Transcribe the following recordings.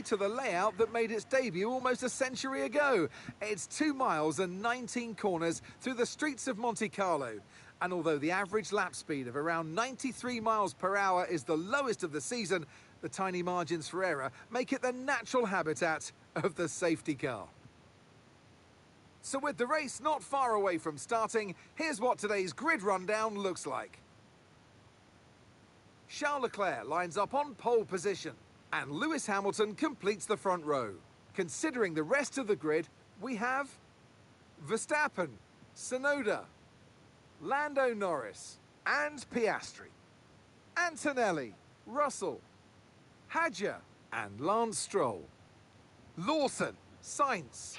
to the layout that made its debut almost a century ago. It's 2 miles and 19 corners through the streets of Monte Carlo. And although the average lap speed of around 93 miles per hour is the lowest of the season, the tiny margins for error make it the natural habitat of the safety car. So with the race not far away from starting, here's what today's grid rundown looks like. Charles Leclerc lines up on pole position, and Lewis Hamilton completes the front row. Considering the rest of the grid, we have Verstappen, Tsunoda, Lando Norris, and Piastri, Antonelli, Russell, Hadjar, and Lance Stroll, Lawson, Sainz,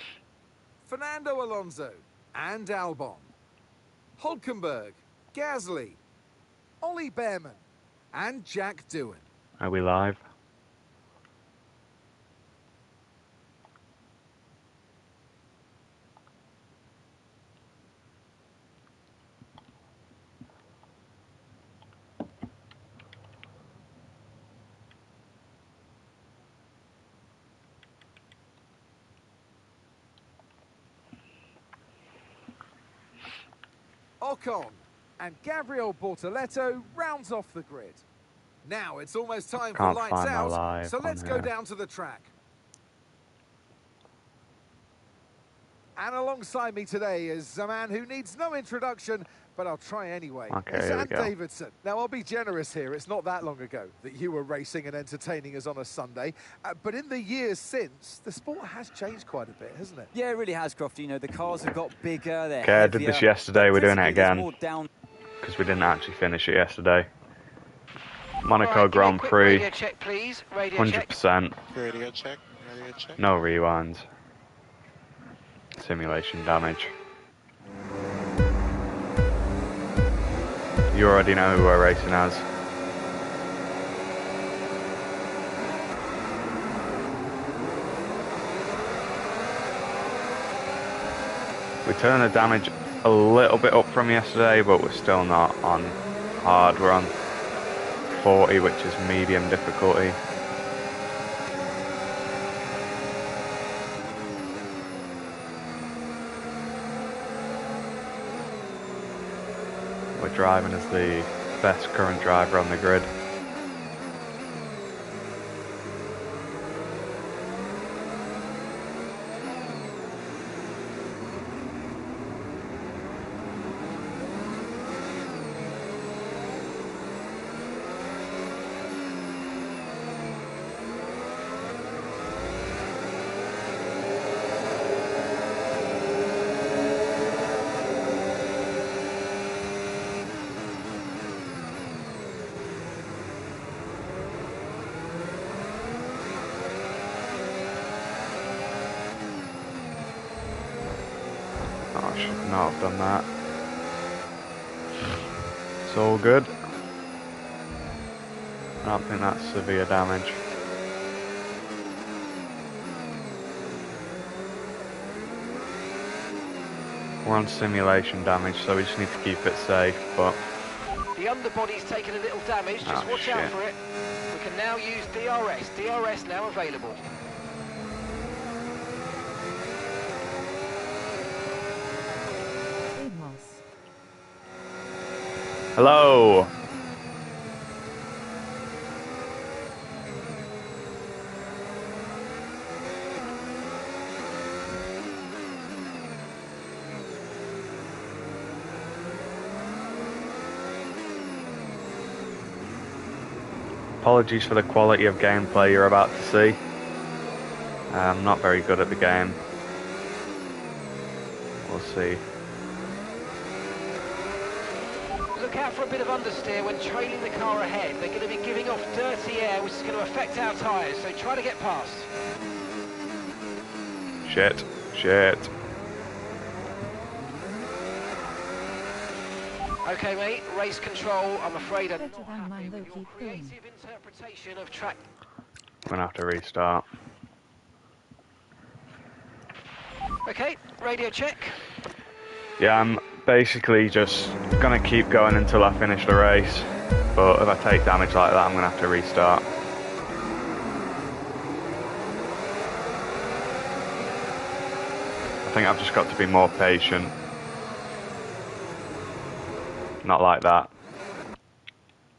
Fernando Alonso, and Albon, Hülkenberg, Gasly, Ollie Behrman, and Jack Doohan. Are we live? Ocon and Gabriel Bortoleto rounds off the grid. Now it's almost time for lights out, so let's go down to the track. And alongside me today is a man who needs no introduction, but I'll try anyway. Okay, it's Ant Davidson. Now, I'll be generous here. It's not that long ago that you were racing and entertaining us on a Sunday. But in the years since, the sport has changed quite a bit, hasn't it? Yeah, it really has, Crofty. You know, the cars have got bigger, they're Okay, I did this yesterday. We're doing it again. Because we didn't actually finish it yesterday. Monaco Grand Prix. Radio check, please. 100%. Radio check. No rewinds. Simulation damage. You already know who we're racing as. We turned the damage a little bit up from yesterday, but we're still not on hard. We're on 40, which is medium difficulty. We're driving as the best current driver on the grid. Oh, I should not have done that. It's all good. I don't think that's severe damage. We're on simulation damage, so we just need to keep it safe, but... The underbody's taken a little damage, just watch out for it. We can now use DRS. DRS now available. Hello! Apologies for the quality of gameplay you're about to see. I'm not very good at the game. We'll see. Look out for a bit of understeer when trailing the car ahead. They're going to be giving off dirty air, which is going to affect our tyres, so try to get past. Shit. Okay, mate, race control, I'm afraid I'm not happy with your creative interpretation of track. I'm going to have to restart. Okay, radio check. Yeah, I'm basically just going to keep going until I finish the race. But if I take damage like that, I'm going to have to restart. think I've just got to be more patient. Not like that.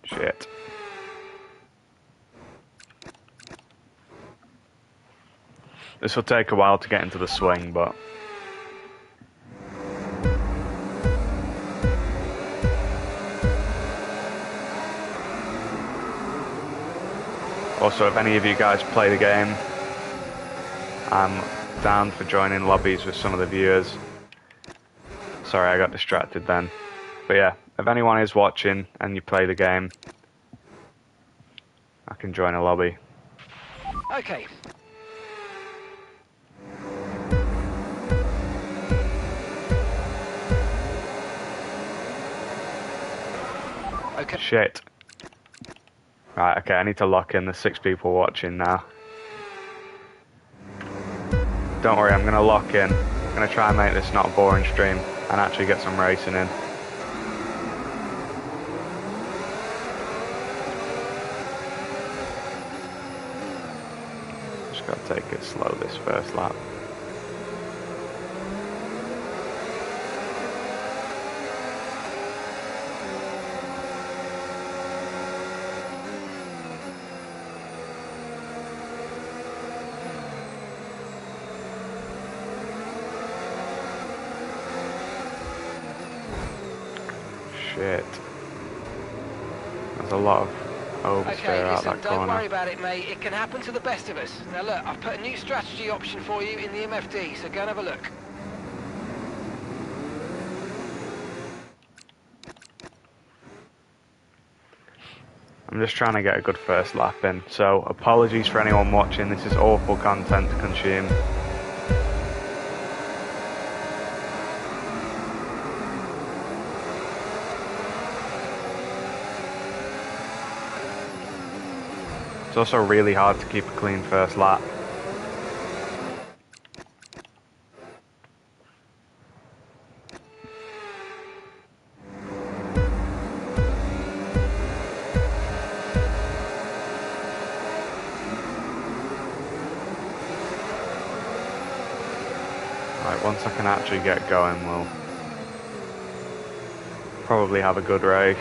Shit. This will take a while to get into the swing, but... Also, if any of you guys play the game, I'm down for joining lobbies with some of the viewers. Sorry, I got distracted then. But yeah, if anyone is watching and you play the game, I can join a lobby. Okay. Okay. Shit. Right, okay, I need to lock in. There's 6 people watching now. Don't worry, I'm going to lock in. I'm going to try and make this not a boring stream and actually get some racing in. Just got to take it slow this first lap. Shit. There's a lot of oversteer Okay, out listen, that don't corner. worry about it, mate. It can happen to the best of us. Now look, I've put a new strategy option for you in the MFD, so go and have a look. I'm just trying to get a good first lap in, so apologies for anyone watching. This is awful content to consume. It's also really hard to keep a clean first lap. Right, once I can actually get going, we'll probably have a good race.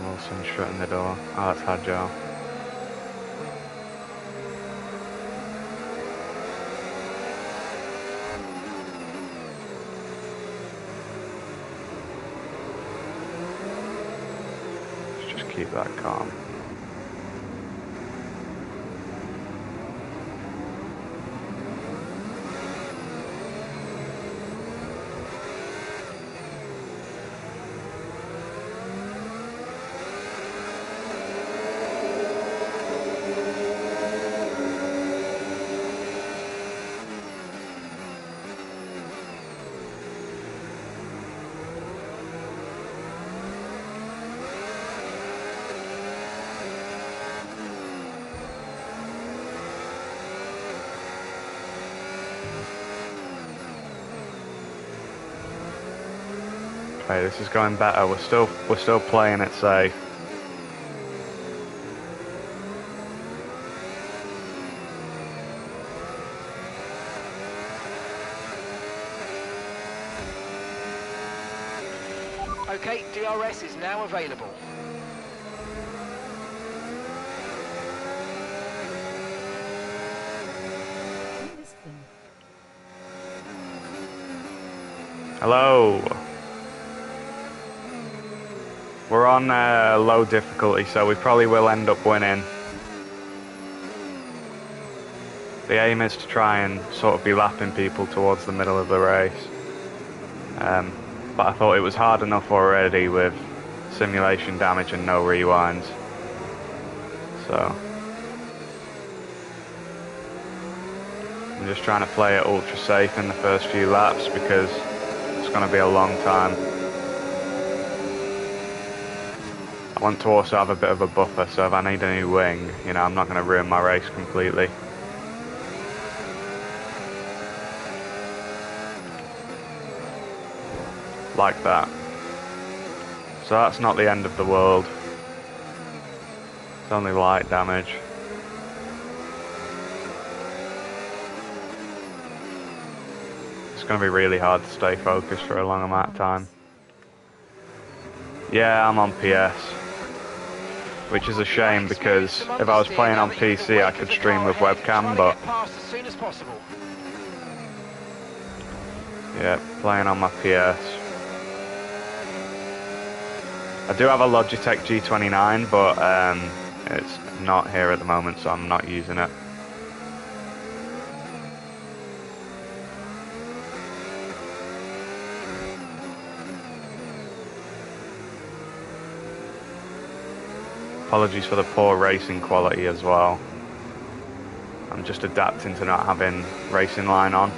Wilson shutting the door. Oh, that's Hadjo. Let's just keep that calm. Okay, this is going better. We're still playing it safe. Okay, DRS is now available. Hello. We're on low difficulty, so we probably will end up winning. The aim is to try and sort of be lapping people towards the middle of the race. But I thought it was hard enough already with simulation damage and no rewinds. So I'm just trying to play it ultra safe in the first few laps because it's going to be a long time. I want to also have a bit of a buffer, so if I need a new wing, you know, I'm not going to ruin my race completely. Like that. So that's not the end of the world. It's only light damage. It's going to be really hard to stay focused for a long amount of time. Yeah, I'm on PS. Which is a shame because if I was playing on PC I could stream with webcam, but yeah, playing on my PS. I do have a Logitech G29, but it's not here at the moment, so I'm not using it. Apologies for the poor racing quality as well. I'm just adapting to not having racing line on,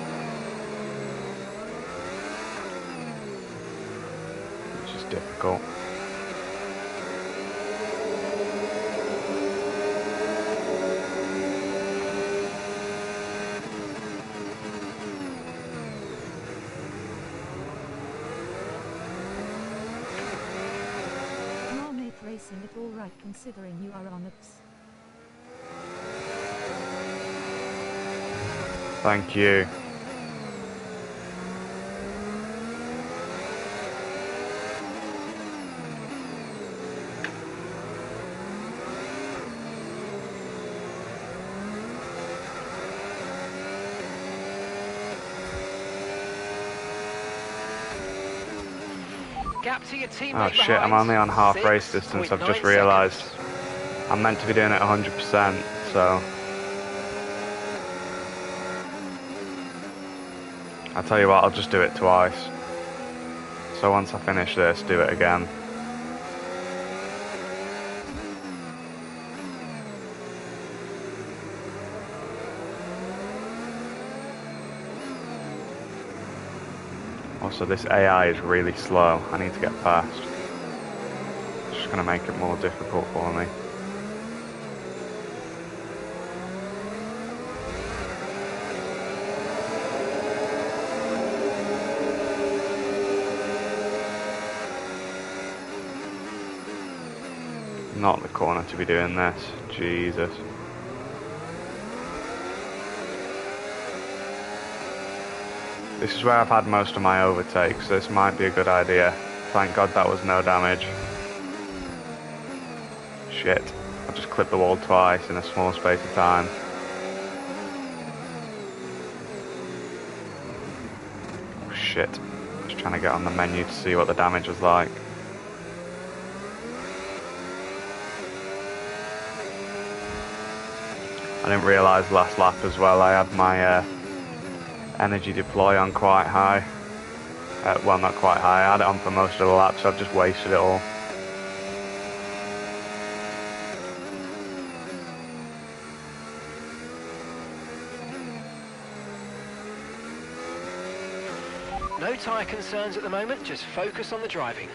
which is difficult. Racing it all right considering you are on ups. Thank you. Gap to your teammate Oh shit, I'm only on half race distance, I've just realised. I'm meant to be doing it 100%, so... I'll tell you what, I'll just do it twice. So once I finish this, do it again. Also, this AI is really slow. I need to get past. It's just going to make it more difficult for me. Not the corner to be doing this. Jesus. This is where I've had most of my overtakes, so this might be a good idea. Thank God that was no damage. Shit. I just clipped the wall twice in a small space of time. Oh shit. Just trying to get on the menu to see what the damage was like. I didn't realise last lap as well, I had my energy deploy on quite high. Well, not quite high, I had it on for most of the lap, so I've just wasted it all. No tyre concerns at the moment, just focus on the driving.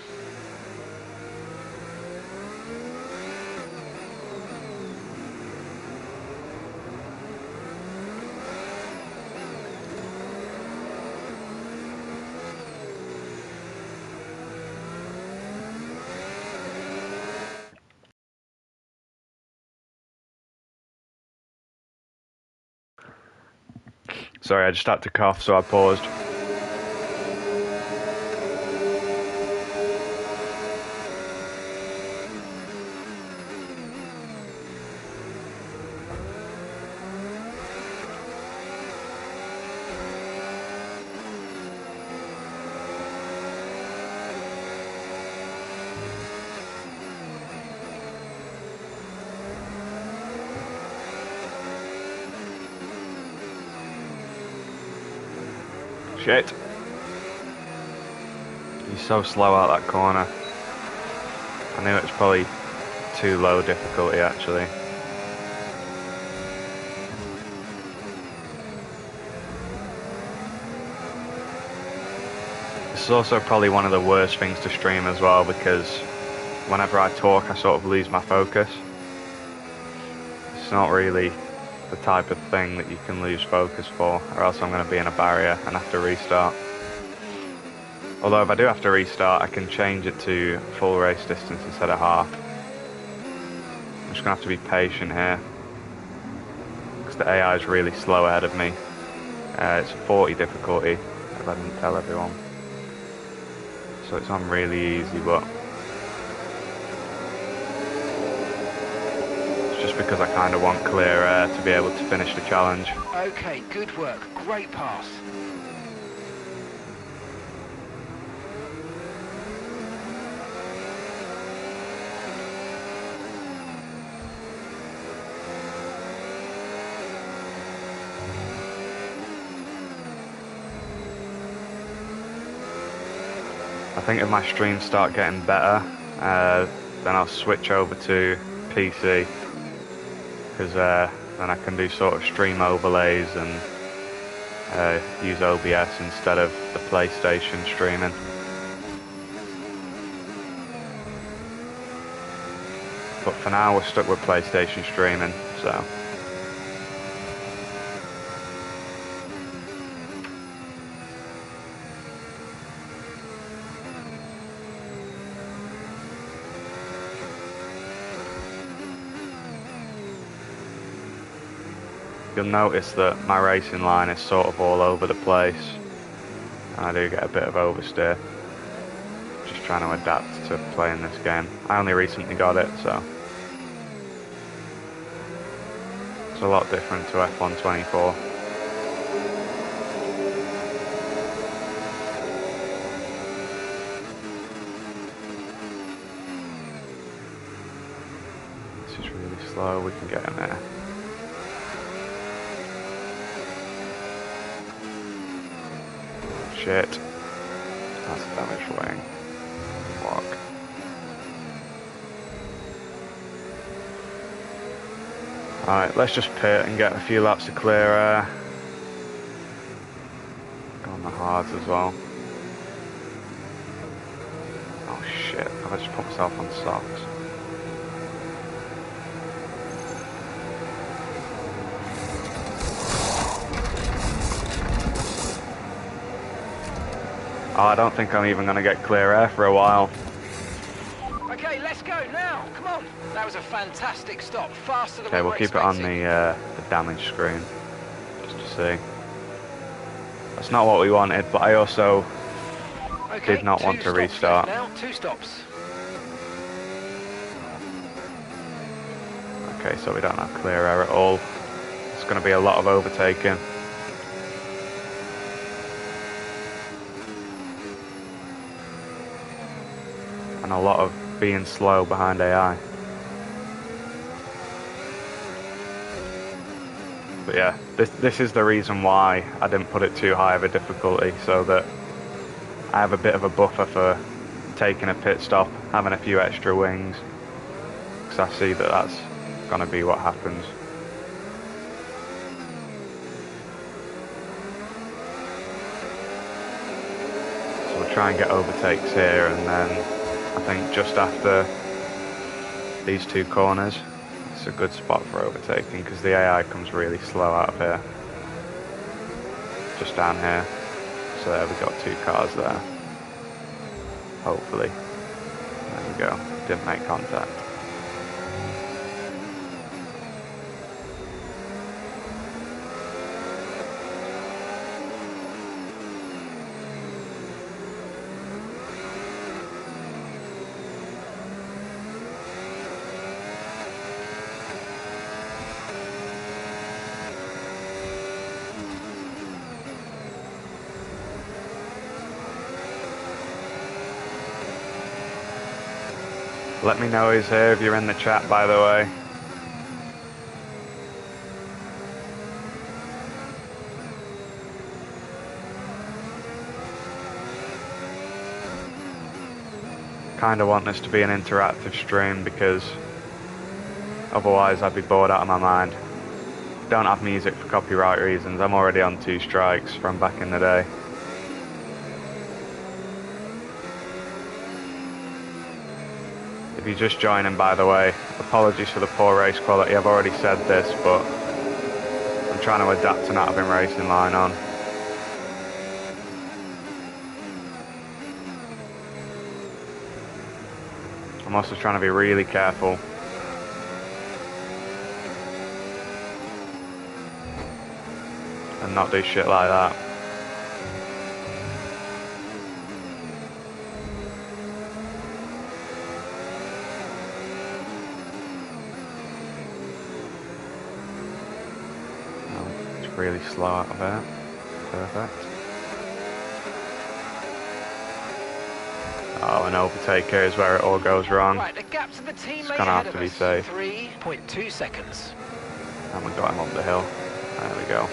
Sorry, I just had to cough, so I paused. Shit. He's so slow out that corner. I knew it was probably too low difficulty actually. This is also probably one of the worst things to stream as well, because whenever I talk I sort of lose my focus. It's not really the type of thing that you can lose focus for, or else I'm going to be in a barrier and have to restart. Although if I do have to restart, I can change it to full race distance instead of half. just going to have to be patient here, because the AI is really slow ahead of me. It's 40 difficulty, if I didn't tell everyone. So it's on really easy, but it's just because I kind of want clear air to be able to finish the challenge. Okay, good work. Great pass. I think if my streams start getting better, then I'll switch over to PC, because then I can do sort of stream overlays and use OBS instead of the PlayStation streaming. But for now we're stuck with PlayStation streaming, so. You'll notice that my racing line is sort of all over the place, and I do get a bit of oversteer. Just trying to adapt to playing this game. I only recently got it, so it's a lot different to F1 24. This is really slow, we can get in there. Shit. That's a damaged wing. Fuck. Alright, let's just pit and get a few laps of clear air. Go on the hards as well. Oh shit, I just put myself on softs. Oh, I don't think I'm even going to get clear air for a while. Okay, let's go now. Come on. That was a fantastic stop. Faster than Okay, we we'll were keep it on expecting. the damage screen, just to see. That's not what we wanted, but I also Okay, did not want to two stops restart. left now. 2 stops. Okay, so we don't have clear air at all. It's going to be a lot of overtaking. And a lot of being slow behind AI. But yeah, this is the reason why I didn't put it too high of a difficulty, so that I have a bit of a buffer for taking a pit stop, having a few extra wings, because I see that that's going to be what happens. So we'll try and get overtakes here, and then I think just after these 2 corners, it's a good spot for overtaking, because the AI comes really slow out of here. Just down here. So there, we got 2 cars there. Hopefully. There we go. Didn't make contact. Let me know who's here if you're in the chat, by the way. Kind of want this to be an interactive stream, because otherwise I'd be bored out of my mind. Don't have music for copyright reasons. I'm already on 2 strikes from back in the day. If you're just joining, by the way, apologies for the poor race quality. I've already said this, but I'm trying to adapt to not having racing line on. I'm also trying to be really careful and not do shit like that. No, it's really slow out of it. Perfect. Oh, an overtaker is where it all goes wrong. Right, the gap to the teammate gonna ahead have to of be us, safe. 3.2 seconds. And we got him up the hill. There we go.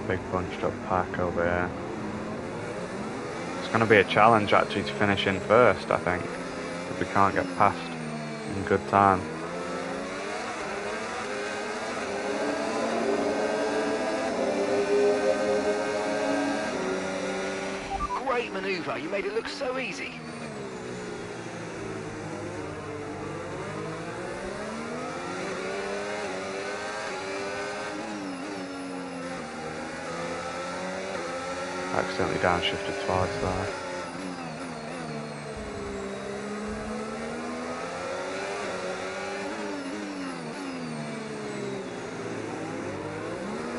Big bunched up pack over here. It's going to be a challenge actually to finish in first, I think, if we can't get past in good time. Great manoeuvre, you made it look so easy. Accidentally downshifted twice there.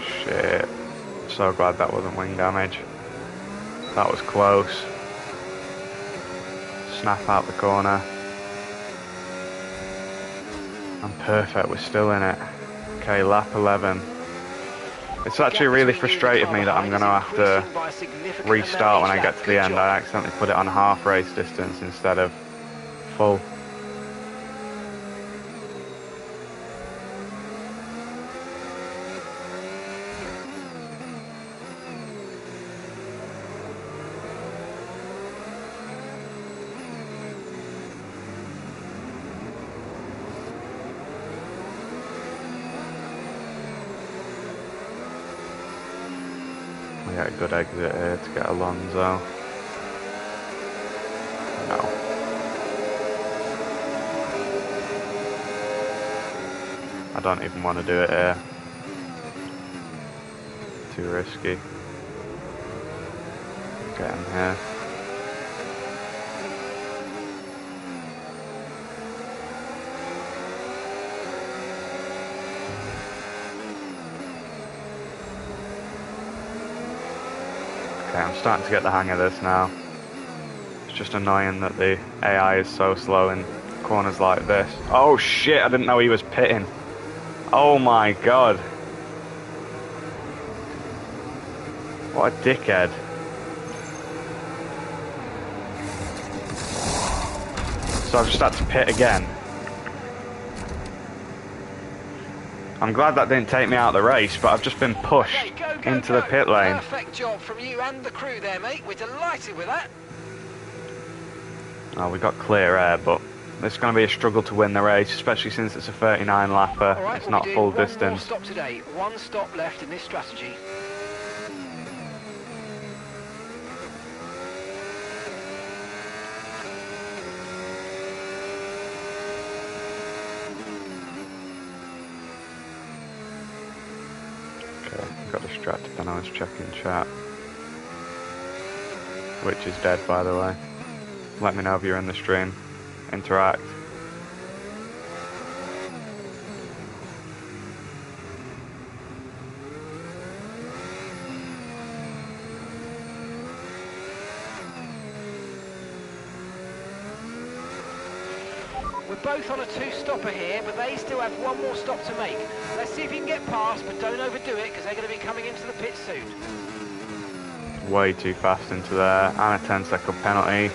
Shit. So glad that wasn't wing damage. That was close. Snap out the corner. And perfect, we're still in it. Okay, lap 11. It's actually really frustrated me that I'm going to have to restart when I get to the end. I accidentally put it on half race distance instead of full. We get a good exit here to get Alonso. No. I don't even want to do it here. Too risky. Get him here. Okay, I'm starting to get the hang of this now. It's just annoying that the AI is so slow in corners like this. Oh shit, I didn't know he was pitting. Oh my god. What a dickhead. So I've just had to pit again. I'm glad that didn't take me out of the race, but I've just been pushed into the pit lane. Perfect job from you and the crew there, mate. We're delighted with that. Oh, we got clear air, but it's going to be a struggle to win the race, especially since it's a 39 lapper. All right, It's not full distance. One more stop today. One stop left in this strategy. Okay, got distracted then I was checking chat. Which is dead, by the way. Let me know if you're in the stream. Interact. We're both on a two-stopper here, but they still have one more stop to make. Let's see if you can get past, but don't overdo it, because they're going to be coming into the pit soon. Way too fast into there. And a 10-second penalty.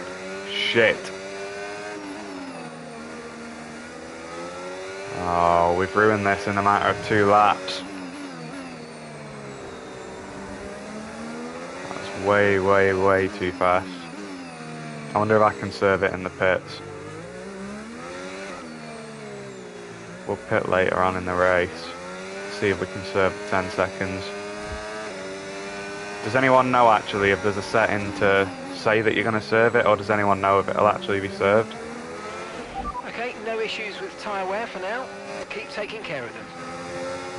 Shit. Oh, we've ruined this in a matter of 2 laps. That's way, way, way too fast. I wonder if I can serve it in the pits. We'll pit later on in the race. See if we can serve the 10 seconds. Does anyone know actually if there's a setting to say that you're going to serve it, or does anyone know if it'll actually be served? Okay, no issues with tyre wear for now. Keep taking care of them.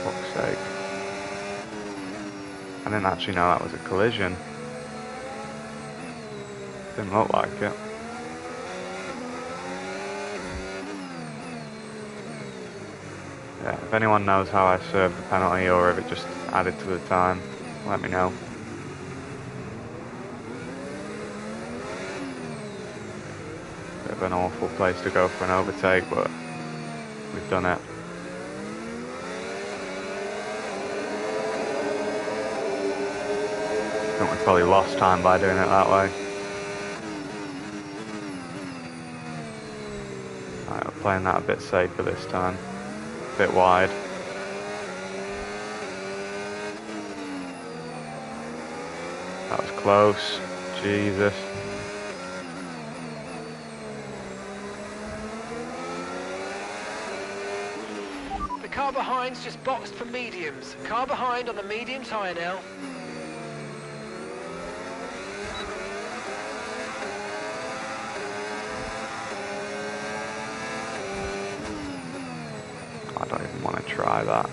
Fuck's sake. I didn't actually know that was a collision. Didn't look like it. Yeah, if anyone knows how I served the penalty or if it just added to the time, let me know. Bit of an awful place to go for an overtake, but we've done it. I think we probably lost time by doing it that way. Right, we're playing that a bit safer this time. A bit wide. That was close. Jesus. The car behind's just boxed for mediums. Car behind on the medium tyre now. I don't even want to try that.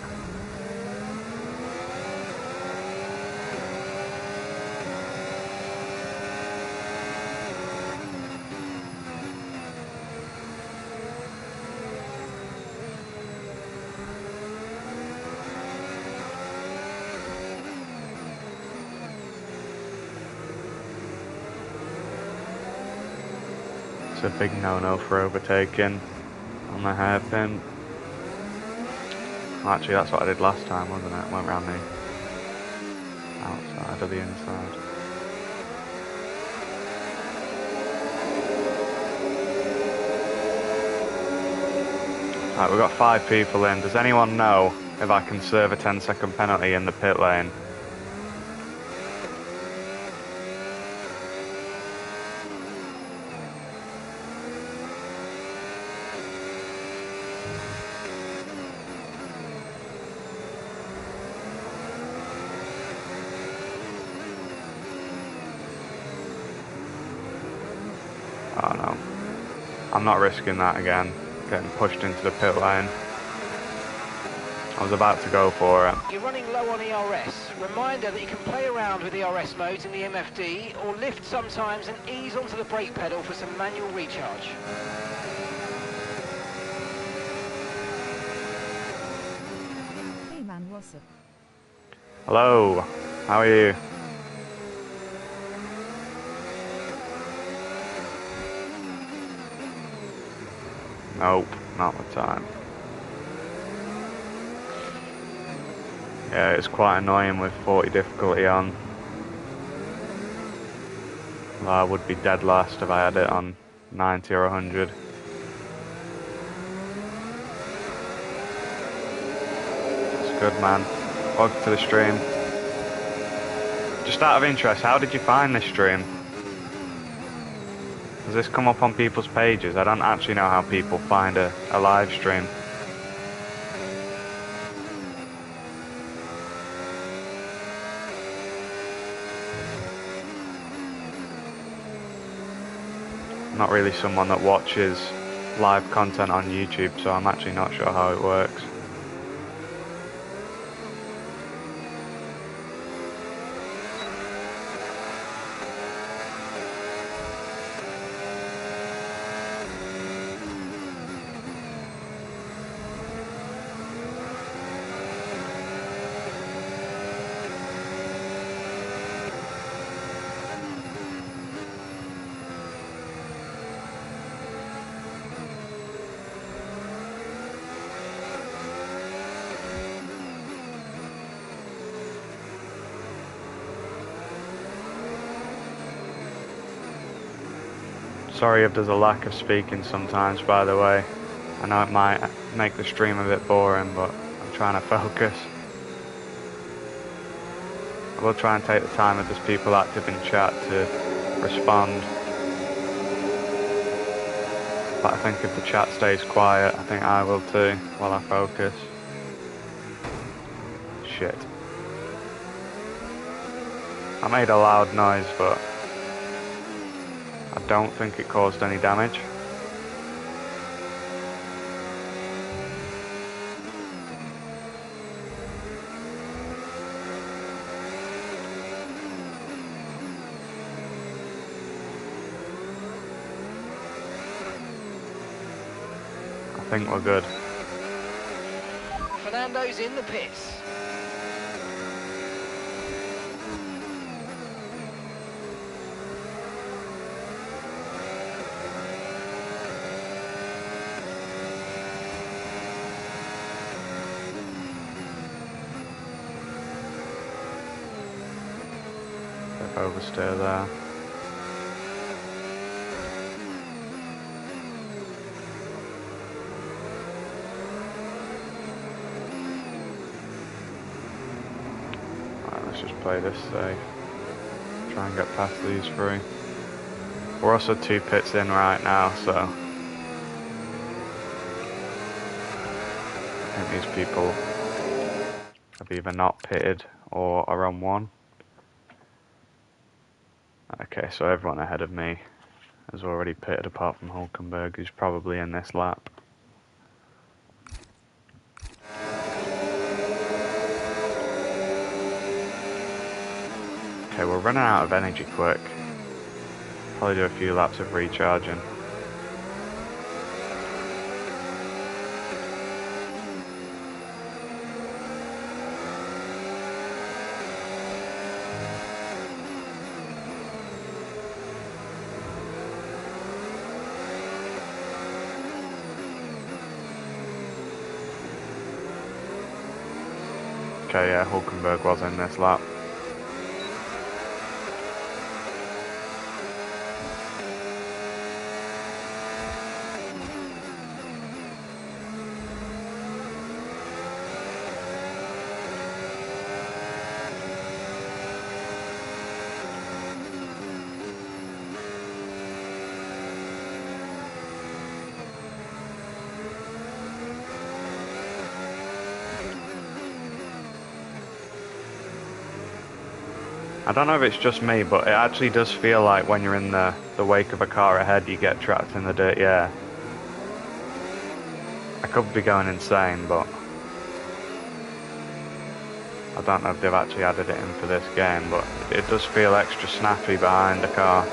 It's a big no-no for overtaking on the hairpin. Actually, that's what I did last time, wasn't it? Went round the outside of the inside. Right, we've got 5 people in. Does anyone know if I can serve a 10-second penalty in the pit lane? Oh no. I'm not risking that again. Getting pushed into the pit lane. I was about to go for it. You're running low on ERS. Reminder that you can play around with ERS modes in the MFD or lift sometimes and ease onto the brake pedal for some manual recharge. Hey man, what's up? Hello. How are you? Nope, not the time. Yeah, it's quite annoying with 40 difficulty on. Well, I would be dead last if I had it on 90 or 100. That's good, man. Welcome to the stream. Just out of interest, how did you find this stream? Does this come up on people's pages? I don't actually know how people find a live stream. I'm not really someone that watches live content on YouTube, so I'm actually not sure how it works. Sorry if there's a lack of speaking sometimes, by the way. I know it might make the stream a bit boring, but I'm trying to focus. I will try and take the time if there's people active in chat to respond. But I think if the chat stays quiet, I think I will too, while I focus. Shit. I made a loud noise, but I don't think it caused any damage. think we're good. Fernando's in the pits. Bit of oversteer there. Right, let's just play this safe. Try and get past these three. We're also 2 pits in right now, so I think these people have either not pitted or are on 1. Okay, so everyone ahead of me has already pitted apart from Hulkenberg, who's probably in this lap. Okay, we're running out of energy quick. Probably do a few laps of recharging. Okay, yeah, Hulkenberg was in this lap. I don't know if it's just me, but it actually does feel like when you're in the wake of a car ahead, you get trapped in the dirty air. I could be going insane, but I don't know if they've actually added it in for this game, but it does feel extra snappy behind the car.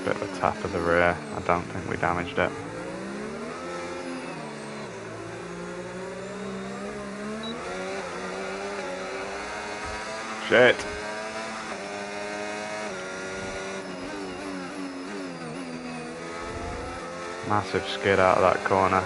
Bit of a tap of the rear. I don't think we damaged it. Shit. Massive skid out of that corner.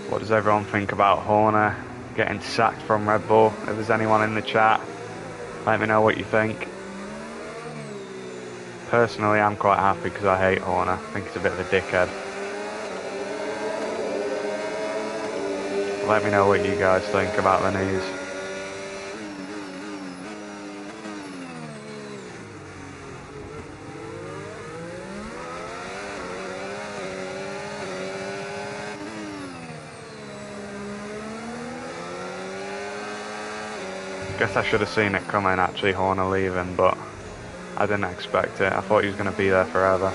What does everyone think about Horner getting sacked from Red Bull? If there's anyone in the chat, let me know what you think. Personally, I'm quite happy because I hate Horner. I think he's a bit of a dickhead. Let me know what you guys think about the news. Guess I should have seen it coming, actually, Horner leaving, but I didn't expect it. I thought he was going to be there forever.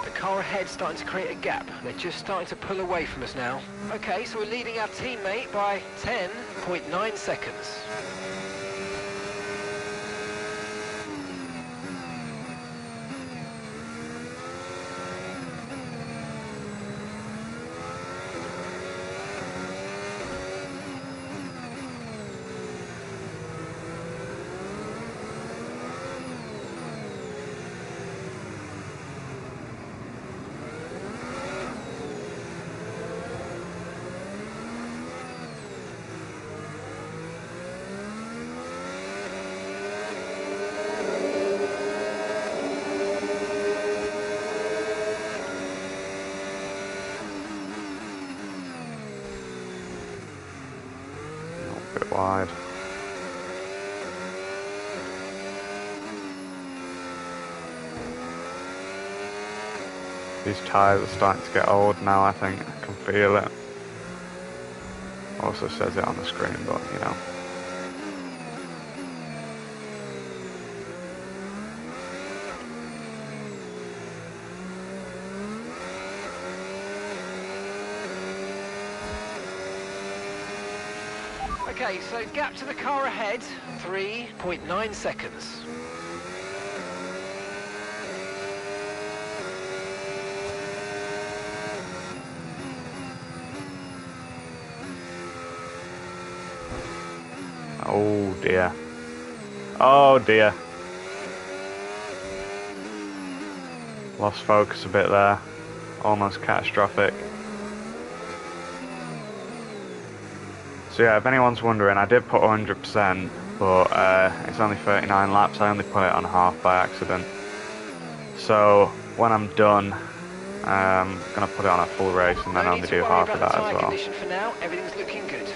The car ahead starting to create a gap. They're just starting to pull away from us now. Okay, so we're leading our teammate by 10.9 seconds. wide. These tyres are starting to get old now, I think. I can feel it. Also says it on the screen, but you know. Okay, so gap to the car ahead, 3.9 seconds. Oh dear. Oh dear. Lost focus a bit there. Almost catastrophic. So yeah, if anyone's wondering, I did put 100%, but it's only 39 laps. I only put it on half by accident. So when I'm done, I'm gonna put it on a full race and then only do half of that as well. Condition for now, everything's looking good.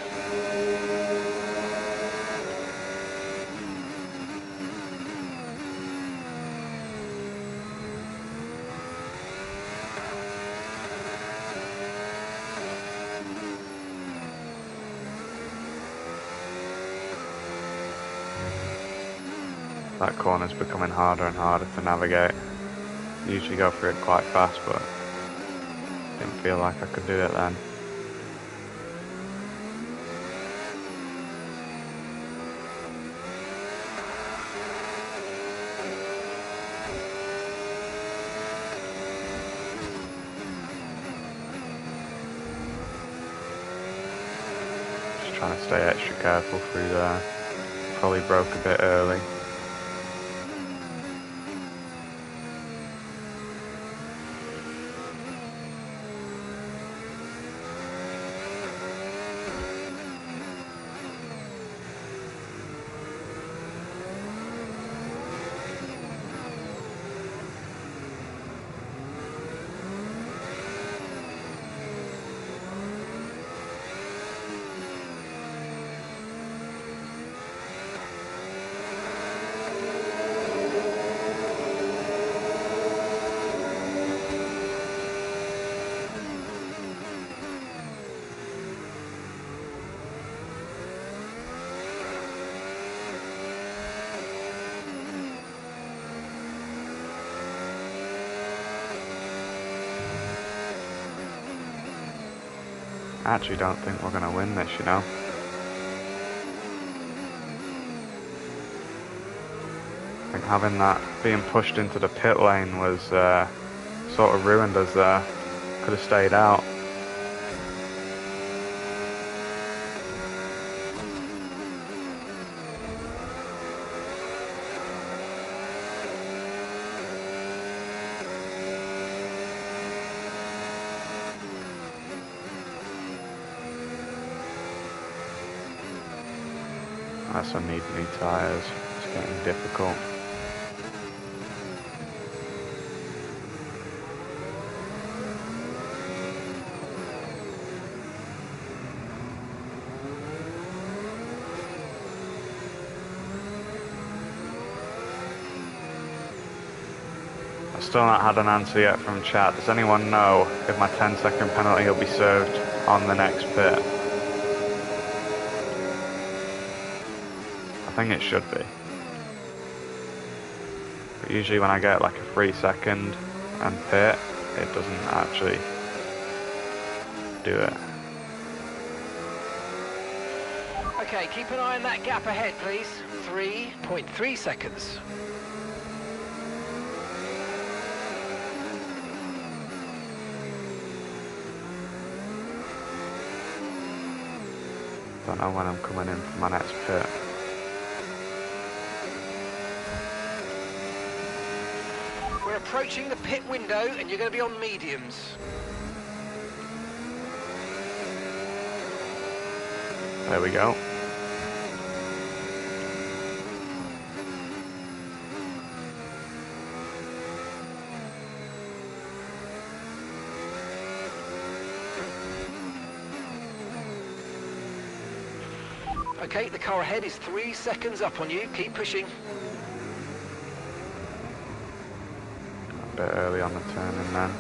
That corner's becoming harder and harder to navigate. Usually go through it quite fast, but didn't feel like I could do it then. Just trying to stay extra careful through there. Probably broke a bit early. I actually don't think we're going to win this, you know. I think having that being pushed into the pit lane was sort of ruined us there. Could have stayed out. I also need new tyres. It's getting difficult. I've still not had an answer yet from chat. Does anyone know if my 10-second penalty will be served on the next pit? I think it should be. But usually when I get like a 3-second and pit, it doesn't actually do it. Okay, keep an eye on that gap ahead, please. 3.3 seconds. Don't know when I'm coming in for my next pit. We're approaching the pit window and you're going to be on mediums. There we go. Okay, the car ahead is 3 seconds up on you. Keep pushing. A bit early on the turning then.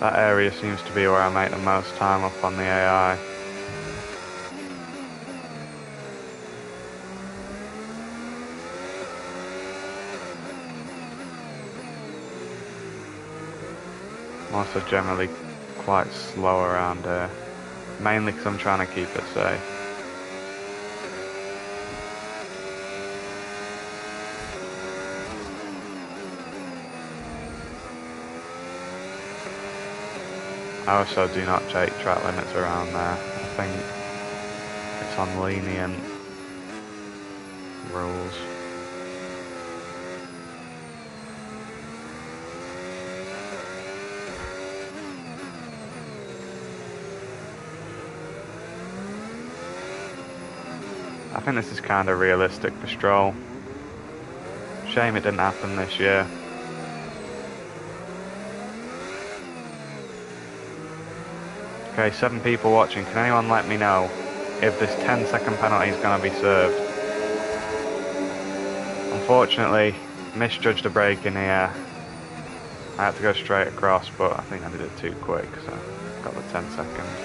That area seems to be where I make the most time up on the AI. I'm also generally quite slow around here, mainly because I'm trying to keep it safe. I also do not take track limits around there. I think it's on lenient rules. I think this is kind of realistic for Stroll. Shame it didn't happen this year. Okay, 7 people watching. Can anyone let me know if this 10-second penalty is going to be served? Unfortunately, misjudged the brake in here. I had to go straight across, but I think I did it too quick, so got the 10 seconds.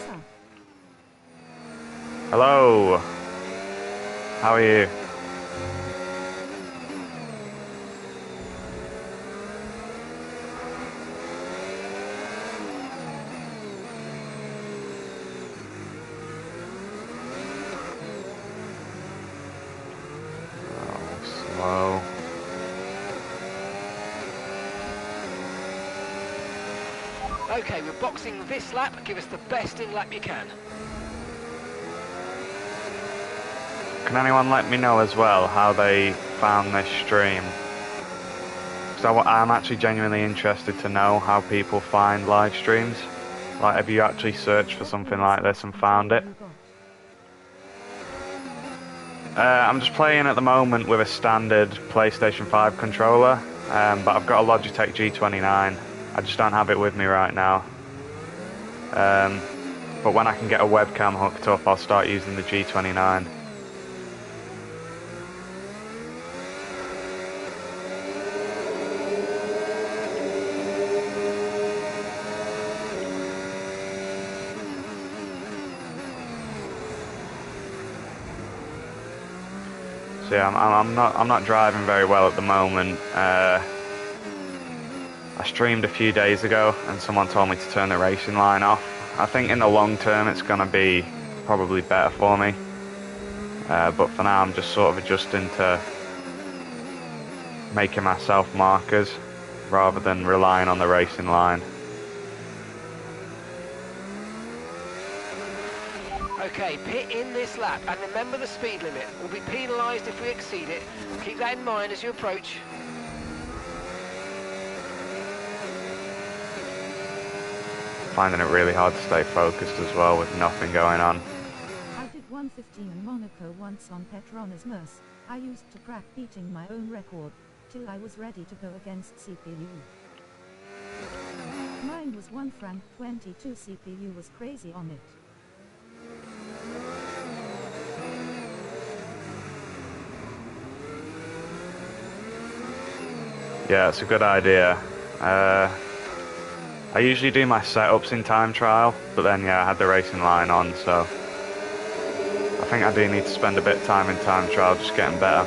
Sir. Hello! How are you? Slow. Okay, we're boxing this lap. Give us the best in lap you can. Can anyone let me know as well how they found this stream? Because I'm actually genuinely interested to know how people find live streams. Like, have you actually searched for something like this and found it? I'm just playing at the moment with a standard PlayStation 5 controller, but I've got a Logitech G29. I just don't have it with me right now. But when I can get a webcam hooked up, I'll start using the G29. So yeah, I'm not driving very well at the moment. I streamed a few days ago, and someone told me to turn the racing line off. I think in the long term, it's going to be probably better for me. But for now, I'm just sort of adjusting to making myself markers rather than relying on the racing line. Okay, pit in this lap, and remember the speed limit. We'll be penalised if we exceed it. Keep that in mind as you approach. Finding it really hard to stay focused as well with nothing going on. I did 1:15 in Monaco once on Petronas Merce. I used to crack beating my own record, till I was ready to go against CPU. Mine was 1 franc 22, CPU was crazy on it. Yeah, it's a good idea. I usually do my setups in time trial, but then yeah, I had the racing line on, so I think I do need to spend a bit of time in time trial just getting better.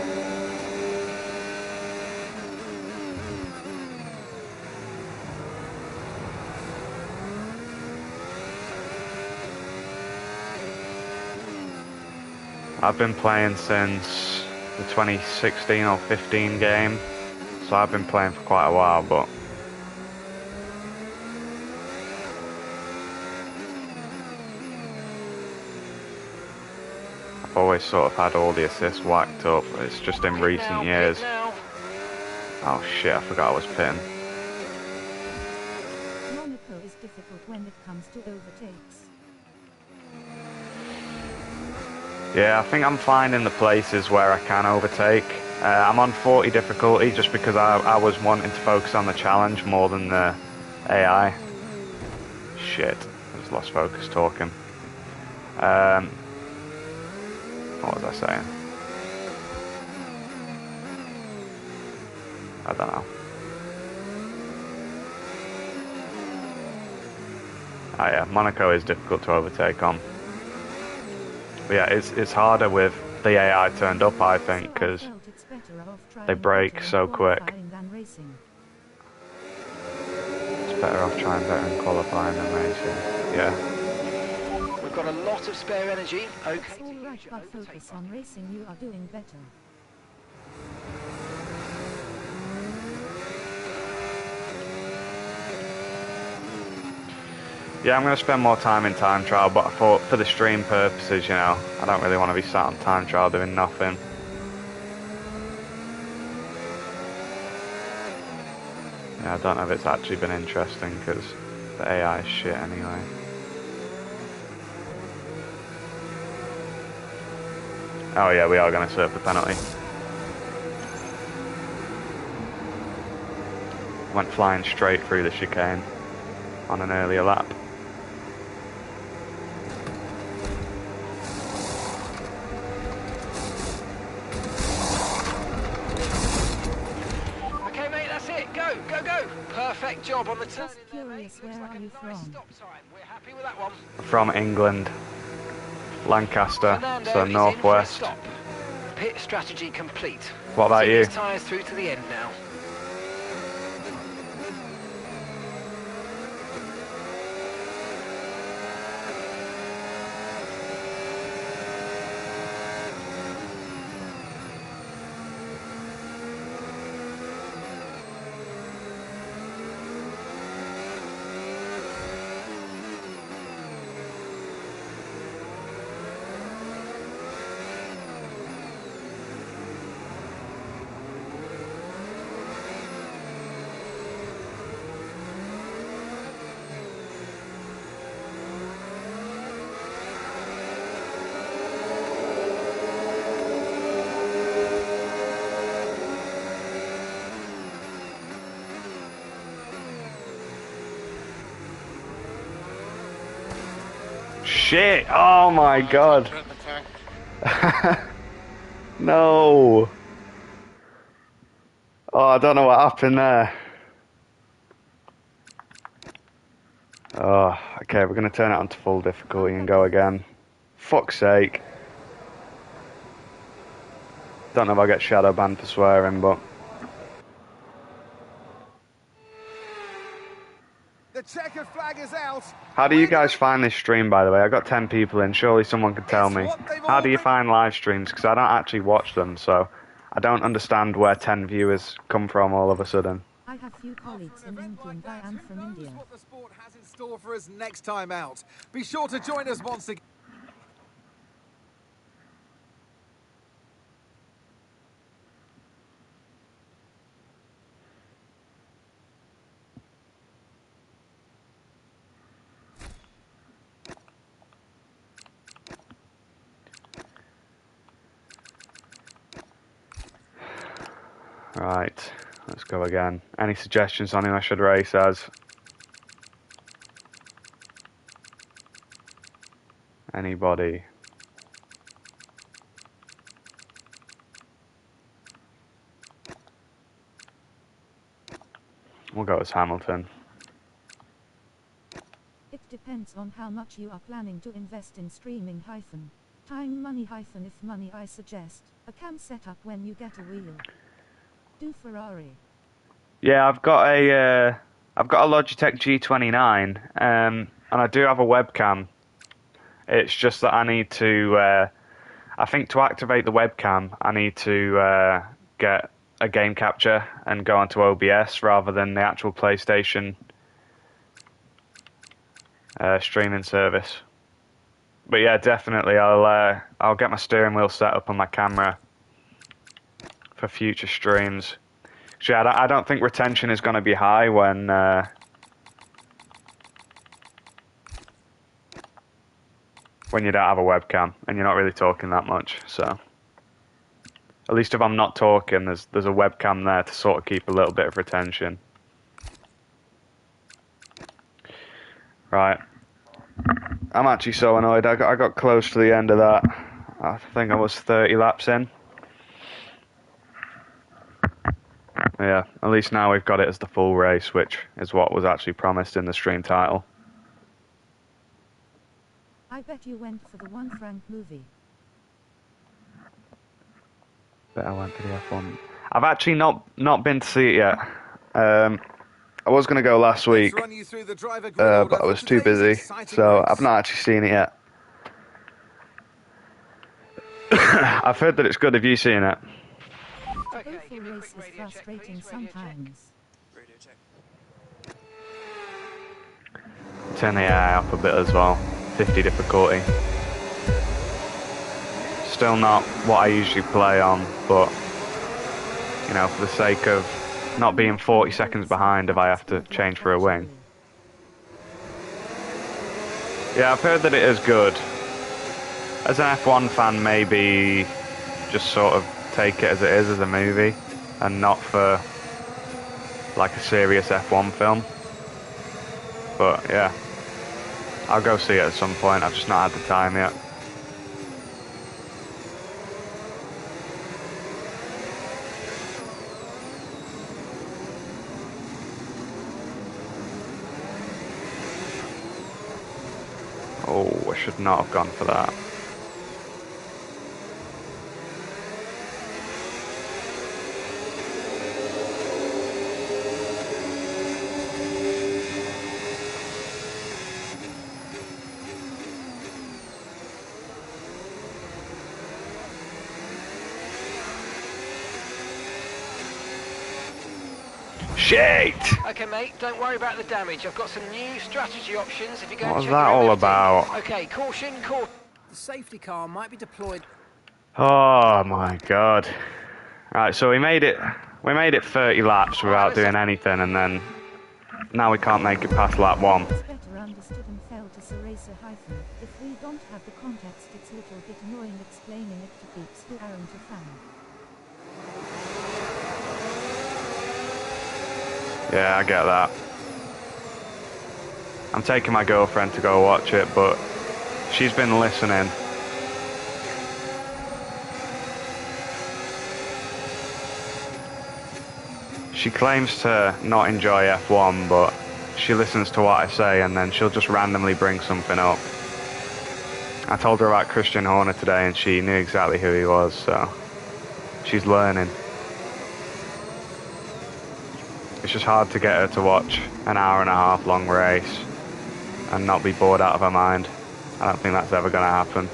I've been playing since the 2016 or 15 game, so I've been playing for quite a while, but I've always sort of had all the assists whacked up. It's just in recent years. Oh shit, I forgot I was pitting. Monaco is difficult when it comes to overtakes. Yeah, I think I'm finding the places where I can overtake. I'm on 40 difficulty just because I was wanting to focus on the challenge more than the AI. Shit, I just lost focus talking. What was I saying? I don't know. Oh yeah, Monaco is difficult to overtake on. But yeah, it's harder with the AI turned up, I think, because they break so quick. It's better off trying better in qualifying than racing. Yeah. We've got a lot of spare energy. Okay. It's all right, but focus on racing. You are doing better. Yeah, I'm going to spend more time in time trial, but I thought for the stream purposes, you know, I don't really want to be sat on time trial doing nothing. Yeah, I don't know if it's actually been interesting because the AI is shit anyway. Oh yeah, we are going to serve the penalty. Went flying straight through the chicane on an earlier lap. Okay, mate, that's it. Go, go, go. Perfect job on the turn. Just curious, where are you from? We're happy with that one. From England, Lancaster, Fernando so is northwest. in for a stop. Pit strategy complete. What about Putting you? his tyres through to the end now. Shit! Oh my god! No! Oh, I don't know what happened there. Oh, okay, we're gonna turn it on to full difficulty and go again. Fuck's sake. Don't know if I'll get shadow banned for swearing, but... The checkered flag is out. How do you guys find this stream, by the way? I got 10 people in, surely someone can tell me. How do you find live streams? Because I don't actually watch them, so I don't understand where 10 viewers come from all of a sudden. I have few colleagues in England. I am from India. What the sport has in store for us next time out. Be sure to join us once again. Right, let's go again. Any suggestions on who I should race as? Anybody? We'll go as Hamilton. It depends on how much you are planning to invest in streaming hyphen. Time money hyphen if money I suggest. A cam setup when you get a wheel. Do Ferrari. Yeah, I've got a Logitech G29, and I do have a webcam. It's just that I need to, I think to activate the webcam, I need to get a game capture and go onto OBS rather than the actual PlayStation streaming service. But yeah, definitely, I'll get my steering wheel set up on my camera for future streams. So yeah, I don't think retention is going to be high when you don't have a webcam and you're not really talking that much. So at least if I'm not talking, there's a webcam there to sort of keep a little bit of retention. Right. I'm actually so annoyed. I got close to the end of that. I think I was 30 laps in. Yeah, at least now we've got it as the full race, which is what was actually promised in the stream title. I bet you went for the 1 franc movie. Bet I went for the F1. I've actually not been to see it yet. I was going to go last week, Let's run you through the driver grid order but I for was too today's busy, exciting so race. I've not actually seen it yet. I've heard that it's good. Have you seen it? To go full race is frustrating sometimes. Turn the AI up a bit as well. 50 difficulty. Still not what I usually play on, but you know, for the sake of not being 40 seconds behind if I have to change for a wing. Yeah, I've heard that it is good. As an F1 fan, maybe just sort of take it as it is, as a movie, and not for like a serious F1 film. But yeah, I'll go see it at some point. I've just not had the time yet. Oh, I should not have gone for that. Shit! Okay, mate, don't worry about the damage. I've got some new strategy options if you go What and was check that your all MFD. about? Okay, caution. The safety car might be deployed. Oh my god. Right, so we made it 30 laps without doing anything, and then now we can't make it past lap 1. It's better understood and felt as a racer hyphen. If we don't have the context, it's a little bit annoying explaining it to peeps who aren't a fan. Yeah, I get that. I'm taking my girlfriend to go watch it, but she's been listening. She claims to not enjoy F1, but she listens to what I say and then she'll just randomly bring something up. I told her about Christian Horner today and she knew exactly who he was, so she's learning. It's just hard to get her to watch an hour-and-a-half long race and not be bored out of her mind. I don't think that's ever going to happen.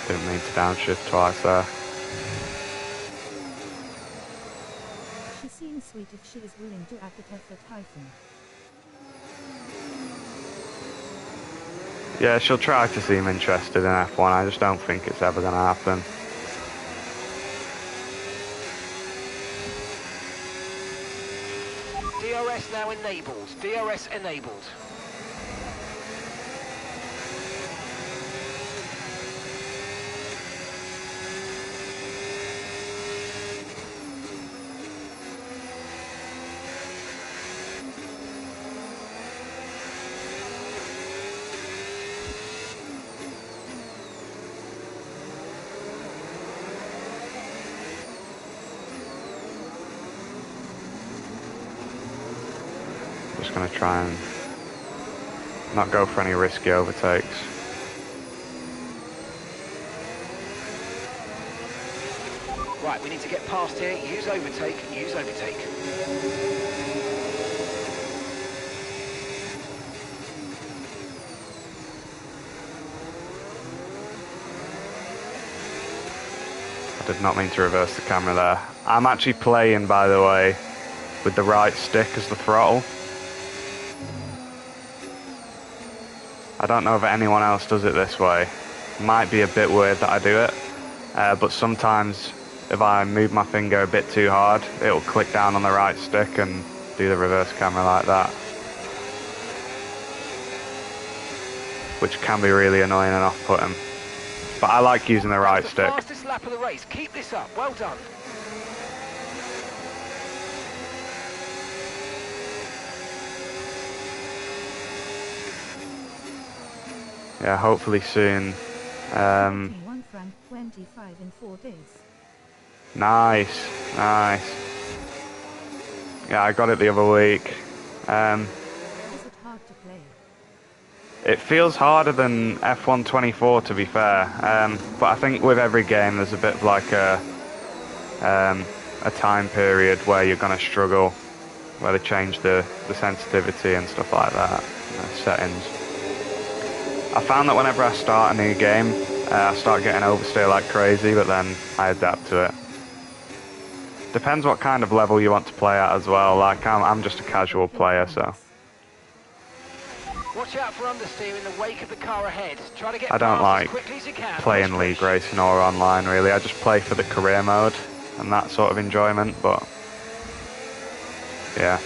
Didn't mean to downshift twice there. She seems sweet if she is willing to add that effort hyphen. Yeah, she'll try to seem interested in F1. I just don't think it's ever going to happen. DRS now enabled. DRS enabled. Just going to try and not go for any risky overtakes. Right, we We need to get past here. Use overtake. Use overtake. I did not mean to reverse the camera there. I'm actually playing, by the way, with the right stick as the throttle. I don't know if anyone else does it this way. Might be a bit weird that I do it, but sometimes if I move my finger a bit too hard, it'll click down on the right stick and do the reverse camera like that, which can be really annoying and off-putting. But I like using the right stick. Fastest lap of the race. Keep this up. Well done. Yeah, hopefully soon. 1 franc 25 in 4 days. Nice, nice. Yeah, I got it the other week. Is it hard to play? It feels harder than F124, to be fair. But I think with every game there's a bit of like a time period where you're going to struggle, where they change the sensitivity and stuff like that, settings. I found that whenever I start a new game, I start getting oversteer like crazy, but then I adapt to it. Depends what kind of level you want to play at as well. Like I'm just a casual player, so. Watch out for understeer in the wake of the car ahead. Try to get I don't past like as quickly as you can. playing league racing or online really. I just play for the career mode and that sort of enjoyment, but yeah.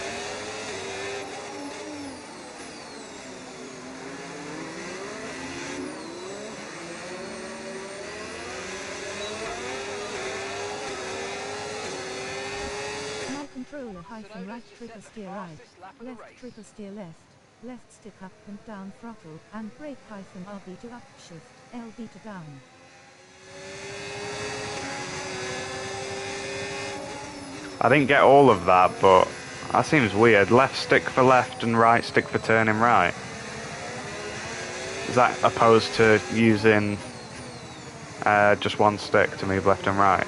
Controller hyphen right trigger steer right, left trigger steer left, left stick up and down throttle, and brake hyphen RB to up shift, LB to down. I didn't get all of that, but that seems weird. Left stick for left and right stick for turning right. Is that opposed to using just one stick to move left and right?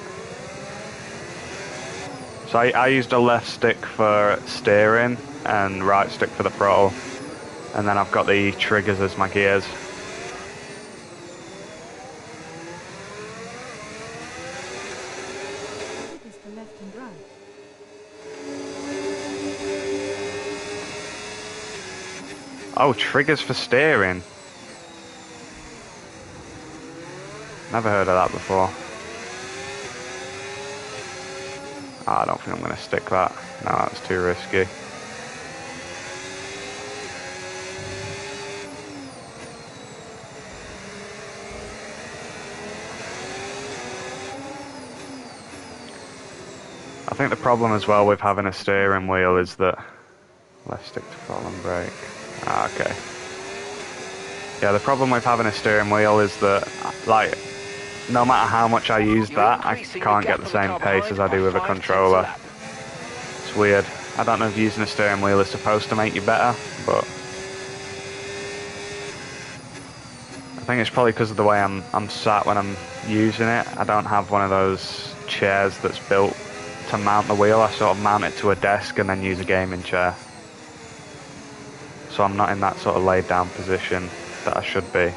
So I used a left stick for steering and right stick for the throttle, and then I've got the triggers as my gears. Triggers to left and right. Oh, triggers for steering. Never heard of that before. I don't think I'm going to stick that. No, that's too risky. I think the problem as well with having a steering wheel is that... Left stick to throttle and brake. Okay. Yeah, the problem with having a steering wheel is that, like, no matter how much I use that, I can't get the same pace as I do with a controller. It's weird. I don't know if using a steering wheel is supposed to make you better, but I think it's probably because of the way I'm sat when I'm using it. I don't have one of those chairs that's built to mount the wheel. I sort of mount it to a desk and then use a gaming chair. So I'm not in that sort of laid down position that I should be.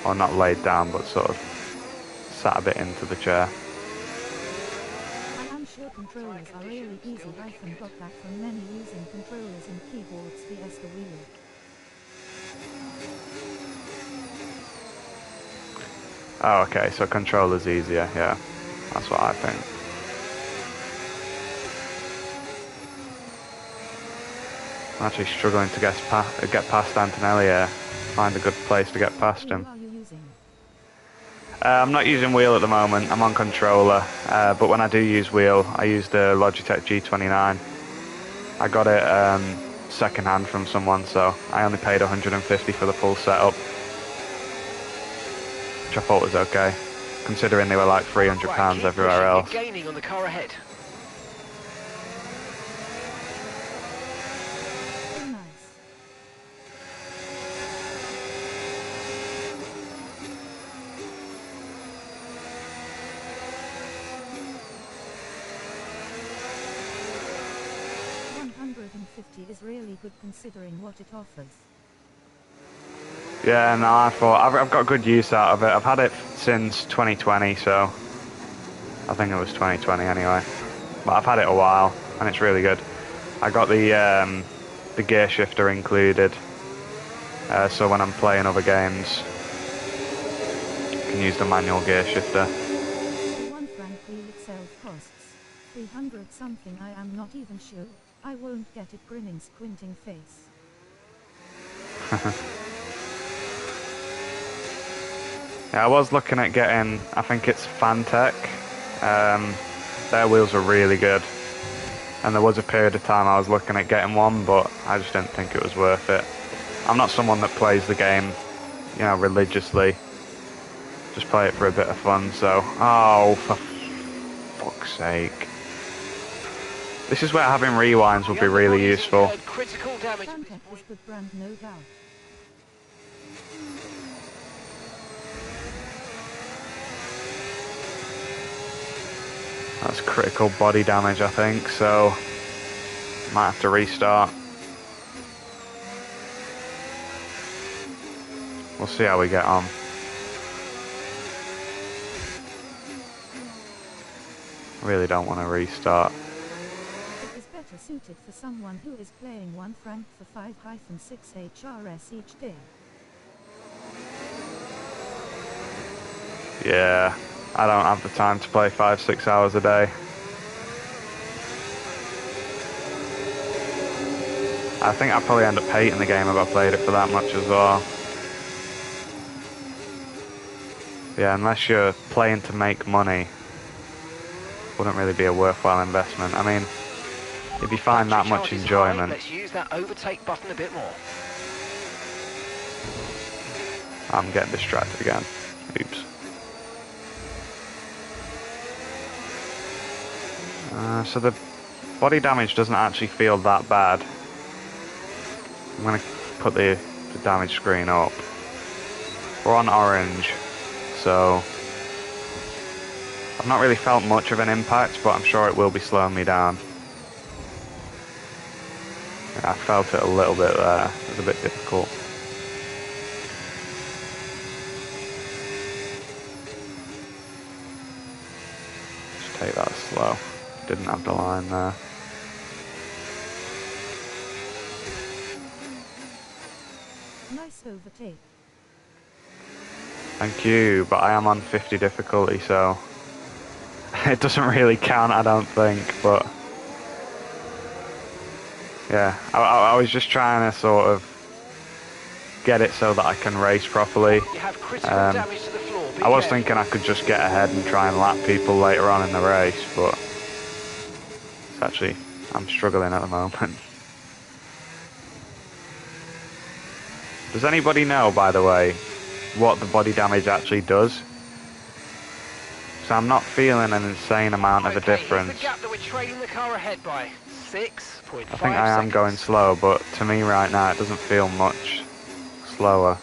Or not laid down, but sort of sat a bit into the chair. I am sure controllers are really easy. Hyphen got that from many using controllers and keyboards vs the wheel. Oh, okay, so controller's easier, yeah. That's what I think. I'm actually struggling to get past Antonelli here. Find a good place to get past him. I'm not using wheel at the moment, I'm on controller, but when I do use wheel, I use the Logitech G29. I got it second hand from someone, so I only paid 150 for the full setup, which I thought was okay, considering they were like £300 everywhere else. You're gaining on the car ahead. 250 is really good considering what it offers. Yeah, no, I thought I've got good use out of it. I've had it since 2020, so I think it was 2020 anyway. But I've had it a while, and it's really good. I got the gear shifter included, so when I'm playing other games, I can use the manual gear shifter. The 1 franc wheel itself costs 300 something. I am not even sure. I won't get it. Grinning squinting face. Yeah, I was looking at getting, I think it's Fantech. Their wheels are really good. And there was a period of time I was looking at getting one, but I just didn't think it was worth it. I'm not someone that plays the game, you know, religiously. Just play it for a bit of fun, so... Oh, for fuck's sake. This is where having rewinds would be really useful. Critical damage. Fantech is good brand, no doubt. That's critical body damage, I think, so might have to restart. We'll see how we get on. Really don't want to restart. It is better suited for someone who is playing 1 franc for 5-6 HRS each day. Yeah, I don't have the time to play 5-6 hours a day. I think I'd probably end up hating the game if I played it for that much as well. Yeah, unless you're playing to make money, wouldn't really be a worthwhile investment. I mean, if you find that much enjoyment... Let's use that overtake button a bit more. I'm getting distracted again. Oops. So the body damage doesn't actually feel that bad. I'm going to put the damage screen up. We're on orange, so I've not really felt much of an impact, but I'm sure it will be slowing me down. Yeah, I felt it a little bit there. It was a bit difficult. Just take that slow. Didn't have the line there. Nice overtake. Thank you, but I am on 50 difficulty, so it doesn't really count, I don't think, but yeah, I was just trying to sort of get it so that I can race properly. You have critical damage to the floor. I was thinking I could just get ahead and try and lap people later on in the race, but it's actually, I'm struggling at the moment. Does anybody know, by the way, what the body damage actually does? So I'm not feeling an insane amount of a difference. Here's the gap that we're trailing the car ahead by 6.5 I think I am going slow, but to me right now it doesn't feel much slower.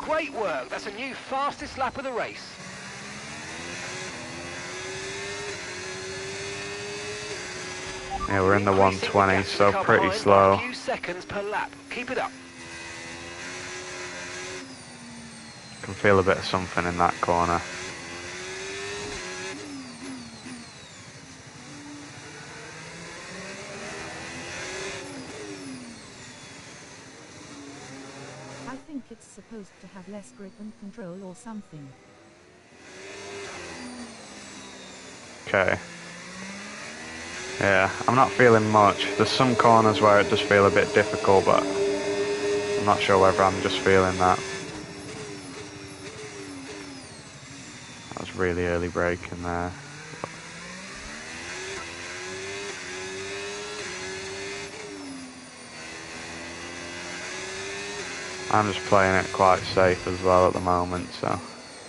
Great work. That's a new fastest lap of the race. Yeah, we're in the 120s, so pretty slow. A few seconds per lap. Keep it up. Can feel a bit of something in that corner. I think it's supposed to have less grip and control or something. Okay. Yeah, I'm not feeling much. There's some corners where it does feel a bit difficult, but I'm not sure whether I'm just feeling that. That was really early braking there. I'm just playing it quite safe as well at the moment, so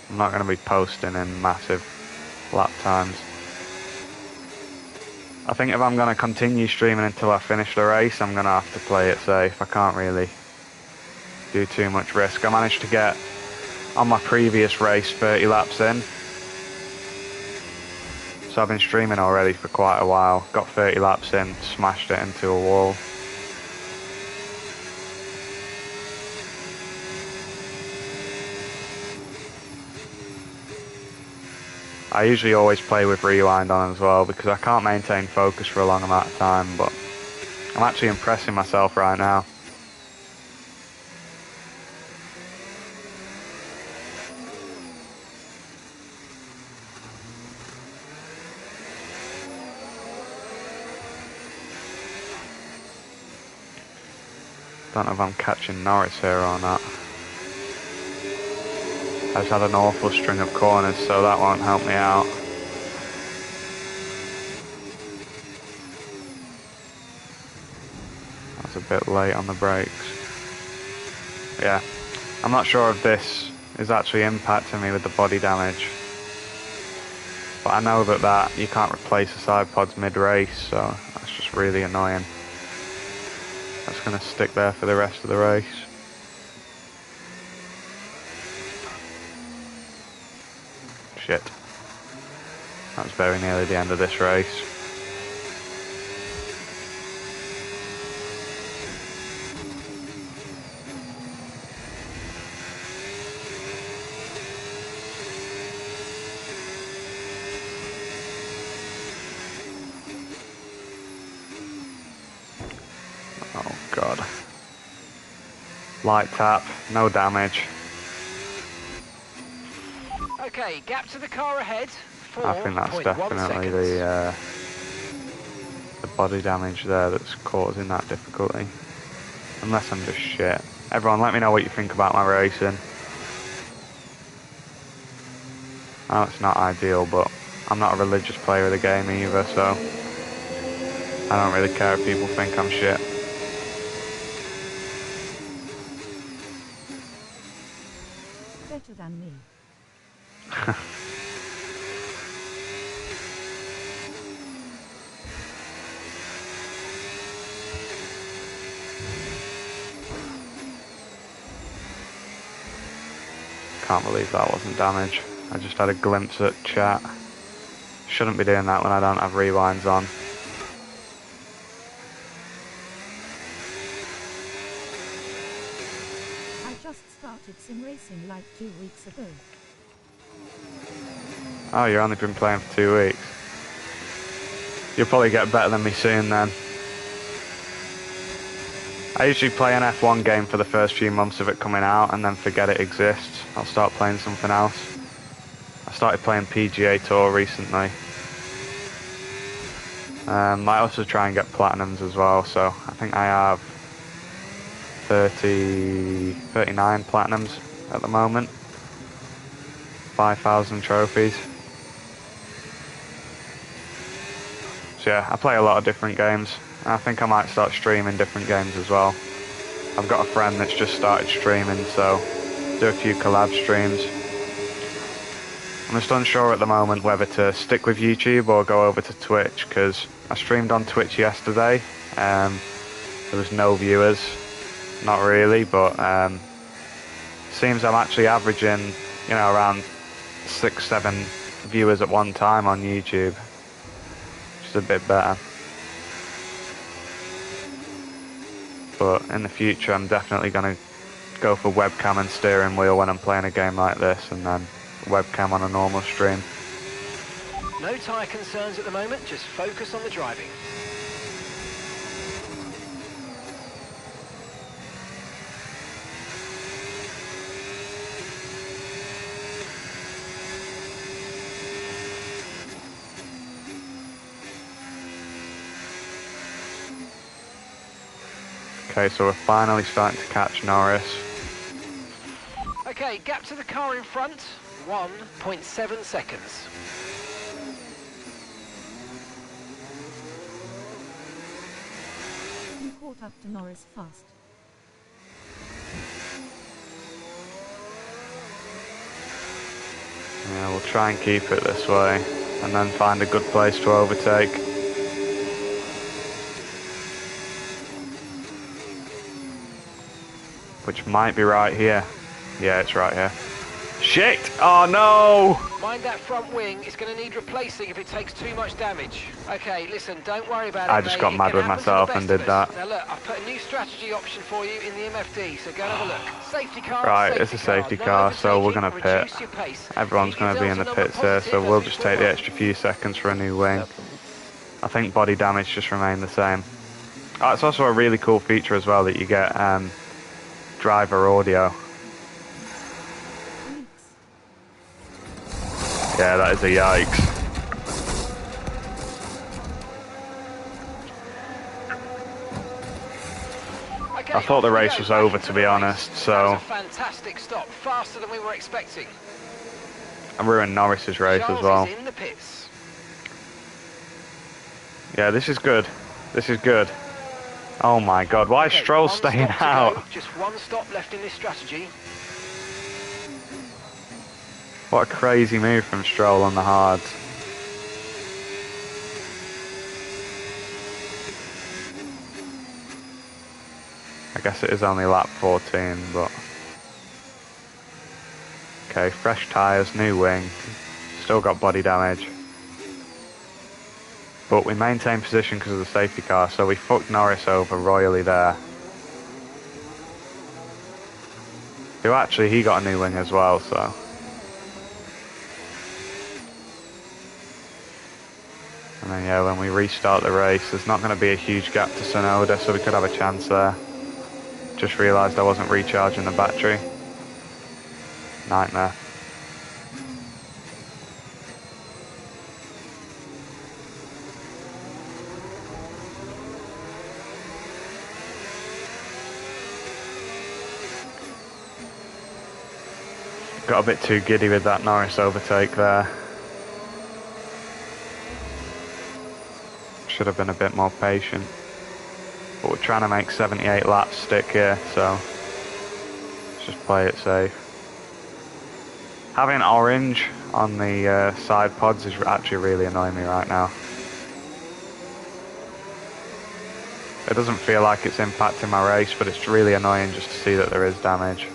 I'm not going to be posting in massive lap times. I think if I'm going to continue streaming until I finish the race, I'm going to have to play it safe. I can't really do too much risk. I managed to get, on my previous race, 30 laps in. So I've been streaming already for quite a while. Got 30 laps in, smashed it into a wall. I usually always play with rewind on as well because I can't maintain focus for a long amount of time, but I'm actually impressing myself right now. Don't know if I'm catching Norris here or not. I just had an awful string of corners, so that won't help me out. That's a bit late on the brakes. Yeah, I'm not sure if this is actually impacting me with the body damage. But I know that you can't replace the side pods mid-race, so that's just really annoying. That's going to stick there for the rest of the race. Shit. That's very nearly the end of this race. Oh god. Light tap, no damage. Okay, gap to the car ahead. I think that's definitely the body damage there that's causing that difficulty. Unless I'm just shit. Everyone, let me know what you think about my racing. I know it's not ideal, but I'm not a religious player of the game either, so I don't really care if people think I'm shit. Better than me. Can't believe that wasn't damage. I just had a glimpse at chat. Shouldn't be doing that when I don't have rewinds on. I just started sim racing like 2 weeks ago. Oh, you've only been playing for 2 weeks. You'll probably get better than me soon then. I usually play an F1 game for the first few months of it coming out and then forget it exists. I'll start playing something else. I started playing PGA Tour recently. I also try and get platinums as well, so I think I have 39 platinums at the moment. 5,000 trophies. So yeah, I play a lot of different games. I think I might start streaming different games as well. I've got a friend that's just started streaming, so do a few collab streams. I'm just unsure at the moment whether to stick with YouTube or go over to Twitch, because I streamed on Twitch yesterday. There was no viewers, not really, but seems I'm actually averaging, you know, around 6-7 viewers at one time on YouTube, which is a bit better. But in the future, I'm definitely going to go for webcam and steering wheel when I'm playing a game like this, and then webcam on a normal stream. No tyre concerns at the moment, just focus on the driving. Okay, so we're finally starting to catch Norris. Okay, gap to the car in front, 1.7 seconds. You caught up to Norris fast. Yeah, we'll try and keep it this way, and then find a good place to overtake. which might be right here. Yeah, it's right here. Shit! Oh no! Mind that front wing, it's going to need replacing if it takes too much damage. Okay, listen, don't worry about it, I just mate. got It mad can with happen to the myself best and did of us. that. Now look, I've put a new strategy option for you in the MFD, so go and have a look. Safety car, Right, it's a safety car, so we're going to pit. Reduce your pace. Everyone's Keep going to be your in the delta number pits here, so positive we'll as we just take the form up. extra few seconds for a new wing. I think body damage just remained the same. Oh, it's also a really cool feature as well that you get driver audio. Yeah, that is a yikes. Okay, I thought the off we race go, was back over, into to the be race. honest, That was so a fantastic stop, faster than we were expecting. I ruined Norris's race Charles as well. is in the pits. Yeah, this is good. This is good. Oh my god, why is Okay, Stroll one staying stop to out? go, just one stop left in this strategy. What a crazy move from Stroll on the hards. I guess it is only lap 14, but... Okay, fresh tyres, new wing. Still got body damage. But we maintain position because of the safety car, so we fucked Norris over royally there. Who actually, he got a new wing as well, so... And then yeah, when we restart the race, there's not going to be a huge gap to Tsunoda, so we could have a chance there. Just realised I wasn't recharging the battery. Nightmare. Got a bit too giddy with that Norris overtake there. Should have been a bit more patient. But we're trying to make 78 laps stick here, so let's just play it safe. Having orange on the side pods is actually really annoying me right now. It doesn't feel like it's impacting my race, but it's really annoying just to see that there is damage.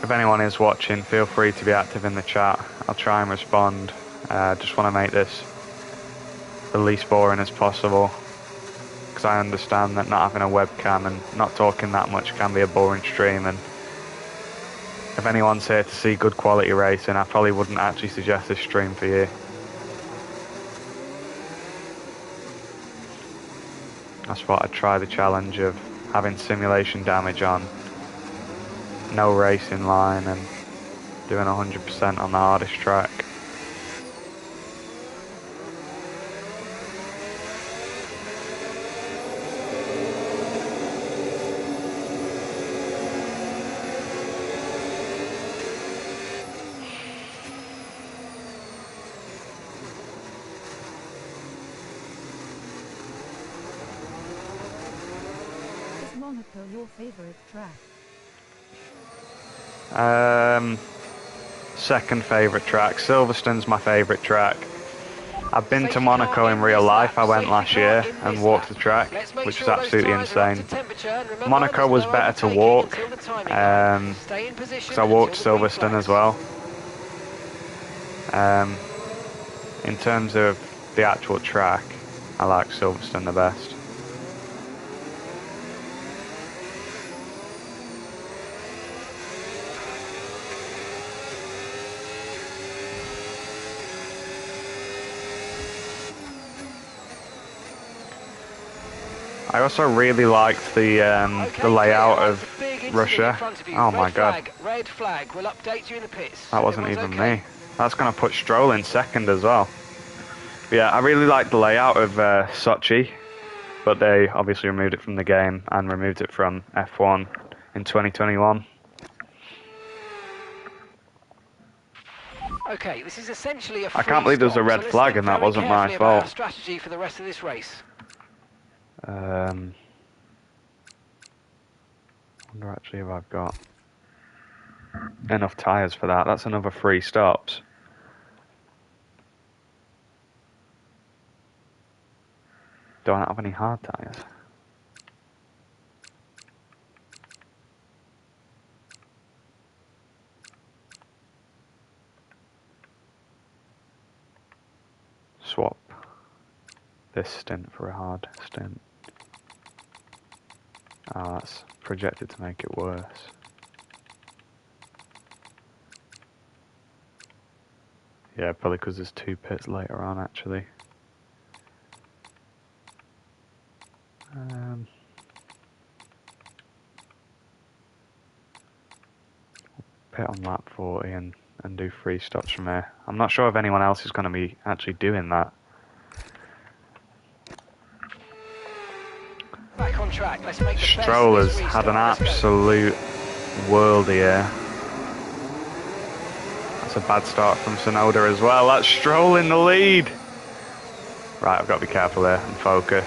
If anyone is watching, feel free to be active in the chat. I'll try and respond. Just want to make this the least boring as possible, because I understand that not having a webcam and not talking that much can be a boring stream, and if anyone's here to see good quality racing, I probably wouldn't actually suggest this stream for you. That's why I try the challenge of having simulation damage on, no racing line, and doing 100% on the hardest track. Is Monaco your favorite track? Second favourite track. Silverstone's my favourite track. I've been to Safety Monaco car in in real this life. lap. I went Safety last car year in and this walked lap. the track, Let's make which is sure those absolutely tyres are up to insane. temperature, and remember, Monaco there's was no better to overtaking walk, until the timing line. Stay in position because I walked until the green Silverstone as flags. well. In terms of the actual track, I like Silverstone the best. I also really liked the layout clear. of That's a big incident Russia. in front of you. Oh Red my god, flag, red flag. We'll update you in the pits. that wasn't even Everyone's okay? me. That's going to put Stroll in second as well. But yeah, I really liked the layout of Sochi, but they obviously removed it from the game and removed it from F1 in 2021. Okay, this is essentially a I can't believe there was a red flag and that wasn't my fault. Our strategy for the rest of this race. Wonder actually if I've got enough tyres for that. That's another 3 stops. Do I not have any hard tyres? Swap this stint for a hard stint. Oh, that's projected to make it worse. Yeah, probably because there's 2 pits later on, actually. Pit on lap 40 and do 3 stops from here. I'm not sure if anyone else is going to be actually doing that. Back on track. Let's make the Stroll best of has this had an restart. Let's go. absolute worldie here. That's a bad start from Sonoda as well. That's Stroll in the lead. Right, I've got to be careful there and focus.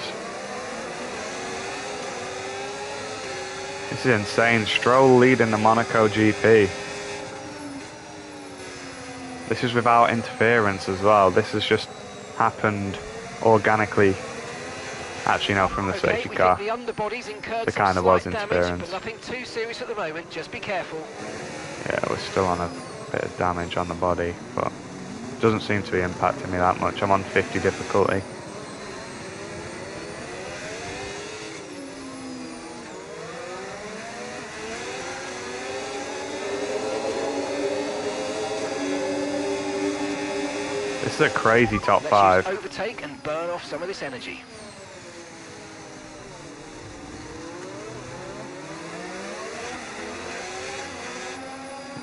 This is insane. Stroll leading the Monaco GP. This is without interference as well. This has just happened organically. Actually, no, from the safety car. The underbody's incurred There some kind of was slight damage, interference. but nothing too serious at the moment. Just be careful. Yeah, we're still on a bit of damage on the body, but it doesn't seem to be impacting me that much. I'm on 50 difficulty. This is a crazy top Let's 5. use overtake and burn off some of this energy.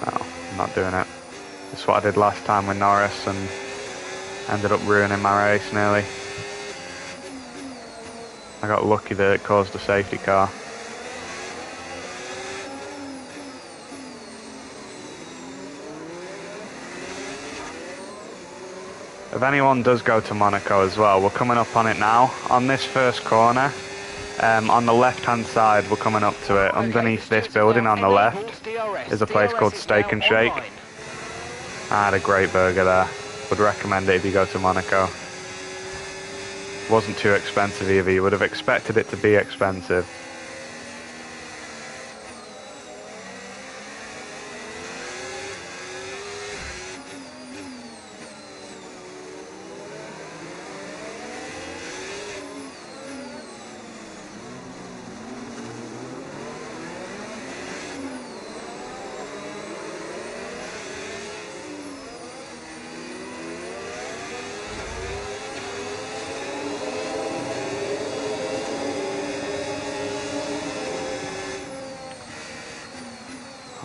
No, I'm not doing it. It's what I did last time with Norris and ended up ruining my race nearly. I got lucky that it caused a safety car. If anyone does go to Monaco as well, we're coming up on it now. On this first corner, on the left hand side, we're coming up to it. Underneath this building on the left is a place called Steak and Shake. I had a great burger there. Would recommend it if you go to Monaco. Wasn't too expensive either. You would have expected it to be expensive.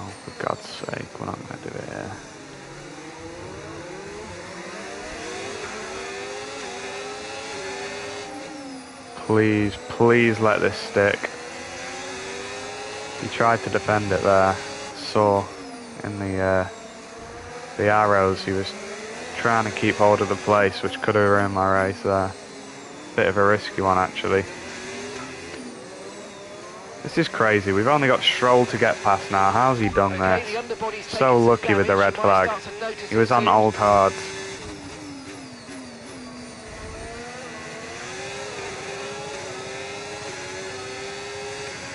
Oh, for God's sake, we're not going to do it here. Please, please let this stick. He tried to defend it there. Saw in the arrows he was trying to keep hold of the place, which could have ruined my race there. Bit of a risky one, actually. This is crazy. We've only got Stroll to get past now. How's he done this? So lucky with the red flag. He was on old hards.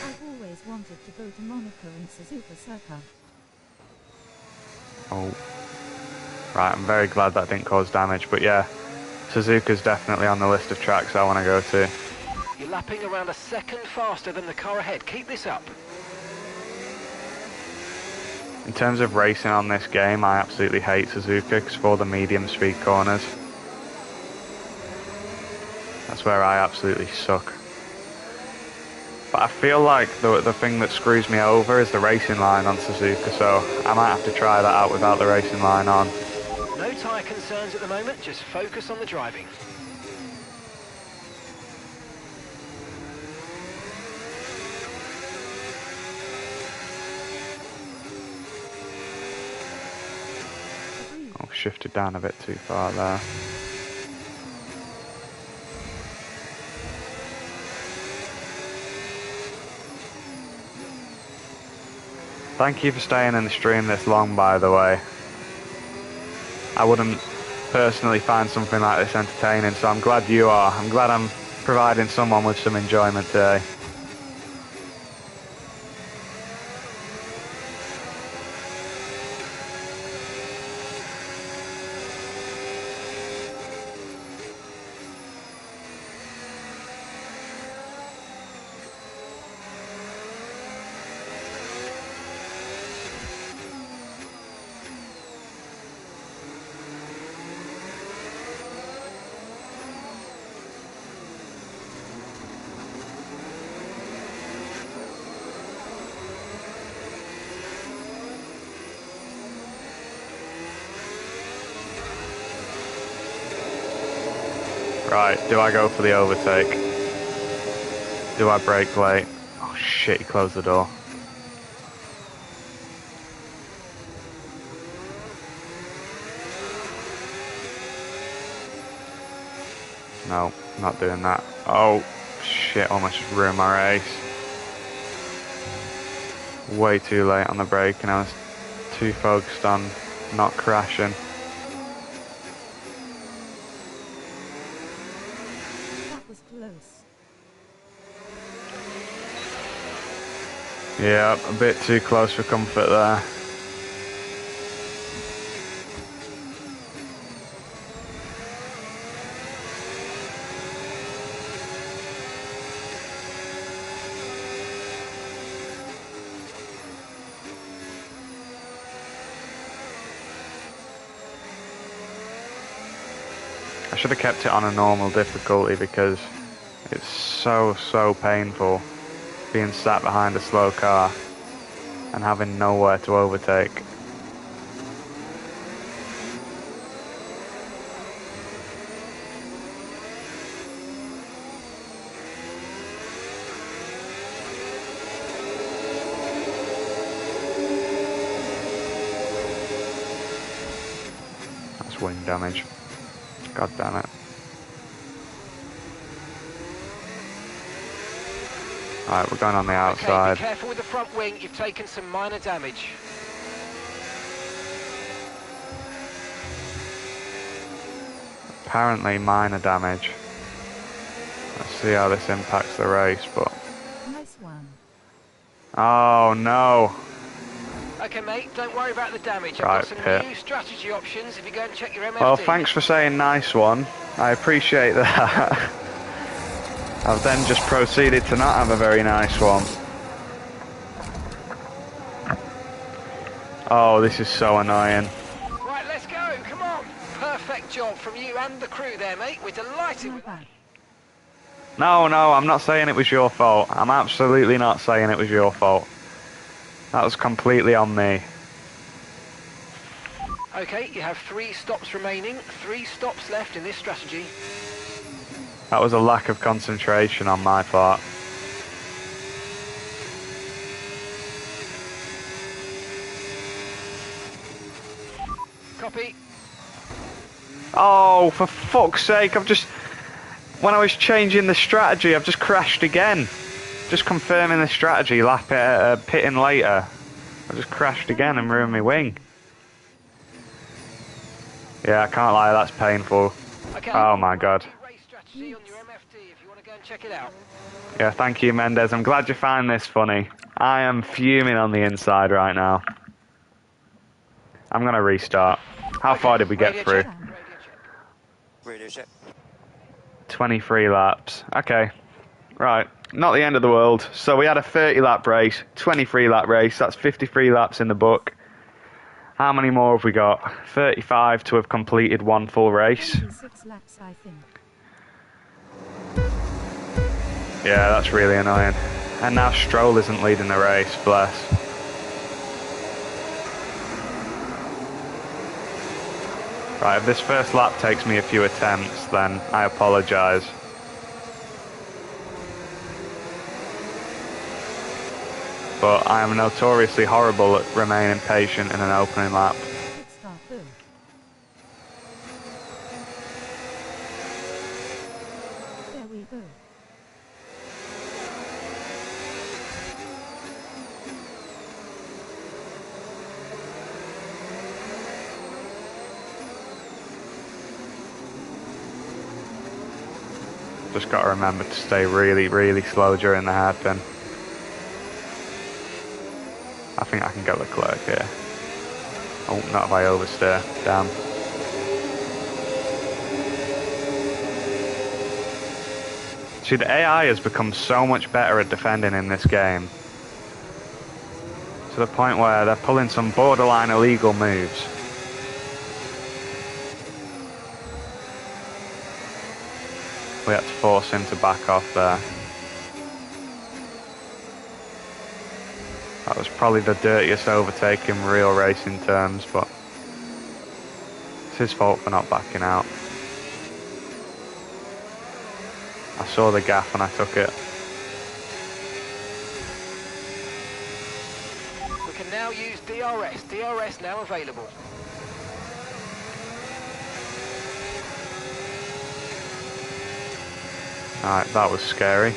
I've always wanted to go to Monaco and Suzuka Circuit. Oh. Right, I'm very glad that didn't cause damage, but yeah, Suzuka's definitely on the list of tracks I want to go to. You're lapping around a second faster than the car ahead. Keep this up. In terms of racing on this game, I absolutely hate Suzuka because for the medium speed corners, that's where I absolutely suck. But I feel like the thing that screws me over is the racing line on Suzuka, so I might have to try that out without the racing line on. No tyre concerns at the moment, just focus on the driving. Oh, shifted down a bit too far there. Thank you for staying in the stream this long, by the way. I wouldn't personally find something like this entertaining, so I'm glad you are. I'm glad I'm providing someone with some enjoyment today. Right, do I go for the overtake? Do I brake late? Oh shit, he closed the door. No, not doing that. Oh shit, almost just ruined my race. Way too late on the brake and I was too focused on not crashing. That was close. Yeah, a bit too close for comfort there. I should have kept it on a normal difficulty because it's so painful being sat behind a slow car and having nowhere to overtake. That's wing damage. God damn it. Alright, we're going on the outside. Okay, be careful with the front wing, you've taken some minor damage. Apparently minor damage. Let's see how this impacts the race, but... Nice one. Oh no! Okay mate, don't worry about the damage. Right, I've got some pit. new strategy options if you go and check your MFD. Well, thanks for saying nice one. I appreciate that. I've then just proceeded to not have a very nice one. Oh, this is so annoying. Right, let's go, come on. Perfect job from you and the crew there, mate. We're delighted Not with bad. No, I'm not saying it was your fault. I'm absolutely not saying it was your fault. That was completely on me. Okay, you have 3 stops remaining. 3 stops left in this strategy. That was a lack of concentration on my part. Copy. Oh, for fuck's sake, when I was changing the strategy, I've just crashed again. Just confirming the strategy, pitting later. I just crashed again and ruined my wing. Yeah, I can't lie, that's painful. Okay. Oh my god. Race strategy on your MFD if you want to go and check it out. Yeah, thank you, Mendez. I'm glad you find this funny. I am fuming on the inside right now. I'm going to restart. How far did we get Radio through? check. Radio check. 23 laps. Okay. Right. Not the end of the world. So we had a 30 lap race, 23 lap race. That's 53 laps in the book. How many more have we got? 35 to have completed one full race. 26 laps, I think. Yeah, that's really annoying. And now Stroll isn't leading the race, bless. Right, if this first lap takes me a few attempts, then I apologise. But I am notoriously horrible at remaining patient in an opening lap. Pit stop, go. There we go. Just got to remember to stay really, really slow during the hairpin. I think I can get Leclerc here. Oh, not if I oversteer. Damn. See, the AI has become so much better at defending in this game. To the point where they're pulling some borderline illegal moves. We had to force him to back off there. That was probably the dirtiest overtake in real racing terms, but it's his fault for not backing out. I saw the gap and I took it. We can now use DRS. DRS now available. Alright, that was scary.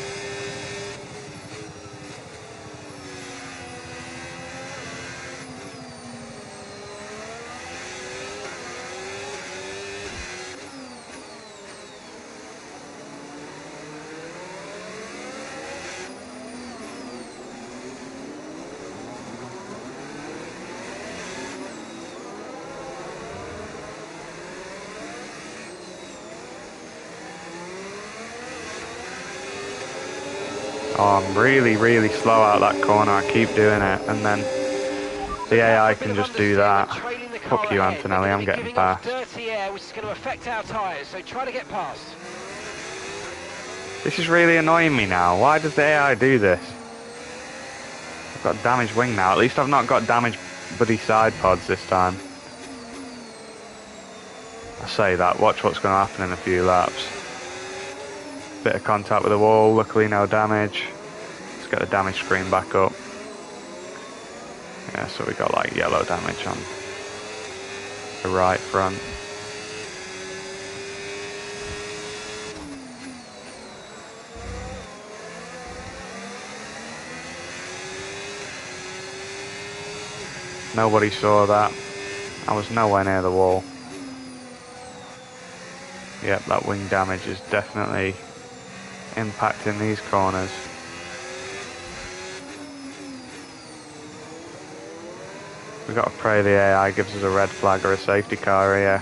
Oh, I'm really, really slow out that corner. I keep doing it, and then the AI can just do that. Fuck you, Antonelli. I'm getting past. Dirty air, which is going to affect our tyres, so try to get past. This is really annoying me now. Why does the AI do this? I've got damaged wing now. At least I've not got damaged bloody side pods this time. I say that. Watch what's going to happen in a few laps. Bit of contact with the wall, luckily no damage. Let's get the damage screen back up. Yeah, so we got like yellow damage on the right front. Nobody saw that. I was nowhere near the wall. Yep, that wing damage is definitely impacting these corners. We've got to pray the AI gives us a red flag or a safety car here.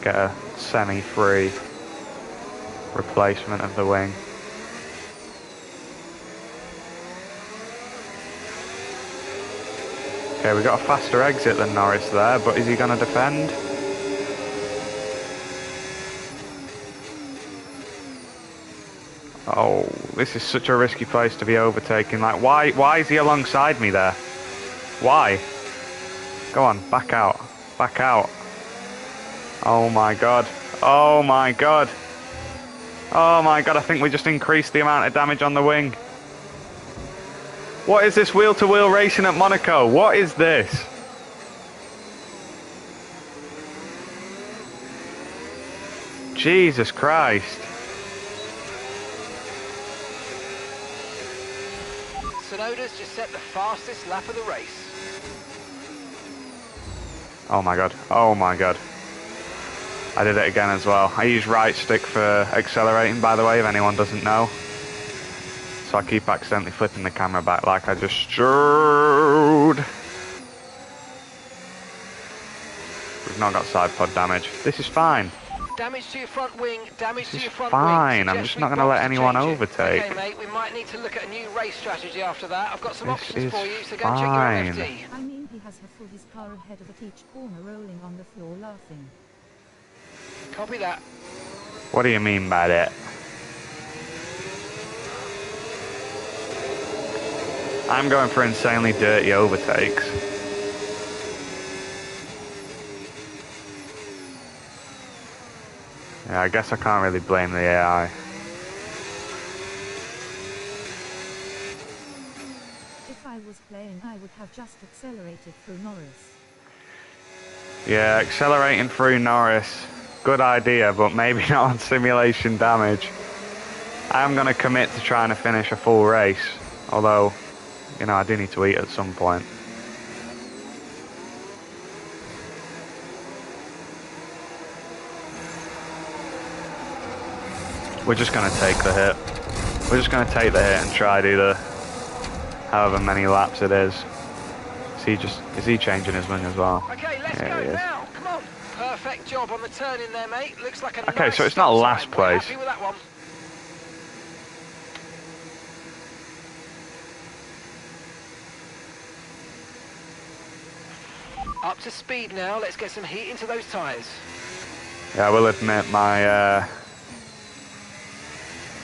Get a semi-free replacement of the wing. Okay, we got a faster exit than Norris there, but is he going to defend? Oh, this is such a risky place to be overtaking. Like, why is he alongside me there? Why? Go on, back out. Back out. Oh my god. Oh my god. Oh my god, I think we just increased the amount of damage on the wing. What is this wheel-to-wheel racing at Monaco? What is this? Jesus Christ. Sonoda's just set the fastest lap of the race. Oh my god. Oh my god. I did it again as well. I use right stick for accelerating, by the way, if anyone doesn't know. So I keep accidentally flipping the camera back like I just strode. We've not got side pod damage. This is fine. Damage to your front wing, damage to your front fine. wing. I'm just not going to let anyone overtake. Okay, mate, we might need to look at a new race strategy after that. I've got some This options is for you, so go and check your fine. FD. I mean, he has her full his car ahead of at each corner, rolling on the floor laughing. Copy that. What do you mean by that? I'm going for insanely dirty overtakes. Yeah, I guess I can't really blame the AI. If I was playing, I would have just accelerated through Norris. Yeah, accelerating through Norris, good idea, but maybe not on simulation damage. I'm going to commit to trying to finish a full race, although, you know, I do need to eat at some point. we're just going to take the hit. We're just going to take the hit and try do the however many laps it is. Is he changing his wing as well? Okay, let's Yeah, go he is. now. Come on. Perfect job on the turn in there, mate. Looks like a Okay, nice so it's not stop last time. We're place. happy with that one. Up to speed now. Let's get some heat into those tyres. Yeah, I will admit my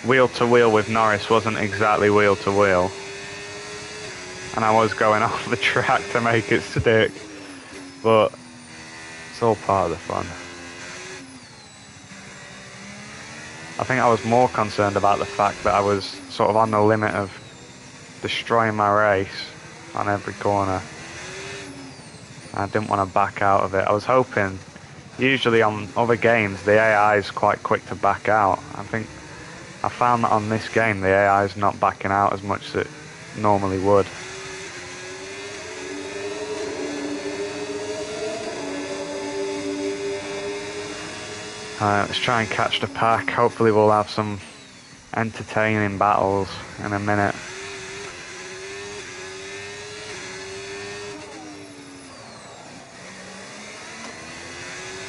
wheel-to-wheel with Norris wasn't exactly wheel-to-wheel. And I was going off the track to make it stick. But it's all part of the fun. I think I was more concerned about the fact that I was sort of on the limit of destroying my race on every corner. I didn't want to back out of it. I was hoping, usually on other games, the AI is quite quick to back out. I think I found that on this game, the AI is not backing out as much as it normally would. Let's try and catch the pack. Hopefully we'll have some entertaining battles in a minute.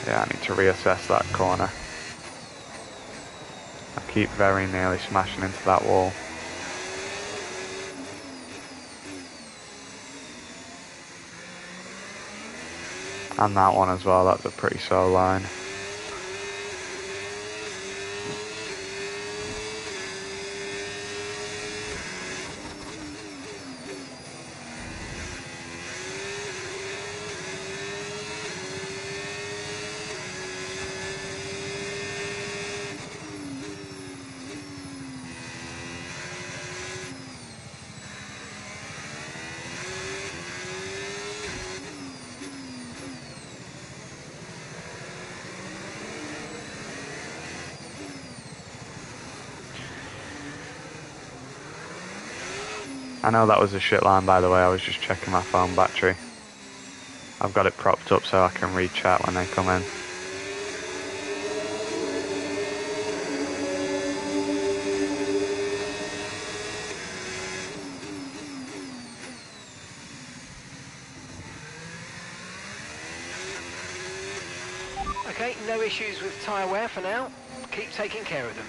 Yeah, I need to reassess that corner. I keep very nearly smashing into that wall. And that one as well, that's a pretty slow line. I know that was a shit line, by the way. I was just checking my phone battery. I've got it propped up so I can read chat when they come in. Okay, no issues with tyre wear for now. Keep taking care of them.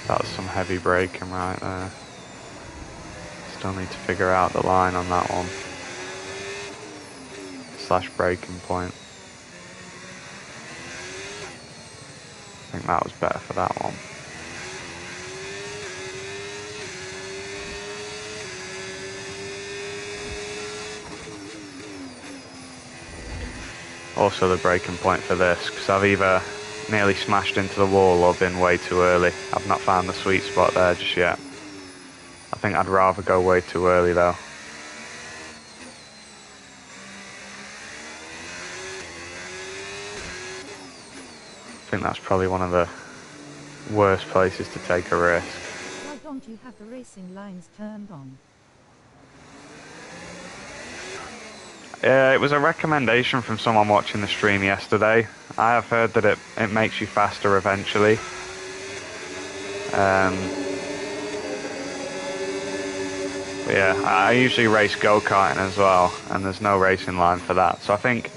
That was some heavy braking right there. Still need to figure out the line on that one. Slash braking point. I think that was better for that one. Also the braking point for this, because I've either nearly smashed into the wall or been way too early. I've not found the sweet spot there just yet. I think I'd rather go way too early though. I think that's probably one of the worst places to take a risk. Why don't you have the racing lines turned on? It was a recommendation from someone watching the stream yesterday. I have heard that it makes you faster eventually. But yeah, I usually race go-karting as well, and there's no racing line for that. So I think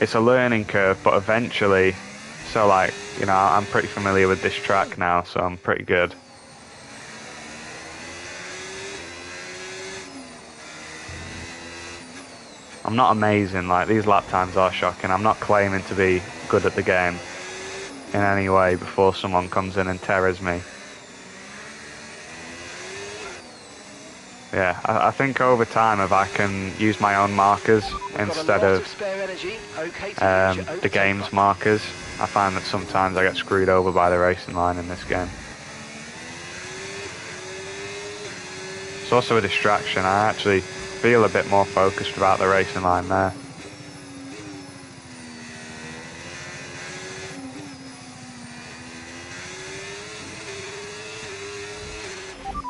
it's a learning curve, but eventually, so like, you know, I'm pretty familiar with this track now, so I'm pretty good. I'm not amazing, like these lap times are shocking. I'm not claiming to be good at the game in any way before someone comes in and terrors me. Yeah, I think over time if I can use my own markers instead of the game's markers, I find that sometimes I get screwed over by the racing line in this game. It's also a distraction. I actually feel a bit more focused about the racing line there.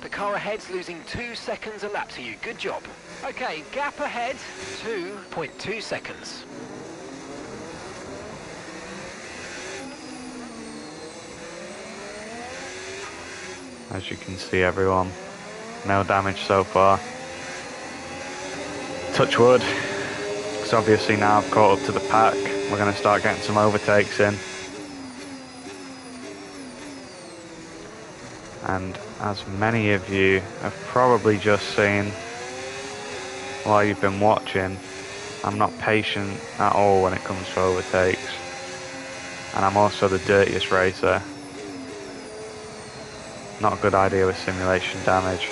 The car ahead's losing 2 seconds a lap to you. Good job. Okay, gap ahead, 2.2 seconds. As you can see, everyone, no damage so far. Touch wood, because obviously now I've caught up to the pack. We're going to start getting some overtakes in. And as many of you have probably just seen while you've been watching, I'm not patient at all when it comes to overtakes. And I'm also the dirtiest racer. Not a good idea with simulation damage.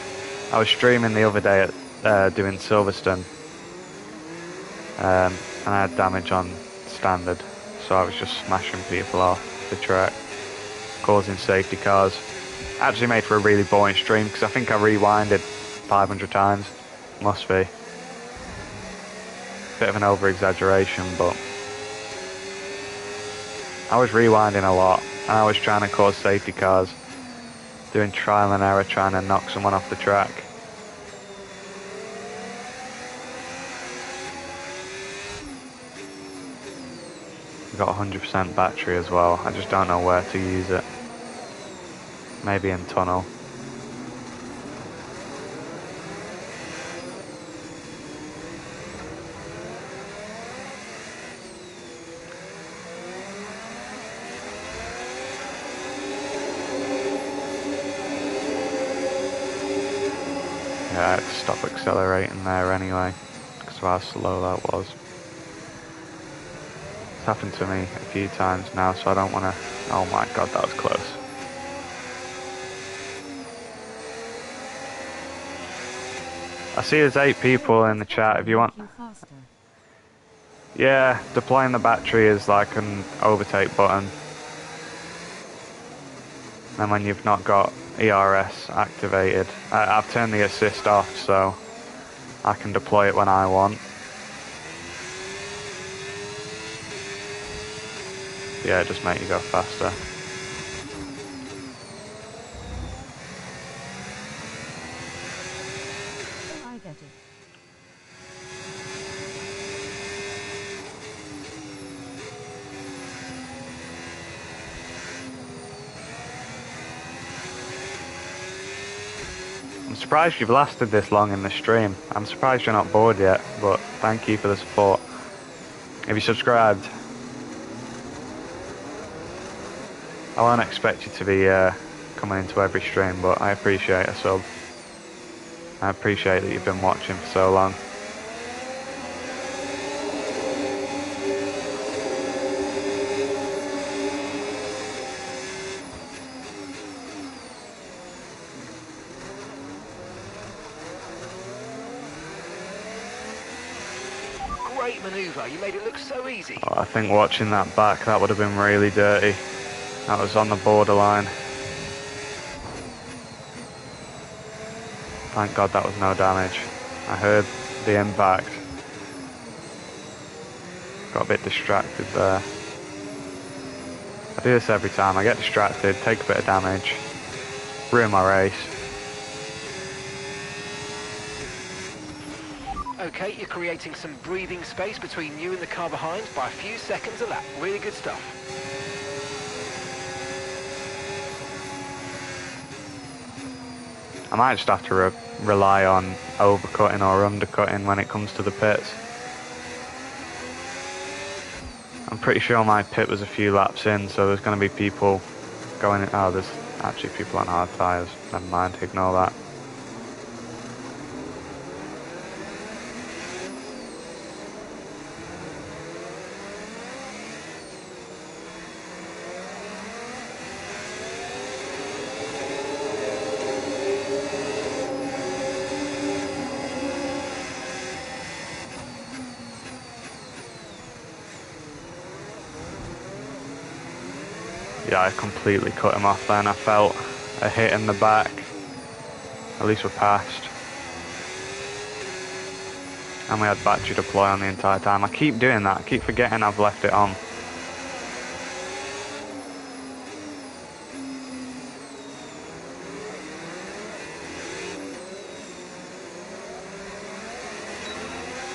I was streaming the other day at doing Silverstone, and I had damage on standard, so I was just smashing people off the track, causing safety cars. Actually made for a really boring stream because I think I rewinded 500 times. Must be. Bit of an over-exaggeration, but I was rewinding a lot and I was trying to cause safety cars, doing trial and error, trying to knock someone off the track. We've got 100% battery as well. I just don't know where to use it. Maybe in tunnel. Yeah, I had to stop accelerating there anyway, because of how slow that was. It's happened to me a few times now, so I don't want to... Oh my god, that was close. I see there's 8 people in the chat if you want. Yeah, deploying the battery is like an overtake button. And when you've not got ERS activated, I've turned the assist off so I can deploy it when I want. Yeah, it just makes you go faster. I get it. I'm surprised you've lasted this long in the stream. I'm surprised you're not bored yet, but thank you for the support. Have you subscribed? I won't expect you to be coming into every stream, but I appreciate a sub. I appreciate that you've been watching for so long. Great manoeuvre, you made it look so easy. Oh, I think watching that back, that would have been really dirty. That was on the borderline. Thank God that was no damage. I heard the impact. Got a bit distracted there. I do this every time. I get distracted, take a bit of damage, ruin my race. Okay, you're creating some breathing space between you and the car behind by a few seconds a lap. Really good stuff. I might just have to rely on overcutting or undercutting when it comes to the pits. I'm pretty sure my pit was a few laps in, so there's going to be people going in. Oh, there's actually people on hard tyres. Never mind, ignore that. Yeah, I completely cut him off then. I felt a hit in the back. At least we're past. And we had battery deploy on the entire time. I keep doing that. I keep forgetting I've left it on.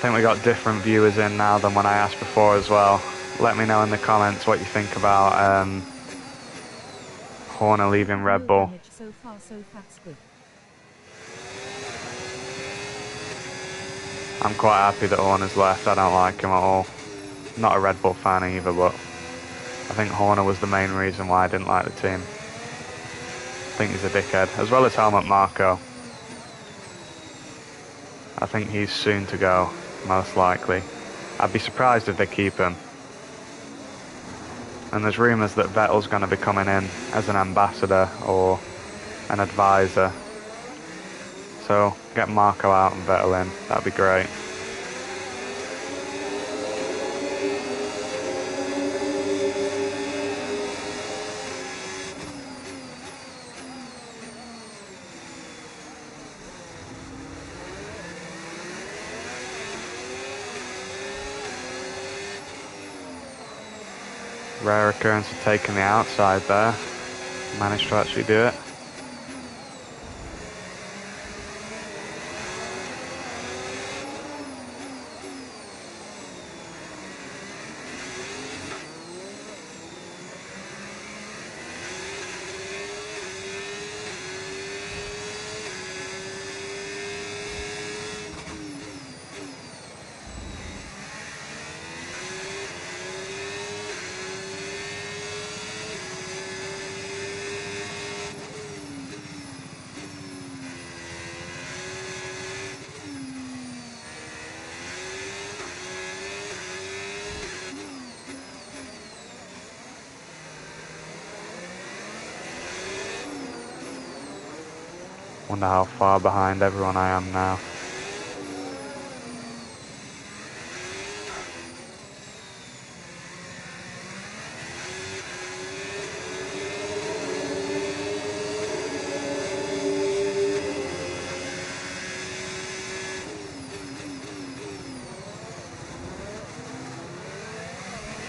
I think we got different viewers in now than when I asked before as well. Let me know in the comments what you think about Horner leaving Red Bull. so far so that's good. I'm quite happy that Horner's left. I don't like him at all. Not a Red Bull fan either, but I think Horner was the main reason why I didn't like the team. I think he's a dickhead, as well as Helmut Marko. I think he's soon to go, most likely. I'd be surprised if they keep him. And there's rumours that Vettel's going to be coming in as an ambassador or an advisor. So get Marko out and Vettel in. That'd be great. Rare occurrence of taking the outside there. Managed to actually do it. Wonder how far behind everyone I am now.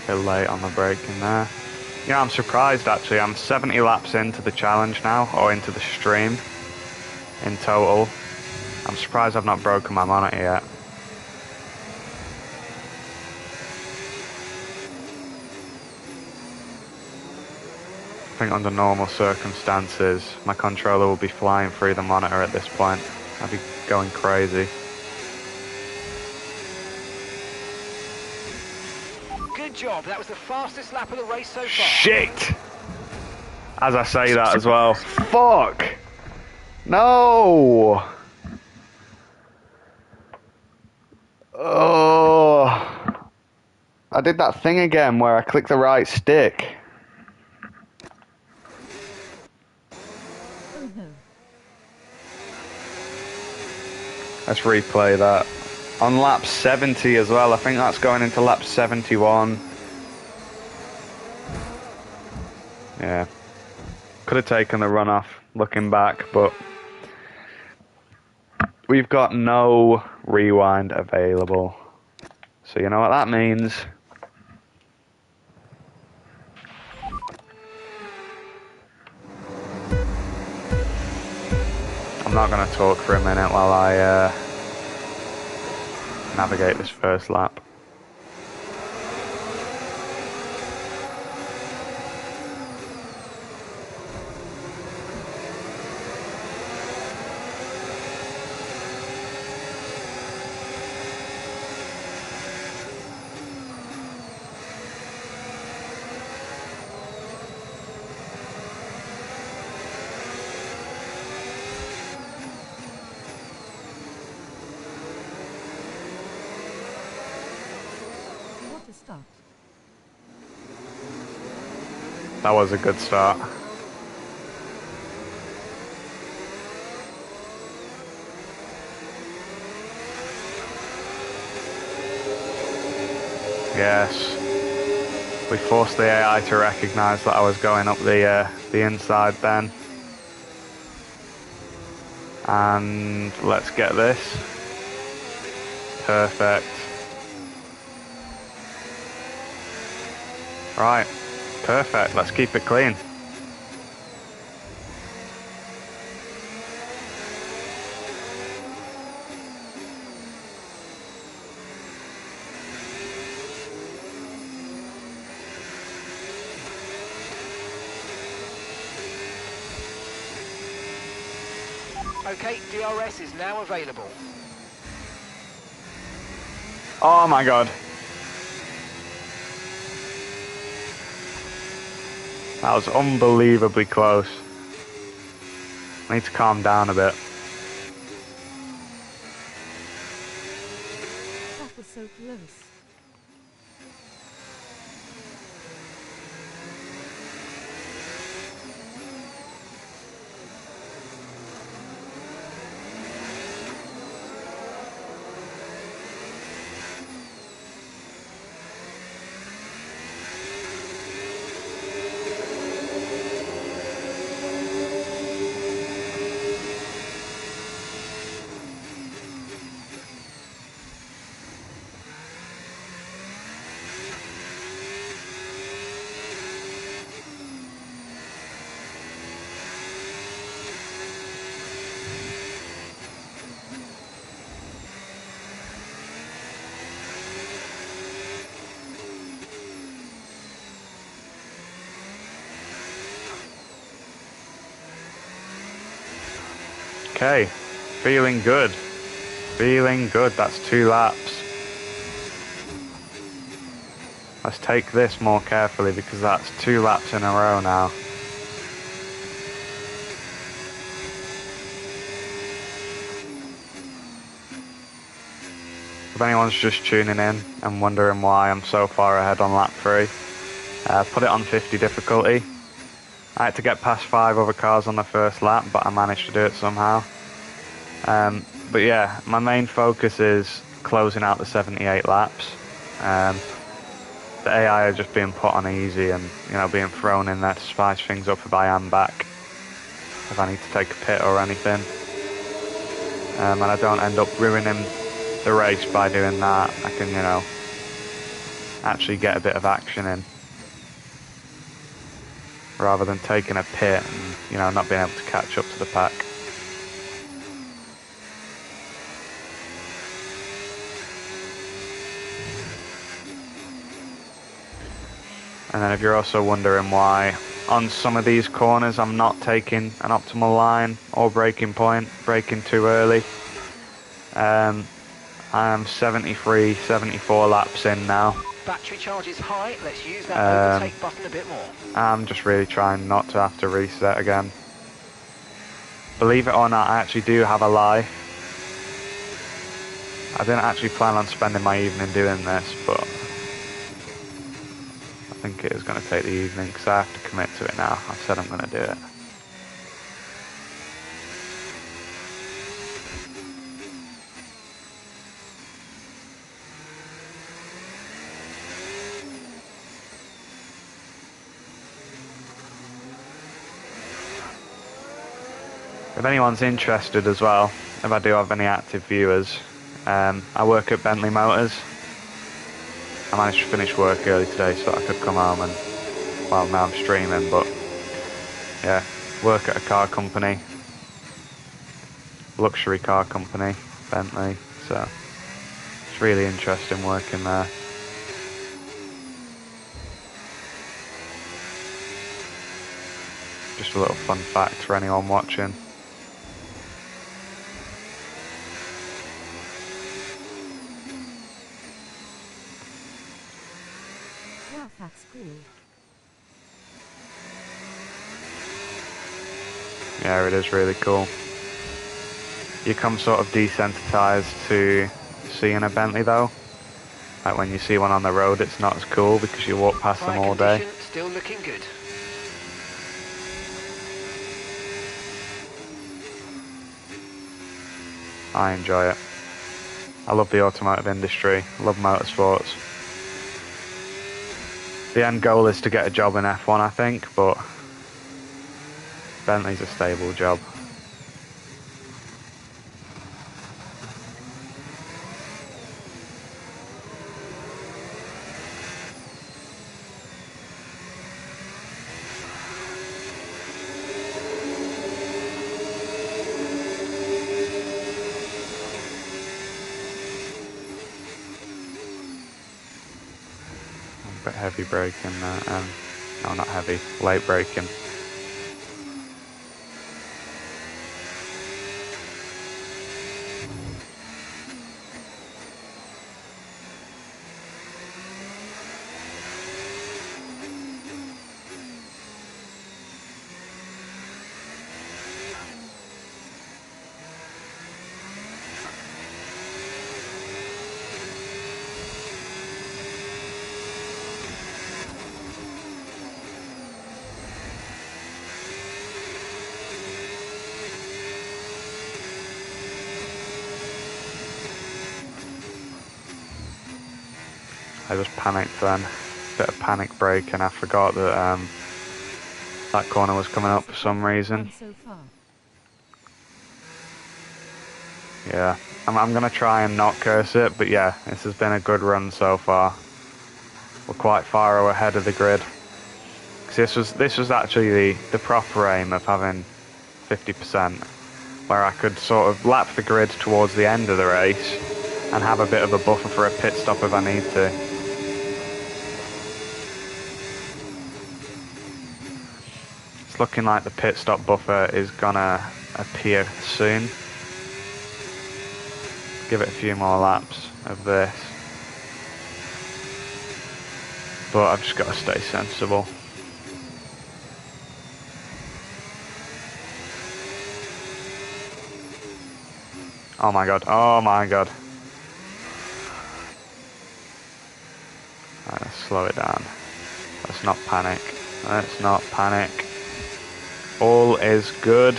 Bit late on the braking there. Yeah, I'm surprised actually. I'm 70 laps into the challenge now, or into the stream in total. I'm surprised I've not broken my monitor yet. I think under normal circumstances, my controller will be flying through the monitor at this point. I'd be going crazy. Good job. That was the fastest lap of the race so far. Shit! As I say that as well. Fuck! No! Oh! I did that thing again where I clicked the right stick. Oh no. Let's replay that. On lap 70 as well. I think that's going into lap 71. Yeah. Could have taken the runoff looking back, but we've got no rewind available. So you know what that means. I'm not going to talk for a minute while I navigate this first lap. What a start. That was a good start. Yes. We forced the AI to recognise that I was going up the inside then. And let's get this. Perfect. Right. Perfect. Let's keep it clean. Okay, DRS is now available. Oh my god. That was unbelievably close. I need to calm down a bit. That was so close. Okay, feeling good. Feeling good, that's 2 laps. Let's take this more carefully because that's 2 laps in a row now. If anyone's just tuning in and wondering why I'm so far ahead on lap 3, put it on 50 difficulty. I had to get past 5 other cars on the first lap, but I managed to do it somehow. But yeah, my main focus is closing out the 78 laps. The AI are just being put on easy and, you know, being thrown in there to spice things up if I am back. If I need to take a pit or anything. And I don't end up ruining the race by doing that. I can, you know, actually get a bit of action in. Rather than taking a pit and, you know, not being able to catch up to the pack. And then if you're also wondering why on some of these corners I'm not taking an optimal line or braking point, braking too early. I'm 73, 74 laps in now. Battery charge is high. Let's use that overtake button a bit more. I'm just really trying not to have to reset again. Believe it or not, I actually do have a life. I didn't actually plan on spending my evening doing this, but I think it is going to take the evening because I have to commit to it now. I've said I'm going to do it. If anyone's interested as well, if I do have any active viewers, I work at Bentley Motors. I managed to finish work early today so I could come home and, well, now I'm streaming, but yeah, work at a car company, luxury car company, Bentley, so it's really interesting working there. Just a little fun fact for anyone watching. Wow, that's cool. Yeah, it is really cool. You come sort of desensitized to seeing a Bentley though. Like when you see one on the road, it's not as cool because you walk past them all day. Still looking good. I enjoy it. I love the automotive industry. I love motorsports. The end goal is to get a job in F1, I think, but Bentley's a stable job. A bit heavy braking, no, not heavy, late braking. I just panicked then. Bit of panic break, and I forgot that that corner was coming up for some reason. So far. Yeah, I'm going to try and not curse it, but yeah, this has been a good run so far. We're quite far ahead of the grid. 'Cause this was actually the proper aim of having 50%, where I could sort of lap the grid towards the end of the race and have a bit of a buffer for a pit stop if I need to. It's looking like the pit stop buffer is gonna appear soon. Give it a few more laps of this. But I've just got to stay sensible. Oh my god, oh my god. Right, let's slow it down. Let's not panic. Let's not panic. All is good.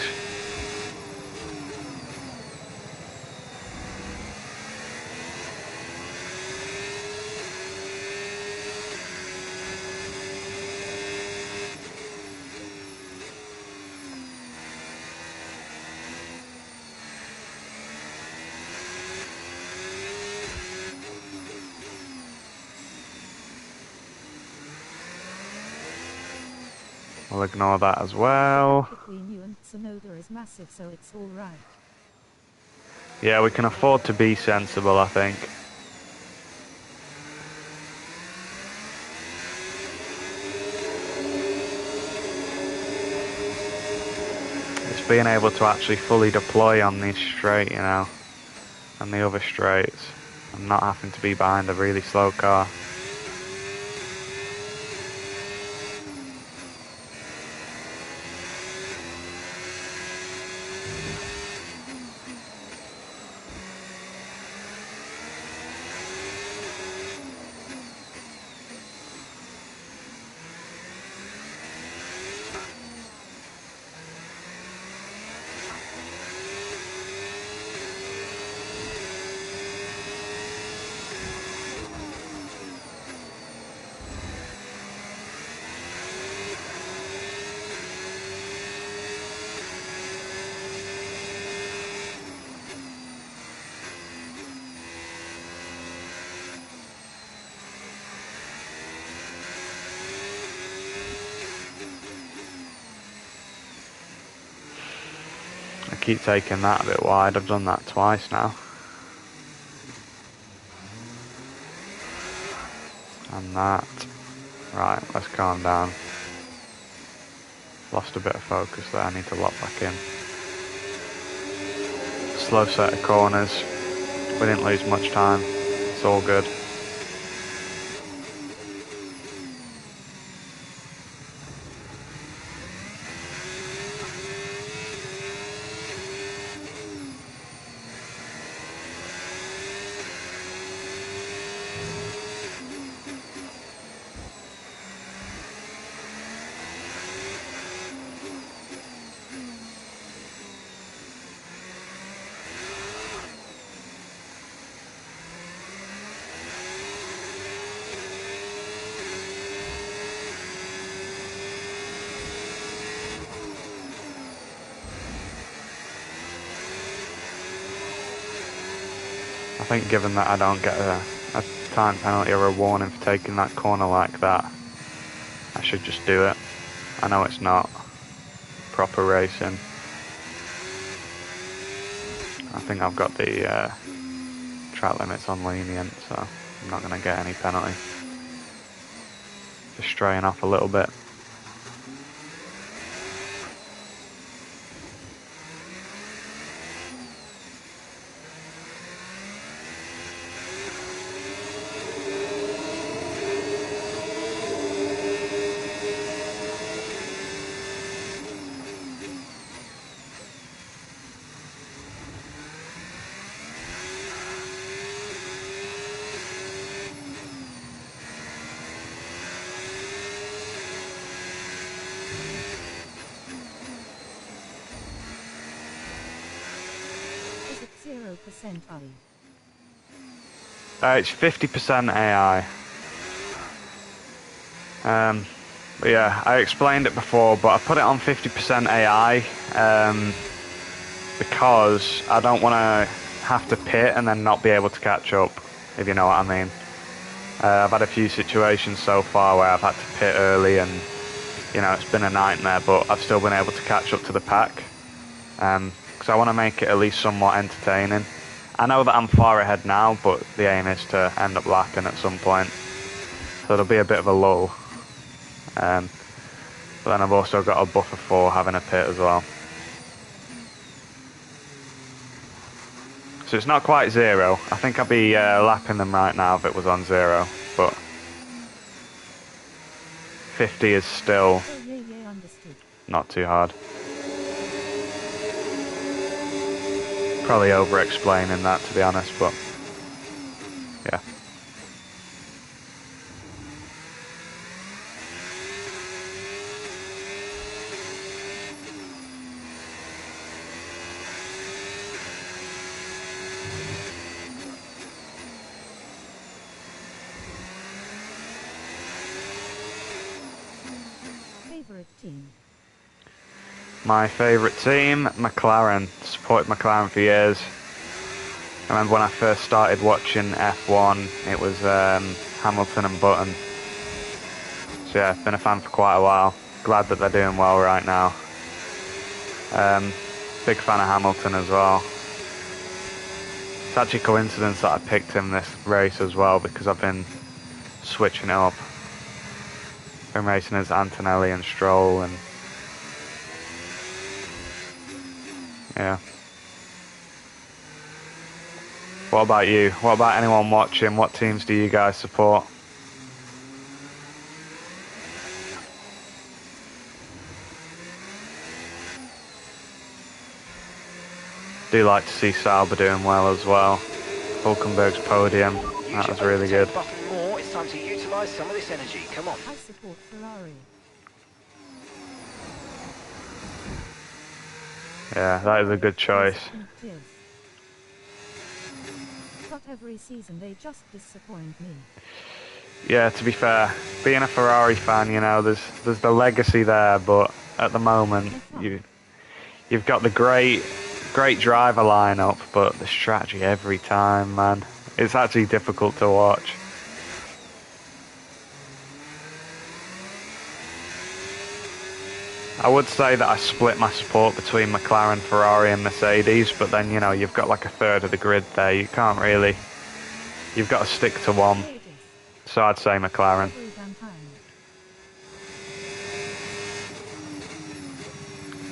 We'll ignore that as well. Between you and Tsunoda is massive, so it's all right. Yeah, we can afford to be sensible, I think. It's being able to actually fully deploy on this straight, you know, and the other straights, and not having to be behind a really slow car. I keep taking that a bit wide. I've done that twice now. And that. Right, let's calm down. Lost a bit of focus there. I need to lock back in. Slow set of corners. We didn't lose much time. It's all good. I think given that I don't get a time penalty or a warning for taking that corner like that, I should just do it. I know it's not proper racing. I think I've got the track limits on lenient, so I'm not going to get any penalty. Just straying off a little bit. Is it 0% I? It's 50% AI. But yeah, I explained it before, but I put it on 50% AI because I don't want to have to pit and then not be able to catch up, if you know what I mean. I've had a few situations so far where I've had to pit early and, you know, it's been a nightmare, but I've still been able to catch up to the pack. Because I want to make it at least somewhat entertaining. I know that I'm far ahead now, but the aim is to end up lapping at some point. So there'll be a bit of a lull. But then I've also got a buffer for having a pit as well. So it's not quite 0. I think I'd be lapping them right now if it was on 0. But 50 is still not too hard. Probably over-explaining that, to be honest, but yeah. Favorite team? My favourite team, McLaren. Supported McLaren for years. I remember when I first started watching F1, it was Hamilton and Button. So yeah, been a fan for quite a while. Glad that they're doing well right now. Big fan of Hamilton as well. It's actually a coincidence that I picked him this race as well, because I've been switching it up. Been racing as Antonelli and Stroll, and yeah. What about you? What about anyone watching? What teams do you guys support? Do like to see Sauber doing well as well. Hulkenberg's podium, that was really good. Button more. It's time to utilise some of this energy. Come on. I support Ferrari. Yeah, that is a good choice. But every season they just disappoint me. Yeah, to be fair, being a Ferrari fan, you know, there's the legacy there, but at the moment you've got the great driver lineup, but the strategy every time, man, it's actually difficult to watch. I would say that I split my support between McLaren, Ferrari and Mercedes, but then, you know, you've got like a third of the grid there. You can't really... You've got to stick to one. So I'd say McLaren.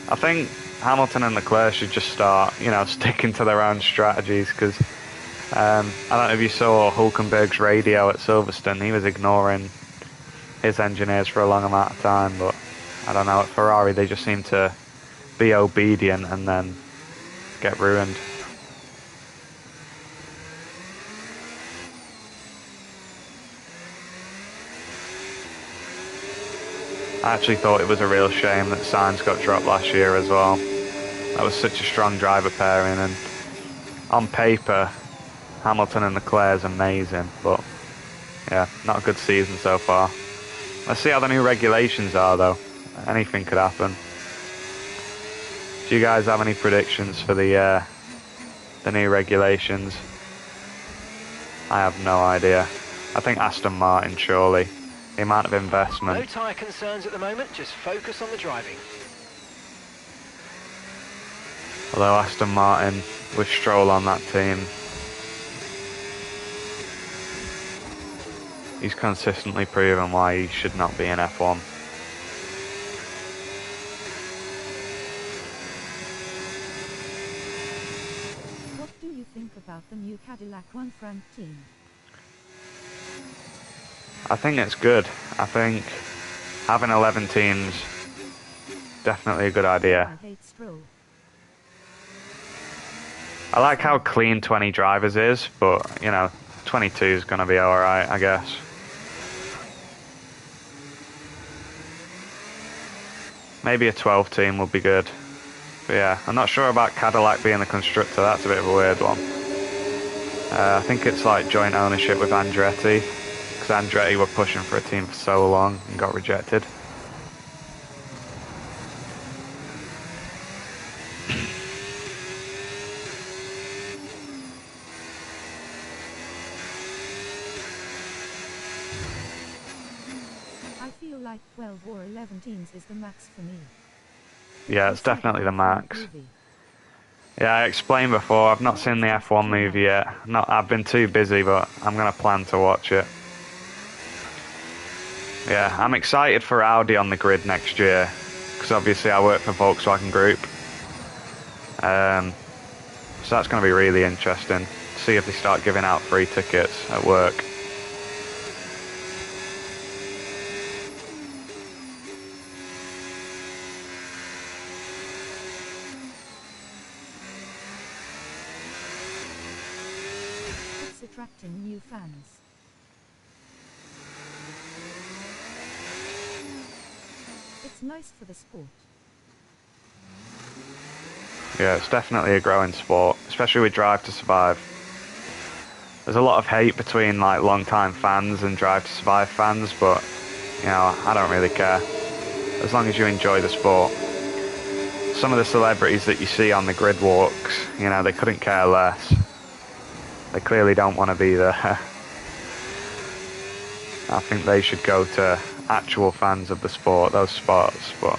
I think Hamilton and Leclerc should just start, you know, sticking to their own strategies, because I don't know if you saw Hulkenberg's radio at Silverstone. He was ignoring his engineers for a long amount of time, but I don't know, at Ferrari they just seem to be obedient and then get ruined. I actually thought it was a real shame that Sainz got dropped last year as well. That was such a strong driver pairing, and on paper Hamilton and Leclerc is amazing, but yeah, not a good season so far. Let's see how the new regulations are though. Anything could happen. Do you guys have any predictions for the new regulations? I have no idea. I think Aston Martin, surely. The amount of investment. No tyre concerns at the moment, just focus on the driving. Although Aston Martin, with Stroll on that team, he's consistently proven why he should not be in F1. What do you think about the new Cadillac One Front team? I think it's good. I think having 11 teams, definitely a good idea. I hate Stroll. I like how clean 20 drivers is, but, you know, 22 is going to be alright, I guess. Maybe a 12 team would be good. But yeah, I'm not sure about Cadillac being the constructor. That's a bit of a weird one. I think it's like joint ownership with Andretti, because Andretti were pushing for a team for so long and got rejected. I feel like 12 or 11 teams is the max for me. Yeah, it's definitely the max. Yeah, I explained before, I've not seen the F1 movie yet. I've been too busy, but I'm going to plan to watch it. Yeah, I'm excited for Audi on the grid next year, because obviously I work for Volkswagen Group. So that's going to be really interesting. See if they start giving out free tickets at work. It's attracting new fans. It's nice for the sport. Yeah, it's definitely a growing sport, especially with Drive to Survive. There's a lot of hate between like long-time fans and Drive to Survive fans, but you know, I don't really care. As long as you enjoy the sport. Some of the celebrities that you see on the grid walks, you know, they couldn't care less. They clearly don't want to be there. I think they should go to actual fans of the sport, those spots, but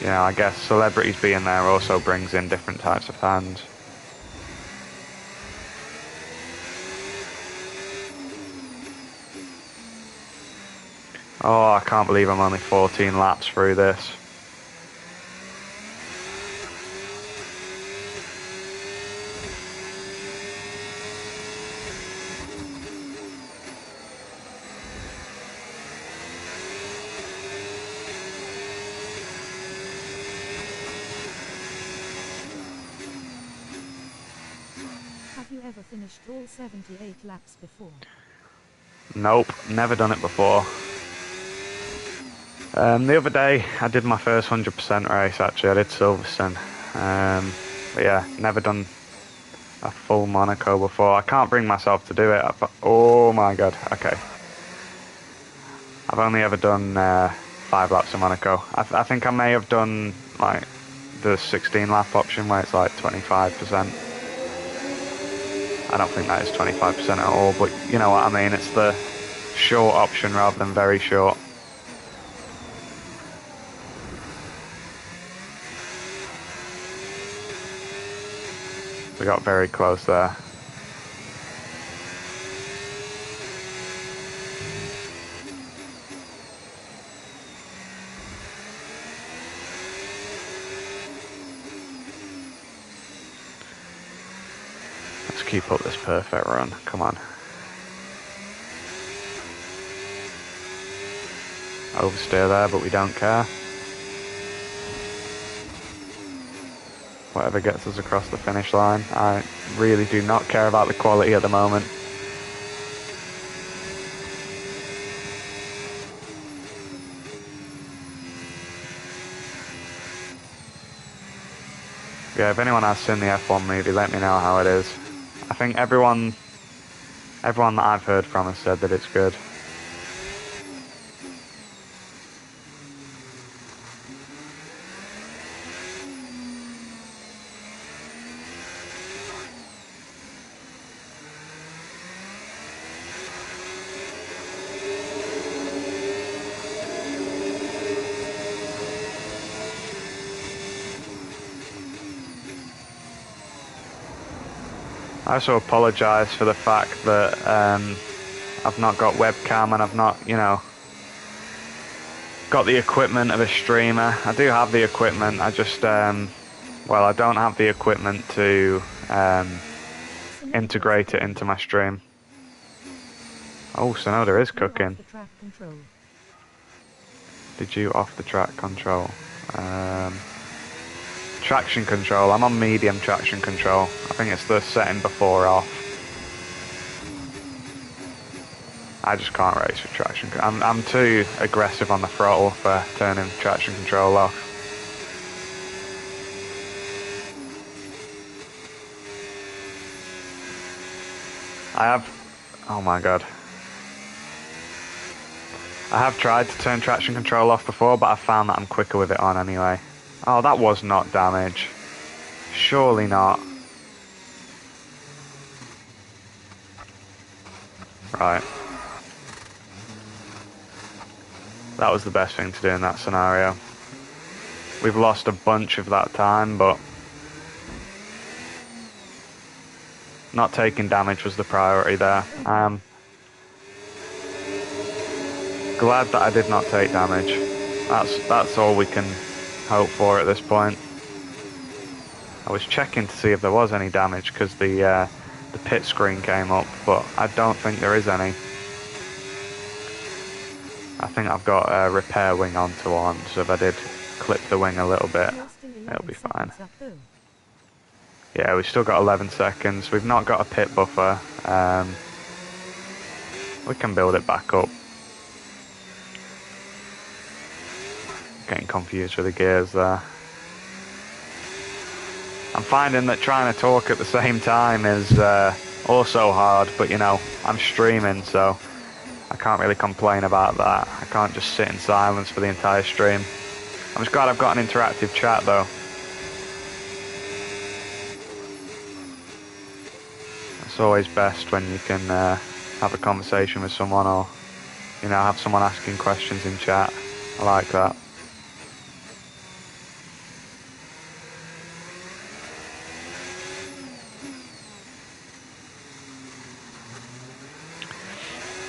you know, I guess celebrities being there also brings in different types of fans. Oh, I can't believe I'm only 14 laps through this. Have you ever finished all 78 laps before? Nope, never done it before. The other day, I did my first 100% race, actually. I did Silverstone. But yeah, never done a full Monaco before. I can't bring myself to do it. Oh my god, okay. I've only ever done 5 laps of Monaco. I think I may have done like the 16 lap option where it's like 25%. I don't think that is 25% at all, but you know what I mean. It's the short option rather than very short. We got very close there. Let's keep up this perfect run. Come on. Oversteer there, but we don't care. Whatever gets us across the finish line. I really do not care about the quality at the moment. Yeah, if anyone has seen the F1 movie, let me know how it is. I think everyone that I've heard from has said that it's good. I also apologise for the fact that I've not got webcam and I've not, you know, got the equipment of a streamer. I do have the equipment, I just, well, I don't have the equipment to integrate it into my stream. Oh, Sonoda is cooking. Did you off the track control? Traction control. I'm on medium traction control. I think it's the setting before off. I just can't race with traction. I'm too aggressive on the throttle for turning traction control off. I have. Oh my god. I have tried to turn traction control off before, but I found that I'm quicker with it on anyway. Oh, that was not damage. Surely not. Right. That was the best thing to do in that scenario. We've lost a bunch of that time, but not taking damage was the priority there. Glad that I did not take damage. That's all we can hope for at this point. I was checking to see if there was any damage because the pit screen came up, but I don't think there is any. I think I've got a repair wing onto one, so if I did clip the wing a little bit, it'll be fine. Yeah, we've still got 11 seconds. We've not got a pit buffer. We can build it back up. Getting confused with the gears there. I'm finding that trying to talk at the same time is also hard, but you know, I'm streaming, so I can't really complain about that. I can't just sit in silence for the entire stream. I'm just glad I've got an interactive chat though. It's always best when you can have a conversation with someone, or you know, have someone asking questions in chat. I like that.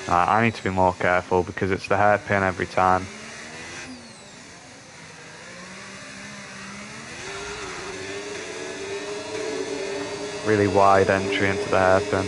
I need to be more careful because it's the hairpin every time. Really wide entry into the hairpin.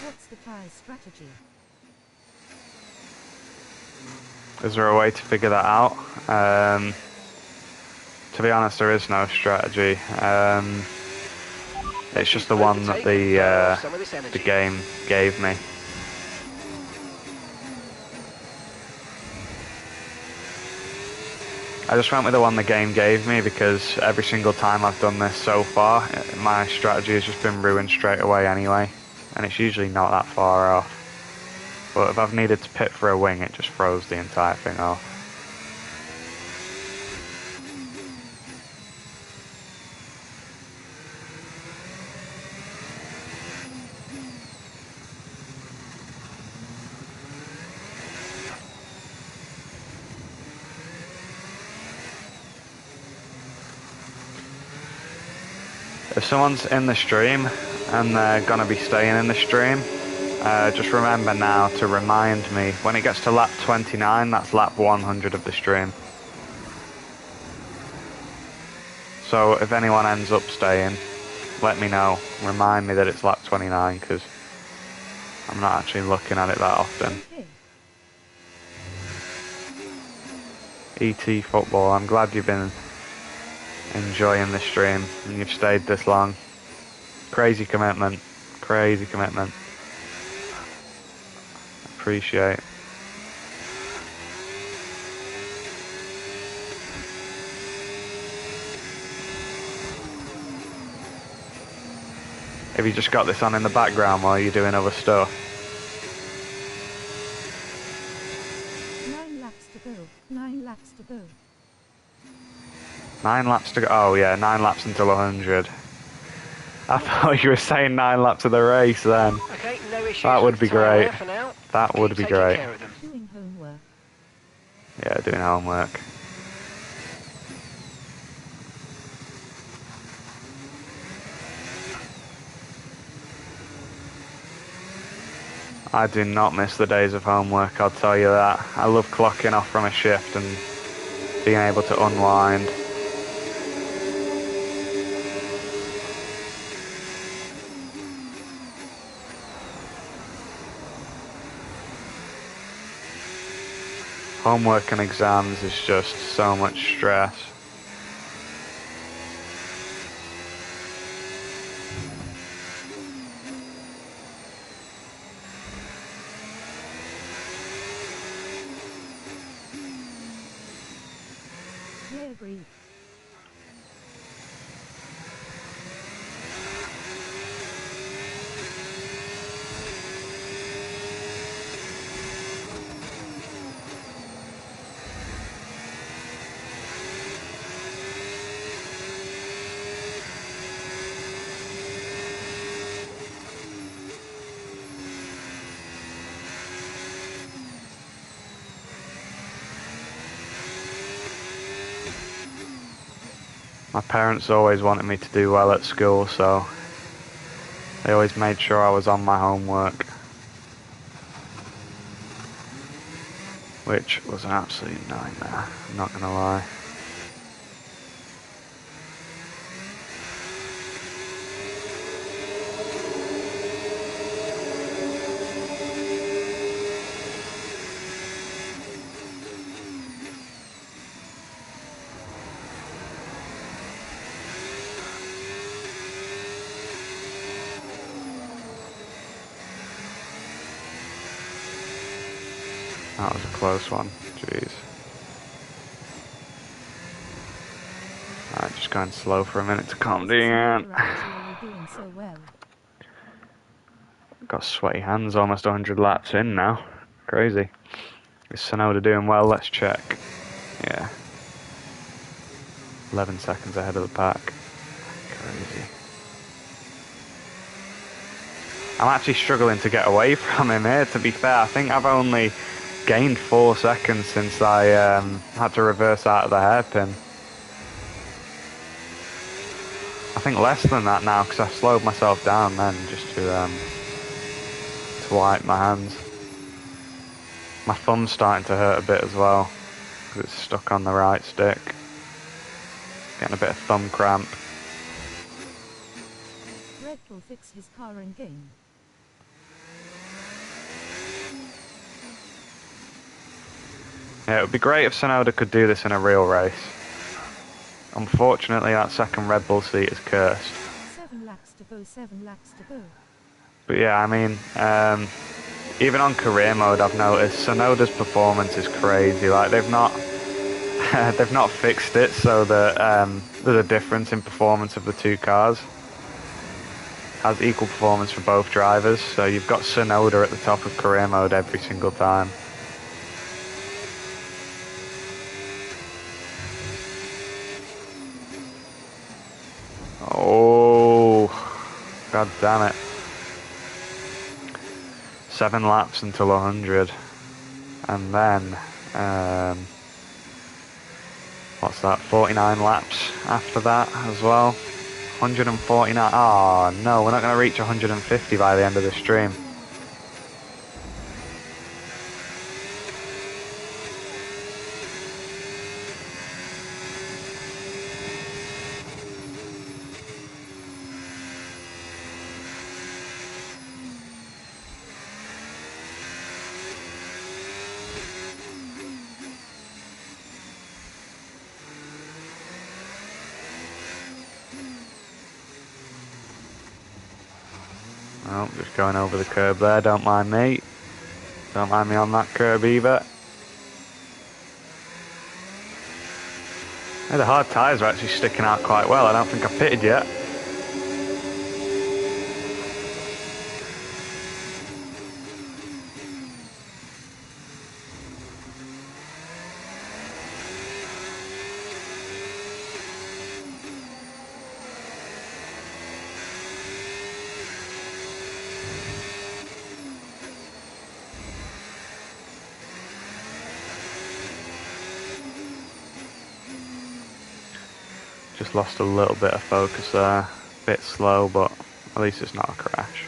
What's the tyre strategy? Is there a way to figure that out? To be honest, there is no strategy. It's just the one that the game gave me. I just went with the one the game gave me because every single time I've done this so far, my strategy has just been ruined straight away anyway, and it's usually not that far off. But if I've needed to pit for a wing, it just throws the entire thing off. If someone's in the stream and they're going to be staying in the stream, just remember now to remind me when it gets to lap 29, that's lap 100 of the stream. So if anyone ends up staying, let me know. Remind me that it's lap 29 because I'm not actually looking at it that often. ET football, I'm glad you've been enjoying the stream and you've stayed this long. Crazy commitment. Crazy commitment. Appreciate. Have you just got this on in the background while you're doing other stuff? 9 laps to go. 9 laps to go. 9 laps to go. Oh yeah, 9 laps until 100. I thought you were saying 9 laps of the race then. Okay, no issues. That would be great. That would Keep be taking great. care of them. Doing homework. Yeah, doing homework. I do not miss the days of homework, I'll tell you that. I love clocking off from a shift and being able to unwind. Homework and exams is just so much stress. Yeah, agreed. My parents always wanted me to do well at school, so they always made sure I was on my homework, which was an absolute nightmare, I'm not gonna lie. That was a close one, jeez. Alright, just going slow for a minute to calm down. Doing so well. Got sweaty hands, almost 100 laps in now. Crazy. Is Sonoda doing well? Let's check. Yeah. 11 seconds ahead of the pack. Crazy. I'm actually struggling to get away from him here, to be fair. I think I've only gained 4 seconds since I had to reverse out of the hairpin. I think less than that now, because I slowed myself down then just to wipe my hands. My thumb's starting to hurt a bit as well, because it's stuck on the right stick. Getting a bit of thumb cramp. Red Bull fix his car in game. Yeah, it would be great if Sonoda could do this in a real race. Unfortunately, that second Red Bull seat is cursed. 7 laps to go, 7 laps to go. But yeah, I mean, even on career mode, I've noticed Sonoda's performance is crazy. Like they've not fixed it so that there's a difference in performance of the two cars. Has equal performance for both drivers, so you've got Sonoda at the top of career mode every single time. Oh, god damn it. 7 laps until 100. And then, what's that, 49 laps after that as well. 149, oh no, we're not going to reach 150 by the end of the stream. Oh, just going over the curb there, don't mind me. Don't mind me on that curb either. The hard tyres are actually sticking out quite well, I don't think I've pitted yet. Just lost a little bit of focus there. Bit slow, but at least it's not a crash.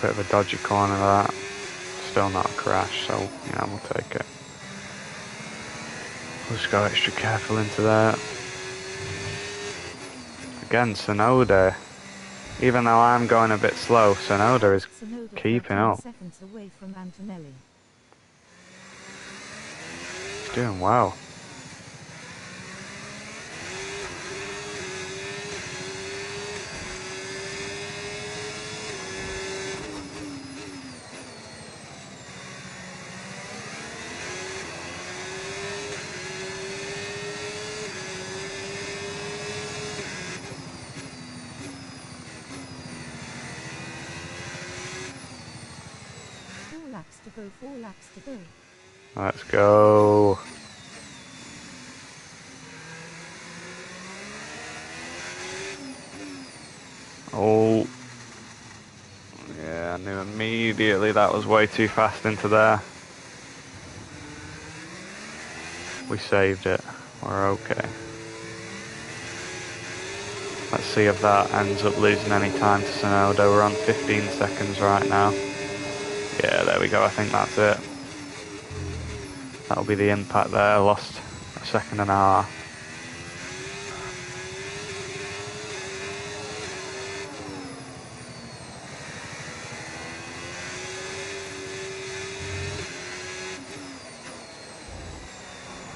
Bit of a dodgy corner that. Still not a crash, so yeah, we'll take it. We'll just go extra careful into there. Again, Sonoda. Even though I'm going a bit slow, Sonoda is Sonoda keeping 13 up. seconds away from Antonelli. He's doing well. Four laps to go, 4 laps to go. Let's go. Oh. Yeah, I knew immediately that was way too fast into there. We saved it. We're okay. Let's see if that ends up losing any time to Sonoda. We're on 15 seconds right now. Yeah, there we go. I think that's it. That'll be the impact there. Lost a second and a half.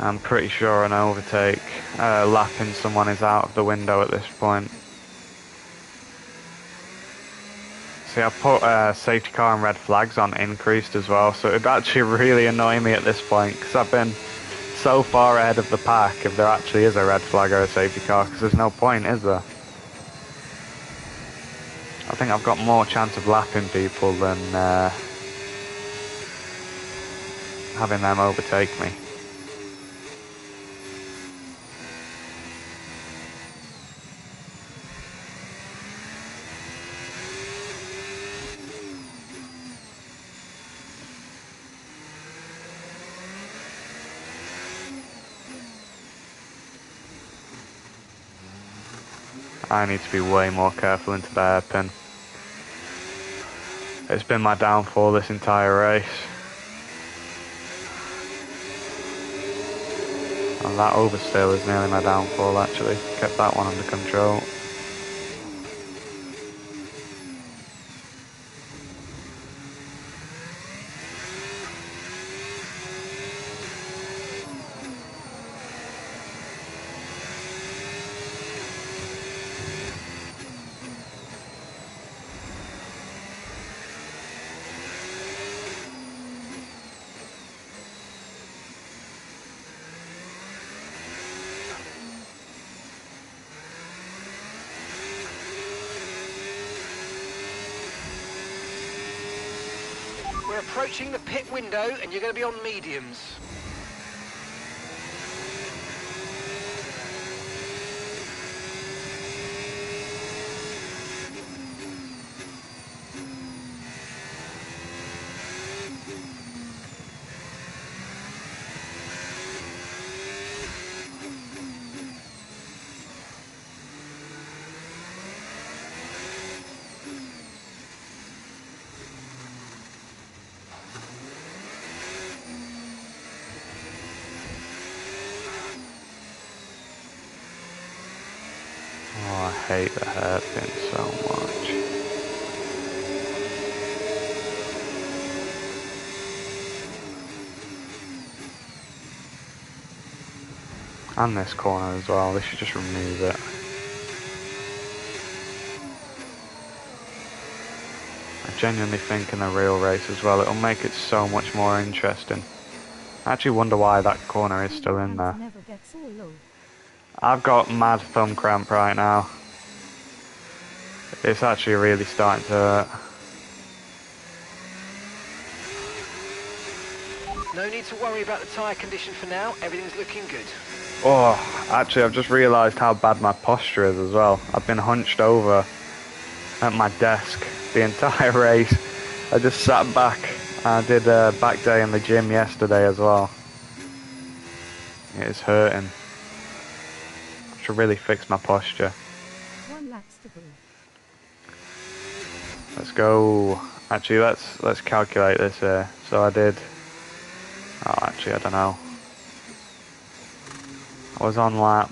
I'm pretty sure an overtake, lapping someone is out of the window at this point. See, I put safety car and red flags on increased as well, so it'd actually really annoy me at this point, because I've been so far ahead of the pack if there actually is a red flag or a safety car, because there's no point, is there? I think I've got more chance of lapping people than having them overtake me. I need to be way more careful into the hairpin. It's been my downfall this entire race. And that oversteer was nearly my downfall actually. Kept that one under control. We're approaching the pit window and you're going to be on mediums. Oh, I hate the hairpin so much. And this corner as well, they should just remove it. I genuinely think in a real race as well, it'll make it so much more interesting. I actually wonder why that corner is still in there. Never gets all low. I've got mad thumb cramp right now. It's actually really starting to hurt. No need to worry about the tyre condition for now. Everything's looking good. Oh, actually I've just realised how bad my posture is as well. I've been hunched over at my desk the entire race. I just sat back. I did a back day in the gym yesterday as well. It is hurting. I should really fix my posture. 1 laps to go. Let's go. Actually, let's calculate this here. So I did. Oh, actually, I don't know. I was on lap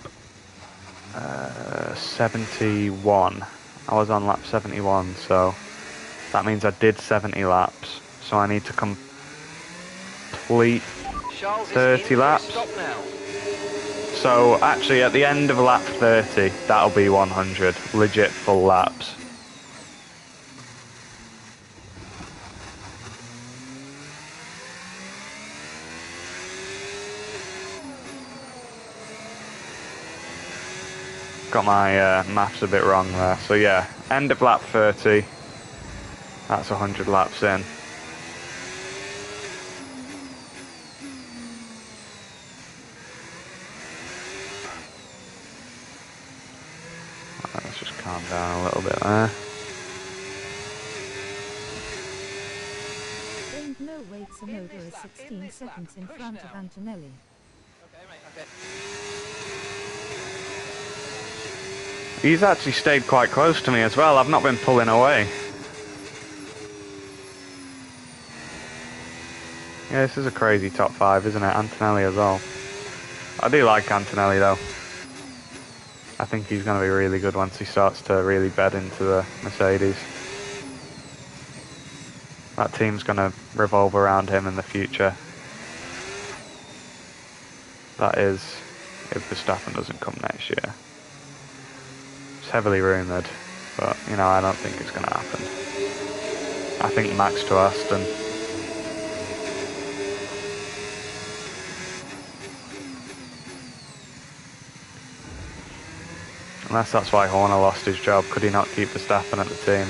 71. I was on lap 71, so that means I did 70 laps. So I need to complete Charles is 30 in for a laps. stop now. So actually, at the end of lap 30, that'll be 100 legit full laps. Got my maths a bit wrong there. So yeah, end of lap 30. That's 100 laps in. Right, let's just calm down a little bit there. Gained no weight. Sonoda is 16 seconds in front of Antonelli. Okay, mate, okay. He's actually stayed quite close to me as well. I've not been pulling away. Yeah, this is a crazy top 5, isn't it? Antonelli as well. I do like Antonelli though. I think he's going to be really good once he starts to really bed into the Mercedes. That team's going to revolve around him in the future. That is, if Verstappen doesn't come next year. It's heavily rumoured, but, you know, I don't think it's going to happen. I think Max to Aston. Unless that's why Horner lost his job. Could he not keep Verstappen at the team?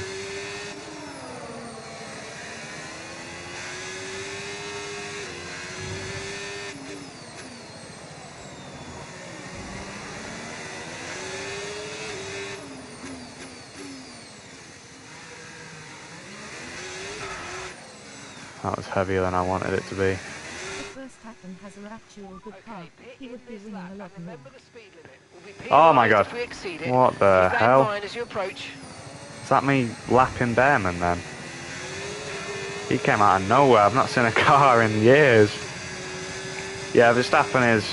That was heavier than I wanted it to be. If Verstappen has an actual good car, he would be winning a lot more. Oh my god. What the hell? As you approach. Is that me lapping Behrman then? He came out of nowhere. I've not seen a car in years. Yeah, Verstappen is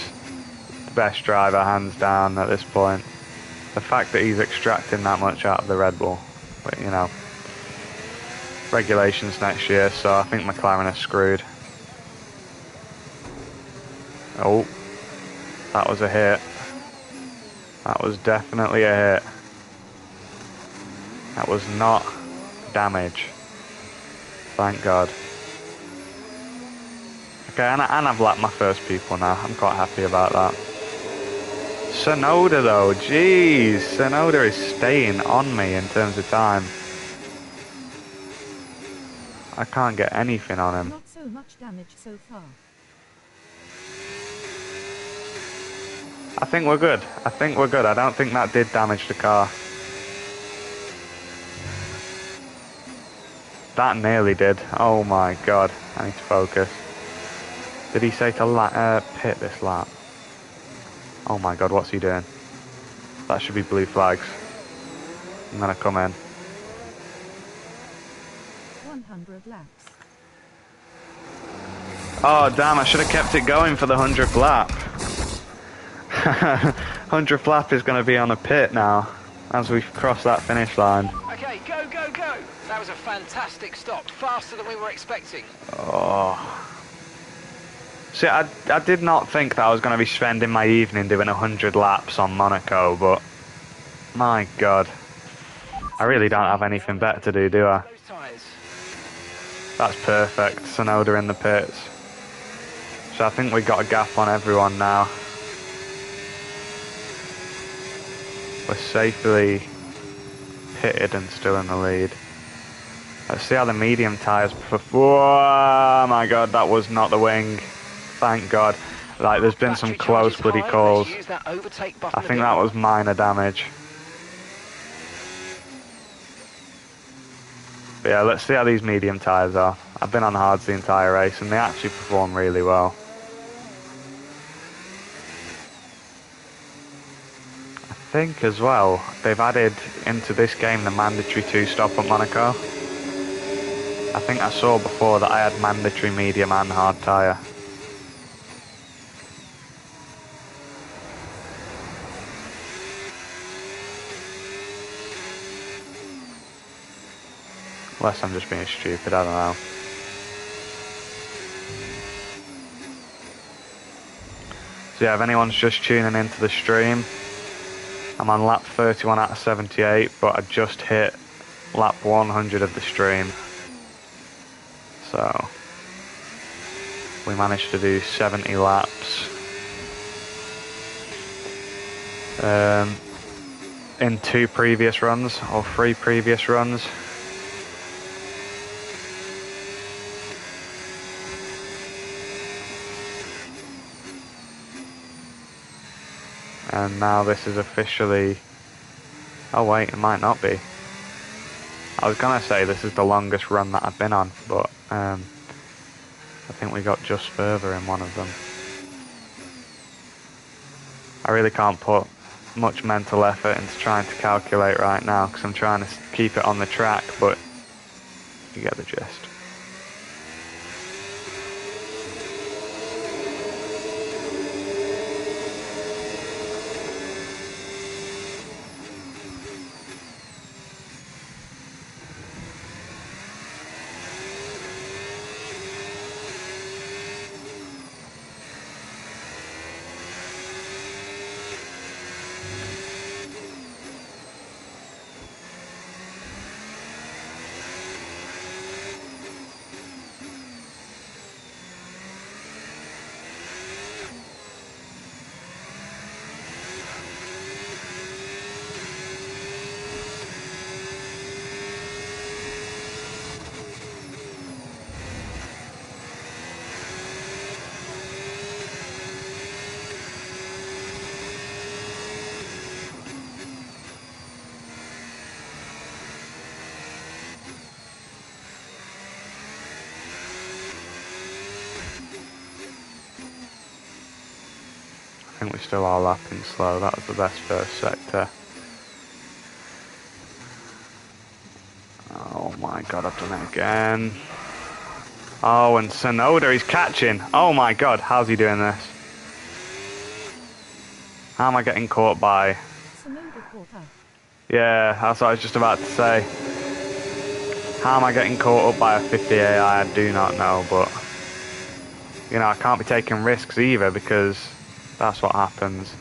the best driver, hands down, at this point. The fact that he's extracting that much out of the Red Bull. But, you know, regulations next year, so I think McLaren are screwed. Oh, that was a hit. That was definitely a hit. That was not damage. Thank God. Okay, and I've lapped my first people now. I'm quite happy about that. Tsunoda though, jeez. Tsunoda is staying on me in terms of time. I can't get anything on him. Not so much damage so far. I think we're good. I think we're good. I don't think that did damage the car. That nearly did. Oh my god. I need to focus. Did he say to pit this lap? Oh my god, what's he doing? That should be blue flags. I'm gonna come in. 100 laps. Oh damn, I should have kept it going for the 100th lap. 100th lap is going to be on a pit now as we cross that finish line. Okay, go, go, go. That was a fantastic stop. Faster than we were expecting. Oh. See, I did not think that I was going to be spending my evening doing 100 laps on Monaco, but my god. I really don't have anything better to do I? Those tyres. That's perfect. Tsunoda in the pits. So I think we got a gap on everyone now. We're safely pitted and still in the lead. Let's see how the medium tyres perform. Oh my god, that was not the wing. Thank god. Like, there's been some close bloody calls. I think that was minor damage. But yeah, let's see how these medium tyres are. I've been on hards the entire race and they actually perform really well. I think as well, they've added into this game the mandatory 2-stop at Monaco. I think I saw before that I had mandatory medium and hard tyre. Unless I'm just being stupid, I don't know. So yeah, if anyone's just tuning into the stream, I'm on lap 31 out of 78, but I just hit lap 100 of the stream. So we managed to do 70 laps in 2 previous runs, or 3 previous runs. And now this is officially... Oh wait, it might not be. I was gonna say this is the longest run that I've been on, but I think we got just further in one of them. I really can't put much mental effort into trying to calculate right now because I'm trying to keep it on the track, but you get the gist. I think we still are lapping slow. That was the best first sector. Oh my god, I've done it again. Oh, and Sonoda, he's catching. Oh my god, how's he doing this? How am I getting caught by? Sonoda caught up. Yeah, that's what I was just about to say. How am I getting caught up by a 50 AI? I do not know, but... You know, I can't be taking risks either because that's what happens.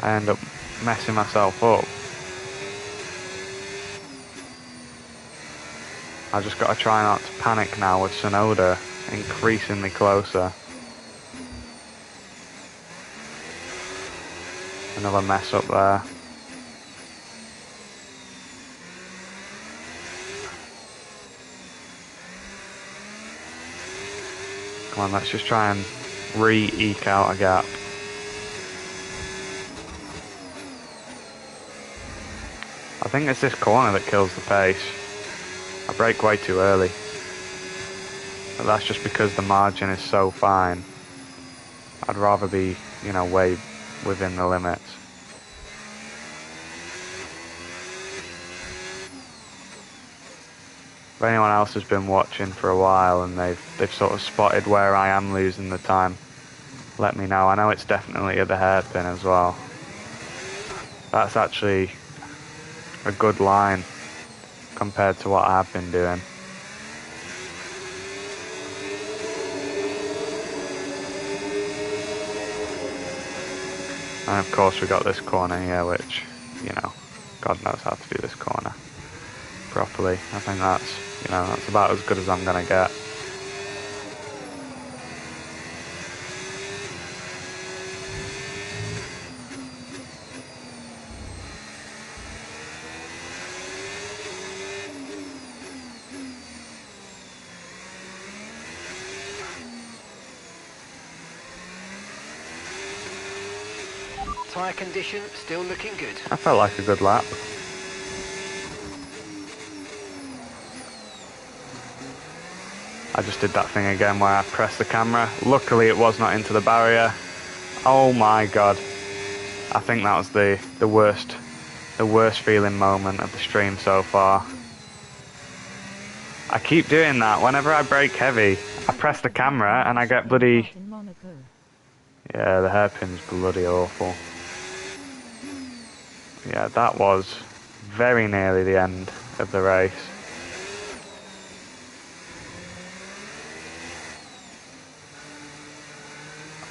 I end up messing myself up. I just got to try not to panic now with Sonoda increasingly closer. Another mess up there. Come on, let's just try and re-eke out a gap. I think it's this corner that kills the pace. I brake way too early. But that's just because the margin is so fine. I'd rather be, you know, way within the limits. If anyone else has been watching for a while and they've sort of spotted where I am losing the time, let me know. I know it's definitely at the hairpin as well. That's actually a good line compared to what I've been doing. And of course we got this corner here, which, you know, God knows how to do this corner properly. I think that's, you know, that's about as good as I'm gonna get. Tyre condition still looking good. I felt like a good lap. I just did that thing again where I pressed the camera. Luckily it was not into the barrier. Oh my god. I think that was the worst feeling moment of the stream so far. I keep doing that. Whenever I brake heavy, I press the camera and I get bloody... In Monaco. Yeah, the hairpin's bloody awful. Yeah, that was very nearly the end of the race.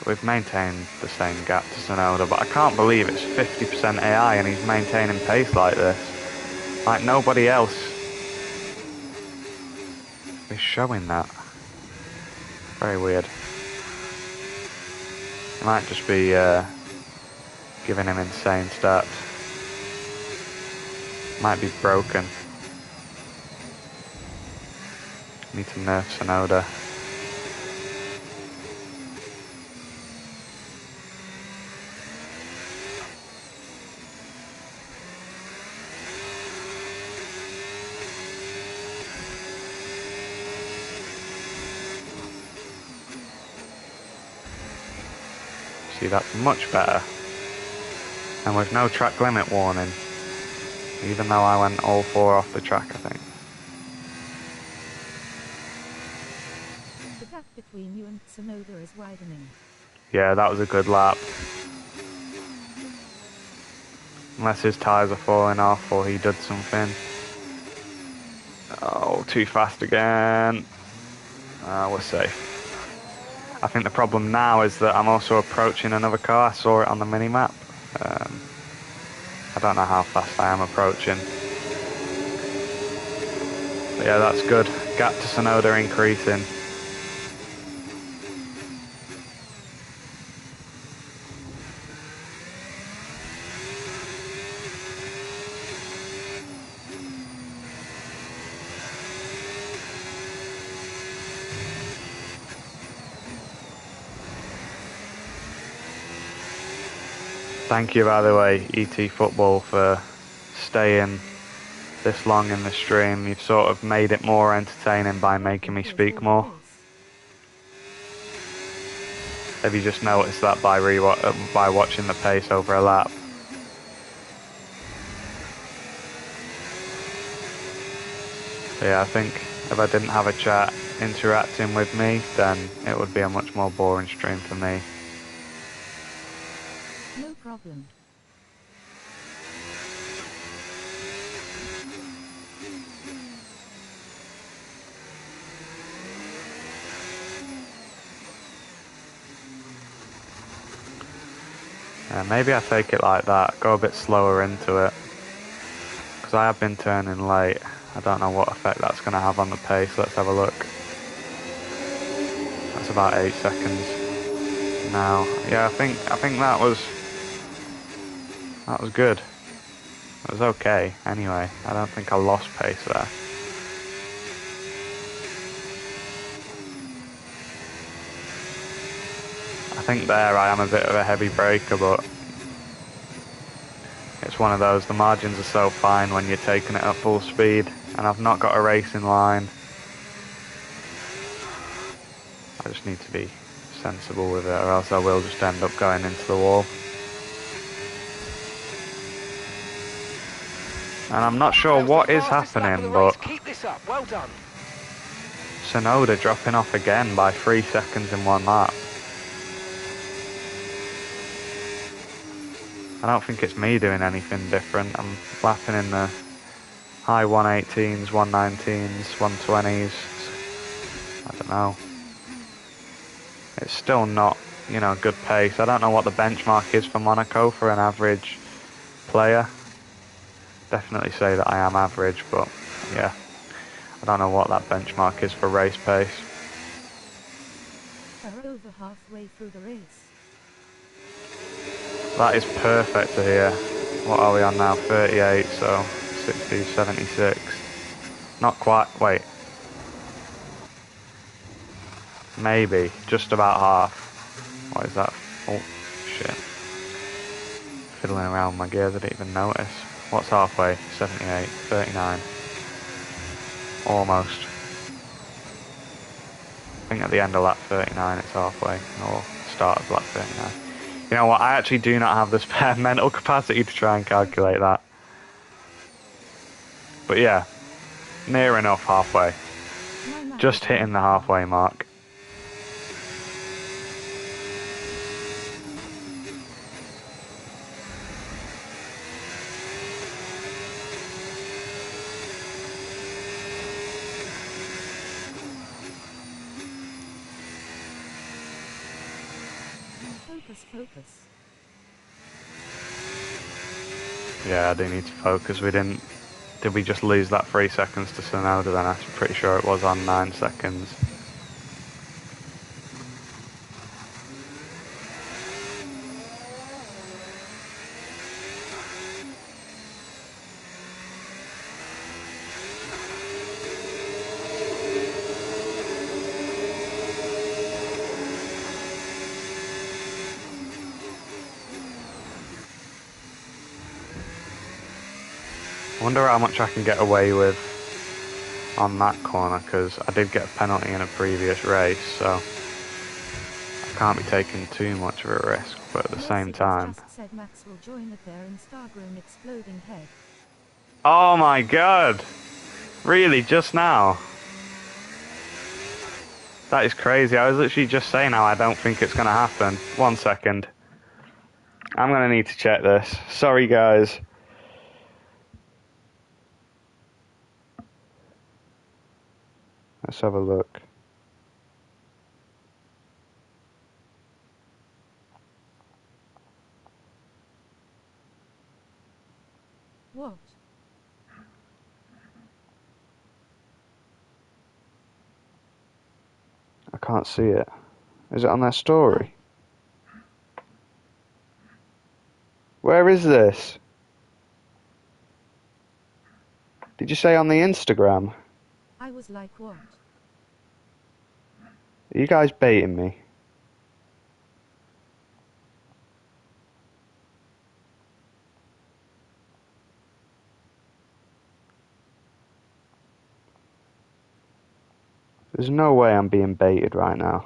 We've maintained the same gap to Tsunoda, but I can't believe it's 50% AI and he's maintaining pace like this. Like nobody else is showing that. Very weird. It might just be giving him insane stats. Might be broken. Need to nerf Tsunoda. See, that's much better. And with no track limit warning. Even though I went all 4 off the track, I think. The gap between you and Tsunoda is widening. Yeah, that was a good lap. Unless his tyres are falling off or he did something. Oh, too fast again. We're safe. I think the problem now is that I'm also approaching another car. I saw it on the mini-map. I don't know how fast I am approaching. But yeah, that's good. Gap to Tsunoda increasing. Thank you, by the way, ET Football, for staying this long in the stream. You've sort of made it more entertaining by making me speak more. Have you just noticed that by watching the pace over a lap? So yeah, I think if I didn't have a chat interacting with me, then it would be a much more boring stream for me. No problem. Yeah, maybe I take it like that, go a bit slower into it. Because I have been turning late. I don't know what effect that's going to have on the pace. Let's have a look. That's about 8 seconds now. Yeah, I think that was good. It was okay anyway. I don't think I lost pace there. I think there I am a bit of a heavy braker, but it's one of those, the margins are so fine when you're taking it at full speed, and I've not got a racing line. I just need to be sensible with it, or else I will just end up going into the wall. And I'm not sure what is happening, but Keep this up. Well done. Tsunoda dropping off again by 3 seconds in one lap. I don't think it's me doing anything different. I'm lapping in the high 118s, 119s, 120s. I don't know. It's still not, you know, good pace. I don't know what the benchmark is for Monaco for an average player. Definitely say that I am average, but yeah, I don't know what that benchmark is for race pace. We're over halfway through the race. That is perfect to hear. What are we on now? 38, so 60, 76. Not quite, wait. Maybe, just about half. What is that? Oh, shit. Fiddling around with my gears, I didn't even notice. What's halfway? 78, 39. Almost. I think at the end of lap 39 it's halfway, or start of lap 39. You know what, I actually do not have the spare mental capacity to try and calculate that. But yeah, near enough halfway. My map Just is hitting the on. halfway mark. Focus, focus. Yeah, I do need to focus. We didn't... Did we just lose that 3 seconds to Sonoda then? I'm pretty sure it was on 9 seconds. I wonder how much I can get away with on that corner, because I did get a penalty in a previous race, so I can't be taking too much of a risk, but at the same Mercedes time... just said Max will join at their Instagram exploding head. Oh my god! Really, just now? That is crazy. I was literally just saying how I don't think it's going to happen. 1 second. I'm going to need to check this. Sorry, guys. Let's have a look. What? I can't see it. Is it on their story? Where is this? Did you say on the Instagram? I was like, what? Are you guys baiting me? There's no way I'm being baited right now.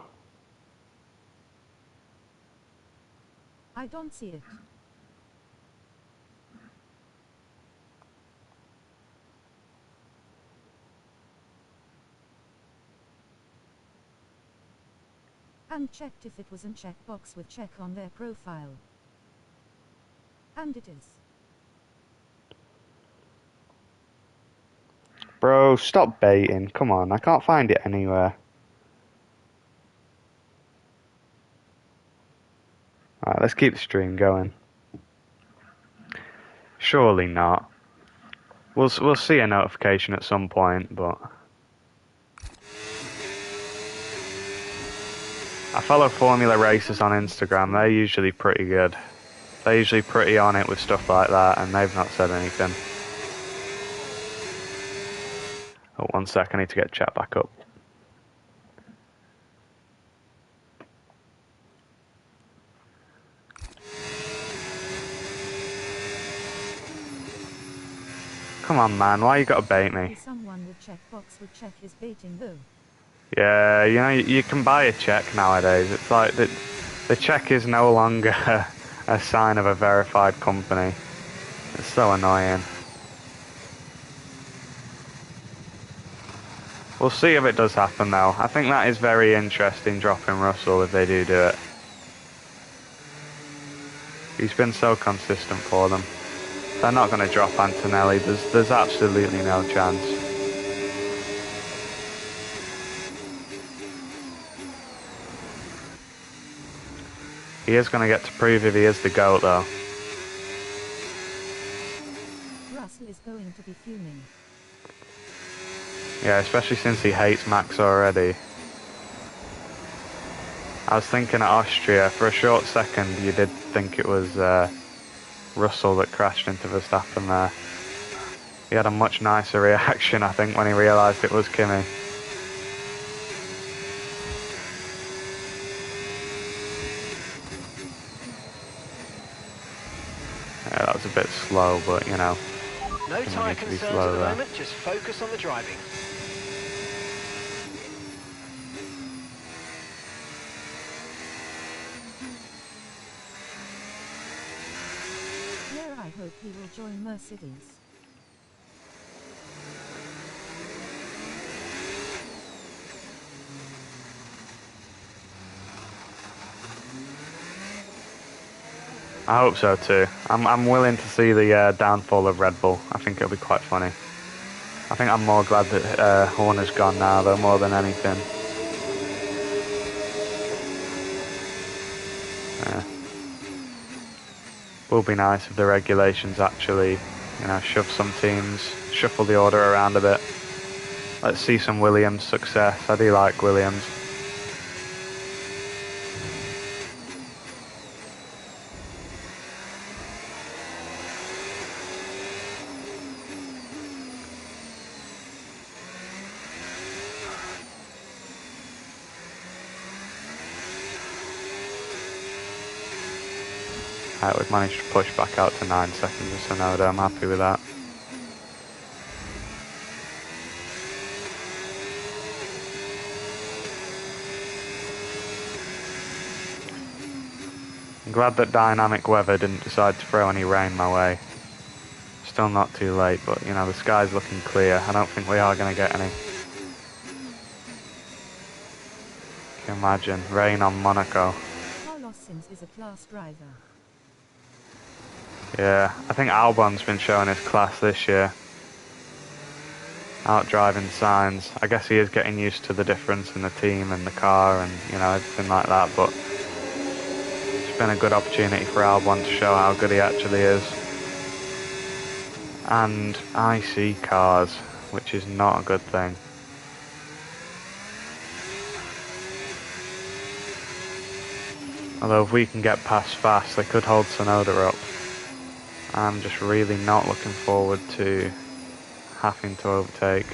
I don't see it. And checked if it was an checkbox with check on their profile. And it is. Bro, stop baiting. Come on, I can't find it anywhere. Alright, let's keep the stream going. Surely not. We'll see a notification at some point, but... I follow Formula Racers on Instagram. They're usually pretty good. They're usually pretty on it with stuff like that, and they've not said anything. Oh, 1 sec, I need to get chat back up. Come on, man, why you gotta bait me? Someone with checkbox would check his baiting though. Yeah, you know, you can buy a check nowadays. It's like the check is no longer a sign of a verified company. It's so annoying. We'll see if it does happen though. I think that is very interesting, dropping Russell if they do it. He's been so consistent for them. They're not going to drop Antonelli. There's absolutely no chance. He is going to get to prove if he is the GOAT though. Russell is going to be fuming. Yeah, especially since he hates Max already. I was thinking at Austria, for a short second you did think it was Russell that crashed into Verstappen there. He had a much nicer reaction, I think, when he realised it was Kimi. Yeah, that was a bit slow, but you know. No tyre concerns at the moment, just focus on the driving. Yeah, I hope he will join Mercedes. I hope so too. I'm willing to see the downfall of Red Bull. I think it'll be quite funny. I think I'm more glad that Horner's gone now, though, more than anything. Yeah. Will be nice if the regulations actually, you know, shove some teams, shuffle the order around a bit. Let's see some Williams success. I do like Williams. Right, we've managed to push back out to 9 seconds of Sonoda. I'm happy with that. I'm glad that dynamic weather didn't decide to throw any rain my way. Still not too late, but you know, the sky's looking clear. I don't think we are going to get any. Can you imagine? Rain on Monaco. Carlos Sainz is a class driver. Yeah, I think Albon's been showing his class this year. Out driving Sainz. I guess he is getting used to the difference in the team and the car and, you know, everything like that, but it's been a good opportunity for Albon to show how good he actually is. And IC cars, which is not a good thing. Although if we can get past fast, they could hold Sonoda up. I'm just really not looking forward to having to overtake.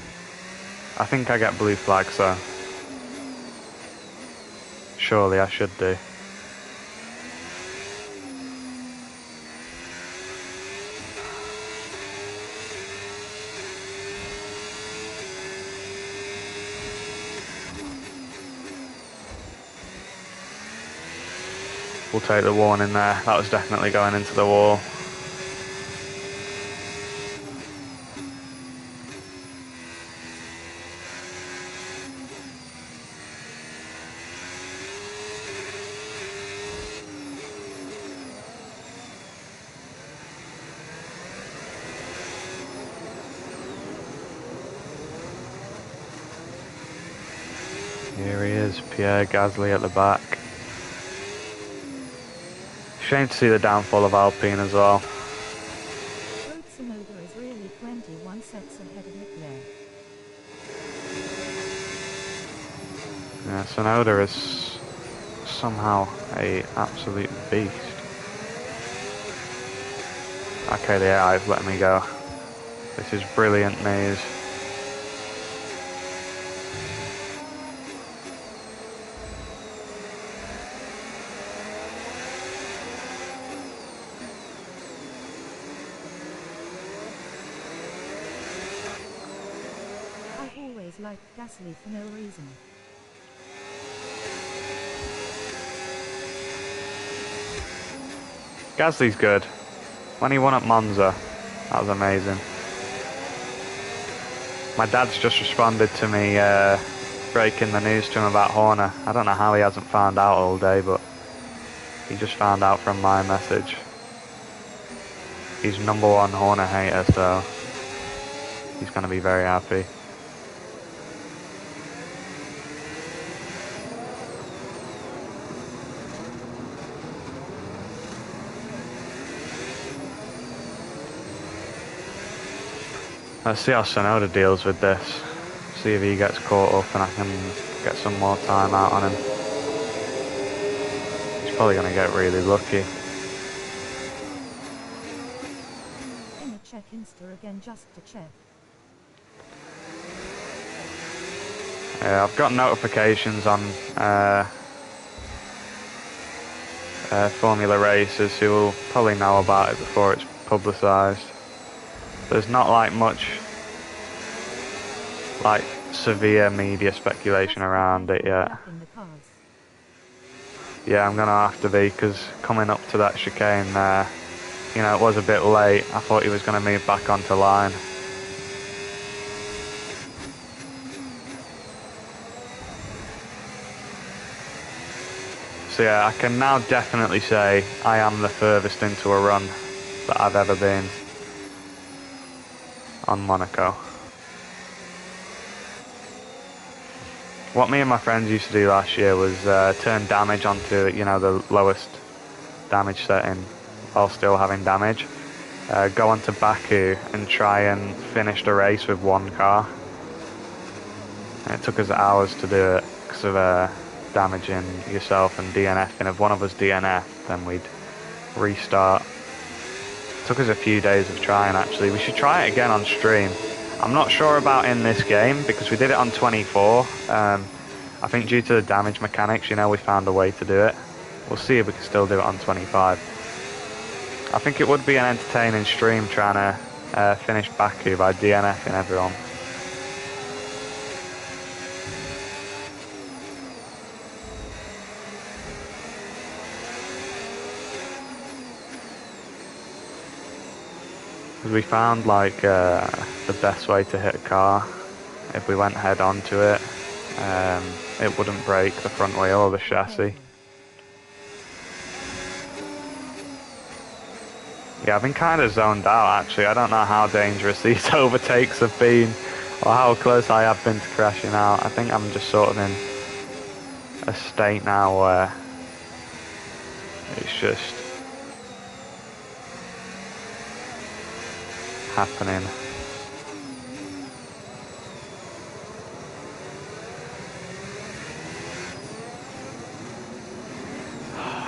I think I get blue flag, so surely I should do. We'll take the warning there. That was definitely going into the wall. Here he is, Pierre Gasly at the back. Shame to see the downfall of Alpine as well. Road Sonoda is really 21 sets ahead of Leclerc. Yeah, Sonoda is somehow a absolute beast. Okay, the AI's letting me go. This is brilliant news. I've always liked Gasly for no reason. Gasly's good. When he won at Monza, that was amazing. My dad's just responded to me breaking the news to him about Horner. I don't know how he hasn't found out all day, but he just found out from my message. He's #1 Horner hater, so he's going to be very happy. Let's see how Sonoda deals with this. See if he gets caught up and I can get some more time out on him. He's probably going to get really lucky. Gonna check Insta again just to check. Yeah, I've got notifications on Formula Racers who will probably know about it before it's publicised. There's not like much like severe media speculation around it yet. In the cars. Yeah, I'm gonna have to be, because coming up to that chicane there, you know, it was a bit late. I thought he was gonna move back onto line. So yeah, I can now definitely say I am the furthest into a run that I've ever been on Monaco. What me and my friends used to do last year was turn damage onto, you know, the lowest damage setting while still having damage. Go onto Baku and try and finish the race with one car. And it took us hours to do it because of damaging yourself and DNFing. If one of us DNF, then we'd restart. It took us a few days of trying, actually. We should try it again on stream. I'm not sure about in this game because we did it on 24. I think due to the damage mechanics, you know, we found a way to do it. We'll see if we can still do it on 25. I think it would be an entertaining stream trying to finish Baku by DNFing everyone. Because we found like the best way to hit a car. If we went head on to it, it wouldn't break the front wheel or the chassis. Yeah, I've been kind of zoned out actually. I don't know how dangerous these overtakes have been or how close I have been to crashing out. I think I'm just sort of in a state now where it's just happening.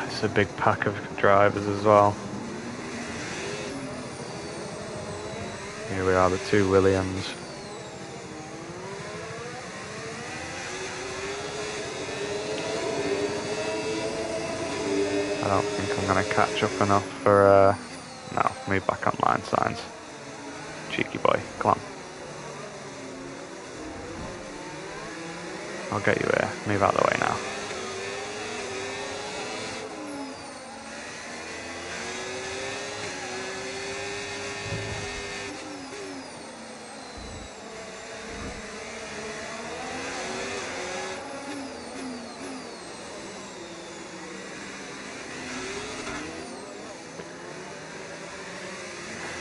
It's a big pack of drivers as well. Here we are, the two Williams. I don't think I'm going to catch up enough for, no, move back on line signs. Cheeky boy, come on. I'll get you here, move out of the way now.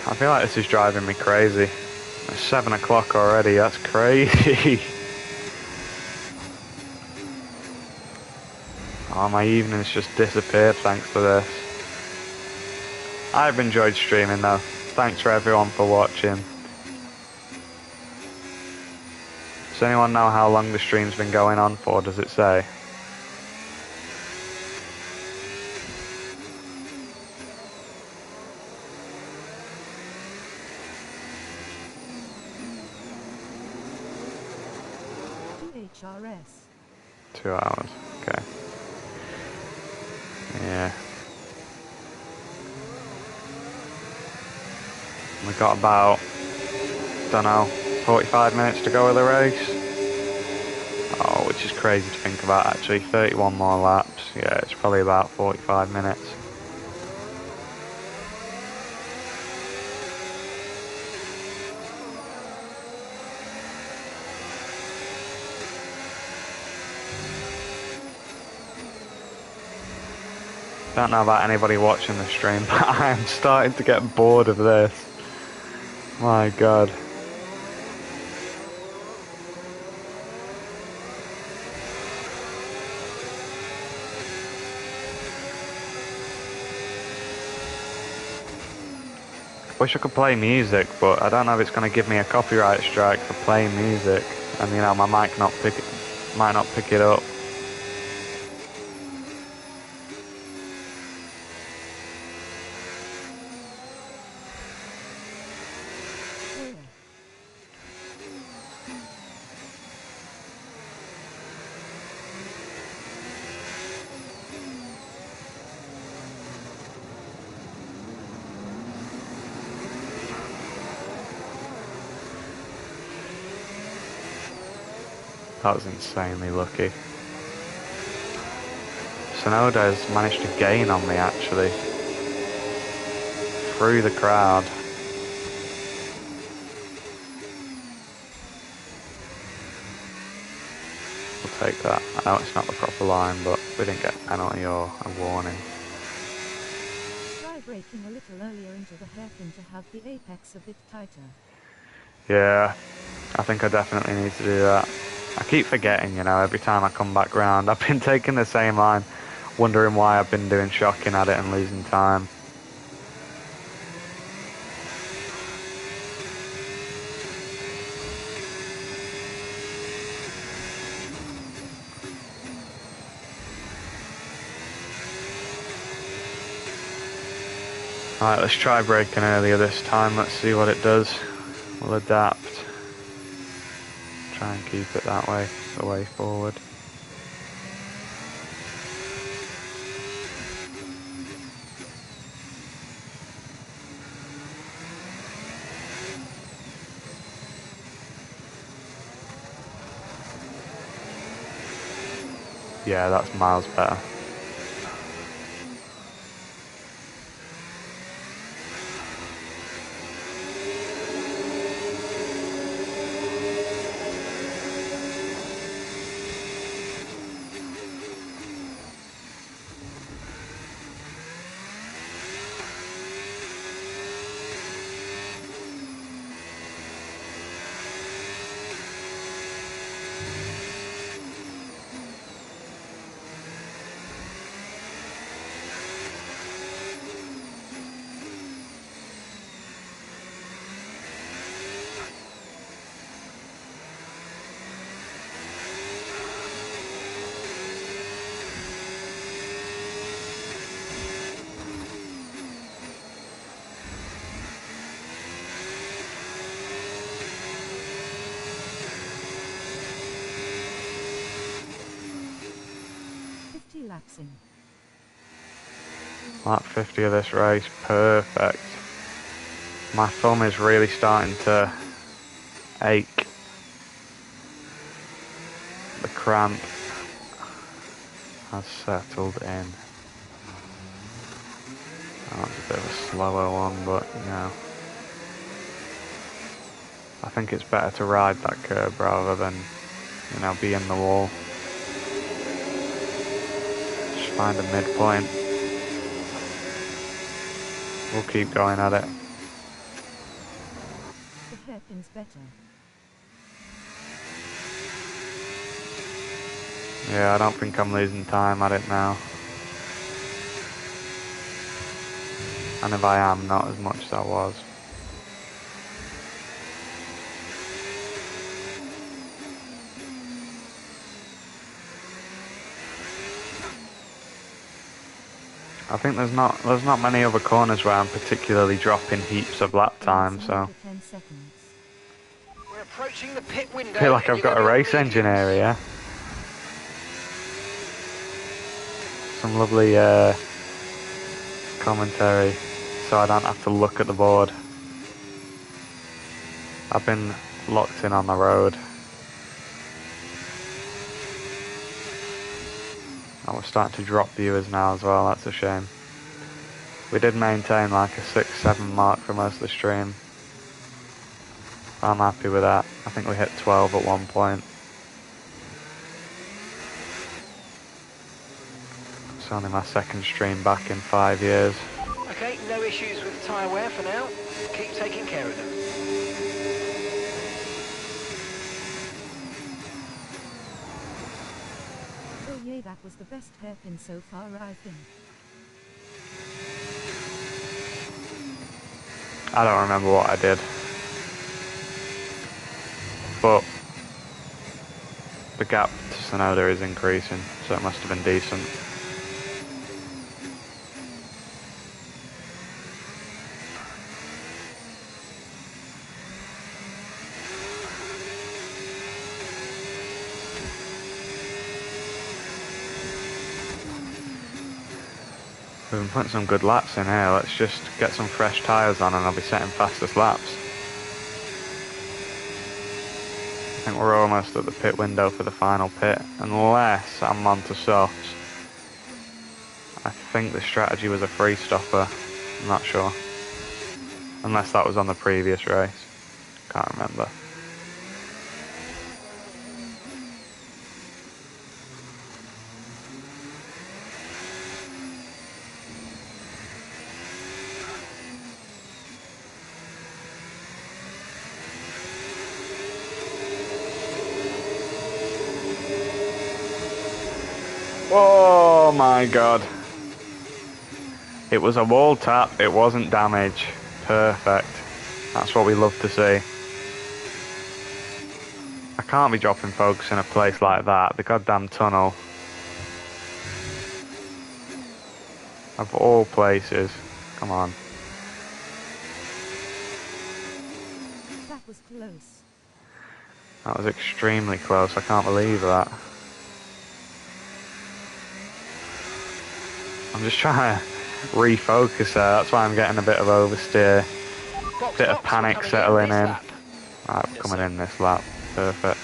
I feel like this is driving me crazy. It's 7 o'clock already, that's crazy. Oh, my evening's just disappeared thanks to this. I've enjoyed streaming though. Thanks for everyone for watching. Does anyone know how long the stream's been going on for, does it say? HRS. 2 hours, okay. Yeah. We got about, don't know, 45 minutes to go of the race. Oh, which is crazy to think about actually. 31 more laps. Yeah, it's probably about 45 minutes. Don't know about anybody watching the stream, but I'm starting to get bored of this. My God. Wish I could play music, but I don't know if it's going to give me a copyright strike for playing music, and you know my mic might not pick it up. That was insanely lucky. Sonoda has managed to gain on me actually. Through the crowd. We'll take that. I know it's not the proper line, but we didn't get a penalty or a warning. Try braking a little earlier into the hairpin to have the apex a bit tighter. Yeah, I think I definitely need to do that. I keep forgetting, you know, every time I come back round. I've been taking the same line, wondering why I've been doing shocking at it and losing time. Alright, let's try braking earlier this time. Let's see what it does. We'll adapt. Try and keep it that way, the way forward. Yeah, that's miles better. Lapsing. Lap 50 of this race, perfect. My thumb is really starting to ache. The cramp has settled in. That was a bit of a slower one, but you know. I think it's better to ride that curb rather than, you know, be in the wall. Just find a midpoint. We'll keep going at it. The hairpin's better. Yeah, I don't think I'm losing time at it now. And if I am, not as much as I was. I think there's not many other corners where I'm particularly dropping heaps of lap time, so We're approaching the pit window. I feel like I've got a race engine area. Some lovely commentary, so I don't have to look at the board. I've been locked in on the road. Oh, we're starting to drop viewers now as well, that's a shame. We did maintain like a 6-7 mark for most of the stream. I'm happy with that. I think we hit 12 at one point. It's only my second stream back in 5 years. Okay, no issues with tyre wear for now. Keep taking care of them. Oh yeah, that was the best hairpin so far, I think. I don't remember what I did. But the gap to Sonoda is increasing, so it must have been decent. We've been putting some good laps in here. Let's just get some fresh tyres on and I'll be setting fastest laps. I think we're almost at the pit window for the final pit, unless I'm onto softs. I think the strategy was a free stopper, I'm not sure. Unless that was on the previous race, can't remember. Oh my god. It was a wall tap, it wasn't damage. Perfect. That's what we love to see. I can't be dropping focus in a place like that. The goddamn tunnel. Of all places. Come on. That was close. That was extremely close. I can't believe that. I'm just trying to refocus there. That's why I'm getting a bit of oversteer. Box, Bit of box, we're panic coming settling this in. lap. Right, we're Yes, coming sir. in this lap. Perfect.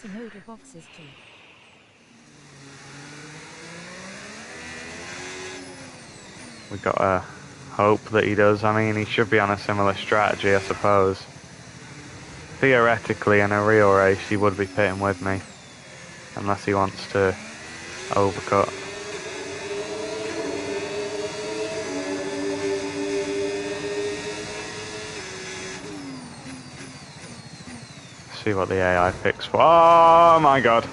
Sonoda boxes too. We gotta hope that he does. I mean, he should be on a similar strategy, I suppose. Theoretically, in a real race, he would be pitting with me. Unless he wants to overcut. See what the AI picks for. Oh my god.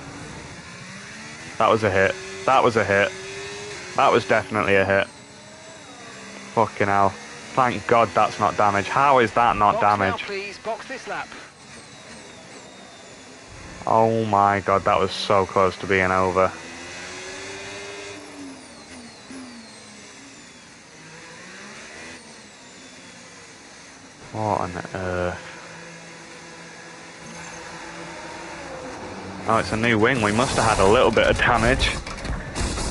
That was a hit. That was a hit. That was definitely a hit. Fucking hell. Thank God that's not damage. How is that not Box now, damage? please. Box this lap. Oh my god, that was so close to being over. What on earth? Oh, it's a new wing. We must have had a little bit of damage.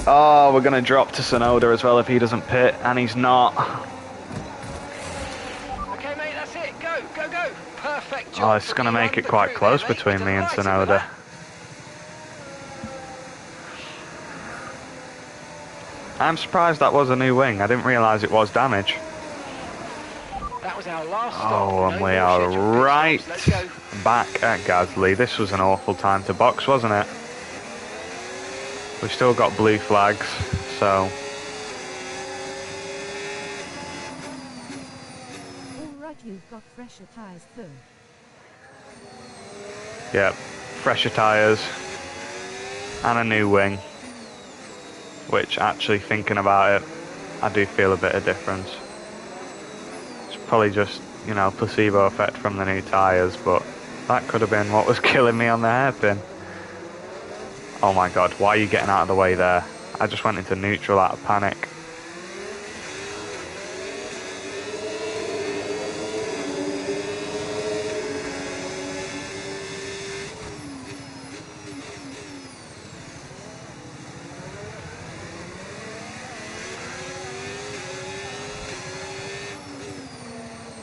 Oh, we're going to drop to Sonoda as well if he doesn't pit, and he's not. Okay, mate, that's it. Go, go, go. Perfect job. Oh, it's going to make it quite close between me and Sonoda. I'm surprised that was a new wing. I didn't realise it was damage. That was our last stop. Oh, and No we more are scheduled pit right stops. Let's go. back at Gasly. This was an awful time to box, wasn't it? We've still got blue flags, so... Alright, you've got fresher tyres though. Yep, fresher tyres and a new wing. Which, actually thinking about it, I do feel a bit of difference. It's probably just, you know, placebo effect from the new tyres, but that could have been what was killing me on the hairpin. Oh my god, why are you getting out of the way there? I just went into neutral out of panic.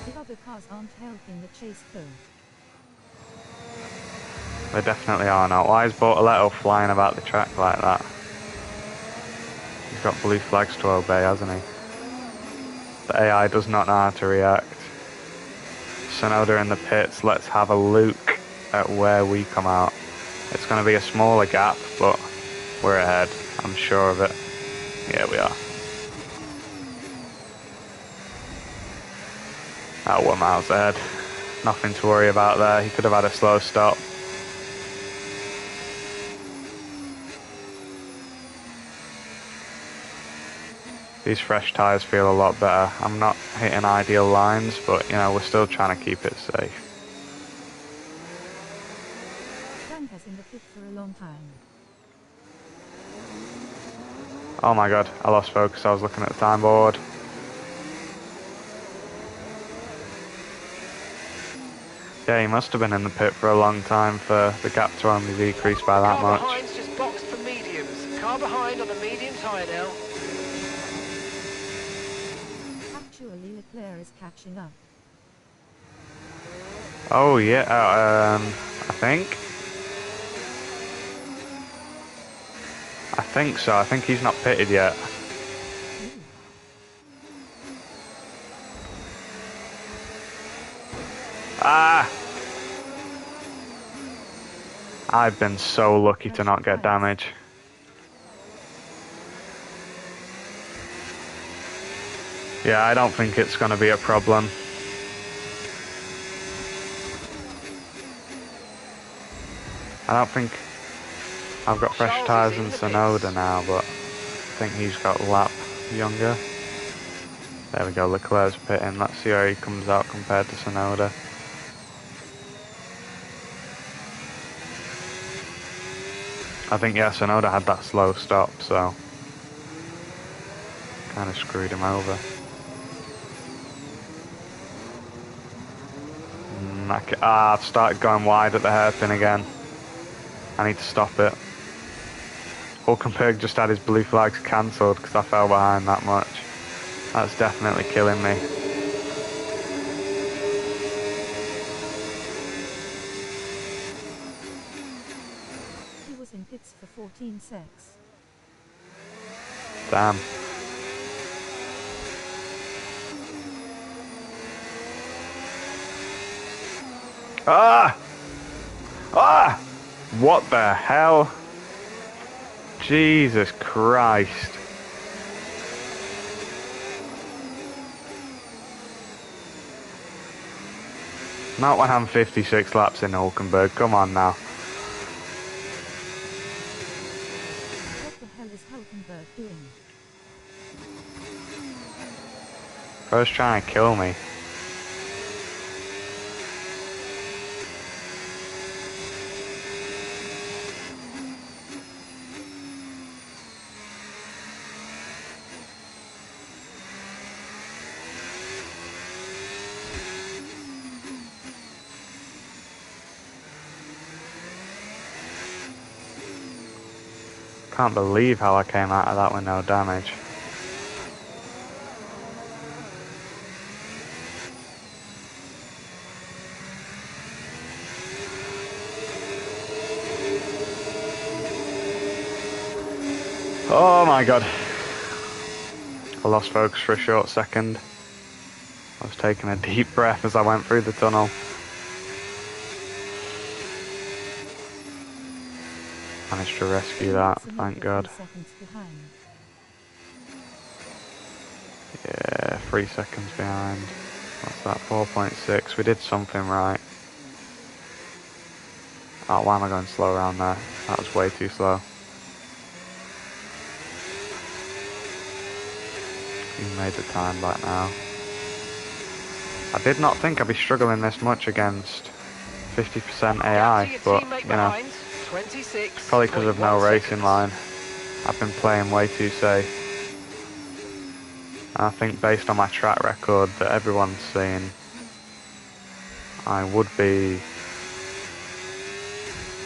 The other cars aren't helping the chase though. They definitely are not. Why is Bortoletto flying about the track like that? He's got blue flags to obey, hasn't he? The AI does not know how to react. Sonoda in the pits. Let's have a look at where we come out. It's going to be a smaller gap, but we're ahead. I'm sure of it. Yeah, we are. Oh, we're miles ahead. Nothing to worry about there. He could have had a slow stop. These fresh tyres feel a lot better. I'm not hitting ideal lines, but you know, we're still trying to keep it safe. Frank has in the pit for a long time. Oh my god, I lost focus. I was looking at the time board. Yeah, he must have been in the pit for a long time for the gap to only decrease by that Car much. behind's just boxed for mediums. Car behind on the medium tyre now. Actually, Leclerc is catching up. Oh yeah, I think so. I think he's not pitted yet. Ah! I've been so lucky to not get damage. Yeah, I don't think it's going to be a problem. I don't think I've got fresh tyres in Sonoda now, but I think he's got a lap younger. There we go, Leclerc's pitting. Let's see how he comes out compared to Sonoda. I think, yeah, Sonoda had that slow stop, so kind of screwed him over. I've started going wide at the hairpin again. I need to stop it. Hulkenberg just had his blue flags cancelled because I fell behind that much. That's definitely killing me. He was in pits for 14 secs. Damn. Ah! Ah! What the hell? Jesus Christ. Not when I'm 56 laps in Hulkenberg. Come on now. What the hell is Hulkenberg doing? Bro's trying to kill me. Can't believe how I came out of that with no damage. Oh my god. I lost focus for a short second. I was taking a deep breath as I went through the tunnel. Managed to rescue that, thank god. Yeah, 3 seconds behind. What's that, 4.6? We did something right. Oh, why am I going slow around there? That was way too slow. You made the time back now. I did not think I'd be struggling this much against 50% AI, but, you know, probably because of no racing line. I've been playing way too safe. And I think based on my track record that everyone's seen, I would be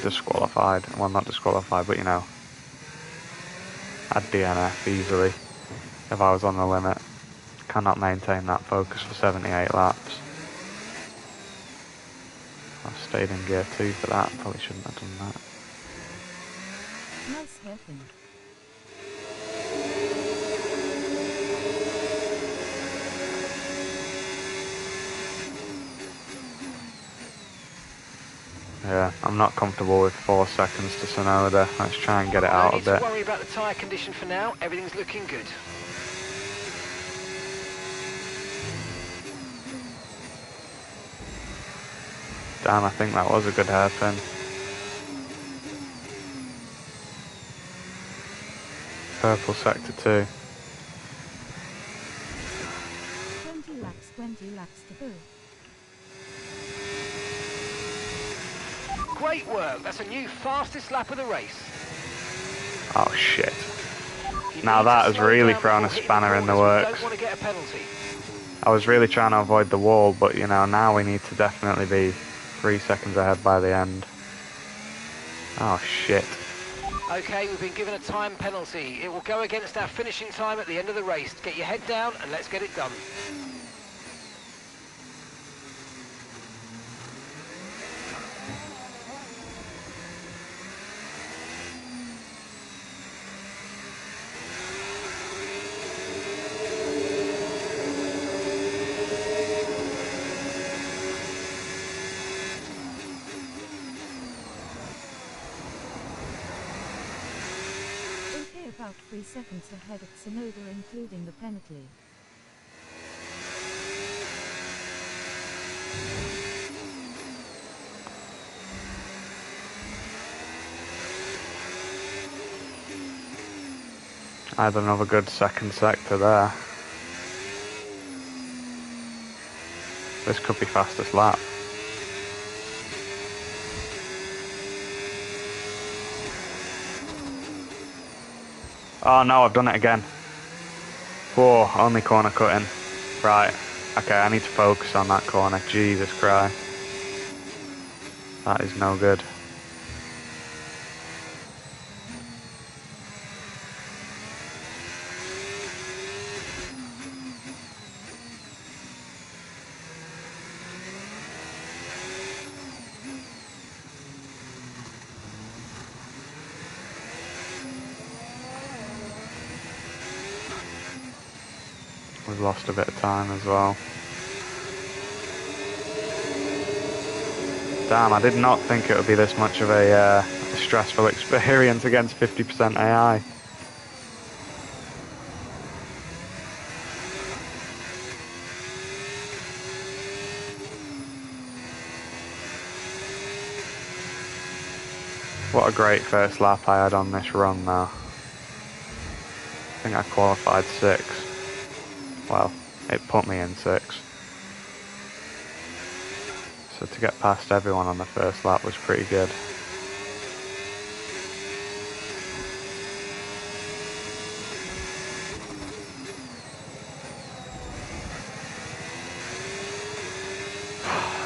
disqualified. Well, not disqualified, but, you know, I'd DNF easily if I was on the limit. Cannot maintain that focus for 78 laps. I've stayed in gear 2 for that, probably shouldn't have done that. Nice hairpin. Yeah, I'm not comfortable with 4 seconds to Sonoda. Let's try and get it out a bit. No need to worry about the tyre condition for now. Everything's looking good. Damn, I think that was a good hairpin. Purple sector 2. 20 laps to go. Great work. That's a new fastest lap of the race. Oh shit. Now that has really thrown a spanner in the works. Don't want to get a penalty. I was really trying to avoid the wall, but you know, now we need to definitely be 3 seconds ahead by the end. Oh shit. Okay, we've been given a time penalty. It will go against our finishing time at the end of the race. Get your head down and let's get it done. Okay, about 3 seconds ahead of Sonoda including the penalty. I had another good second sector there. This could be fastest lap. Oh no, I've done it again. Whoa, only corner cutting. Right, okay, I need to focus on that corner. Jesus Christ. That is no good. We've lost a bit of time as well. Damn, I did not think it would be this much of a stressful experience against 50% AI. What a great first lap I had on this run though. I think I qualified 6th. Well, it put me in 6th. So to get past everyone on the first lap was pretty good.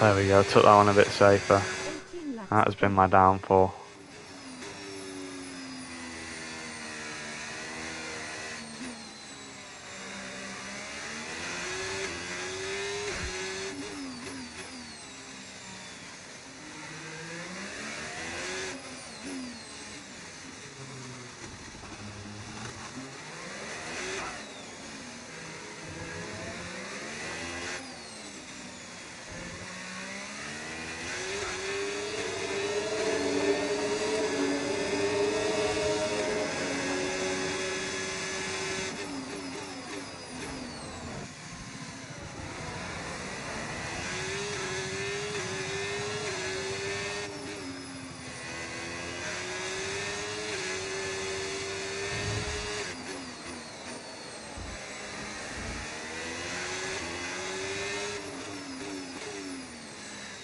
There we go, took that one a bit safer. That has been my downfall.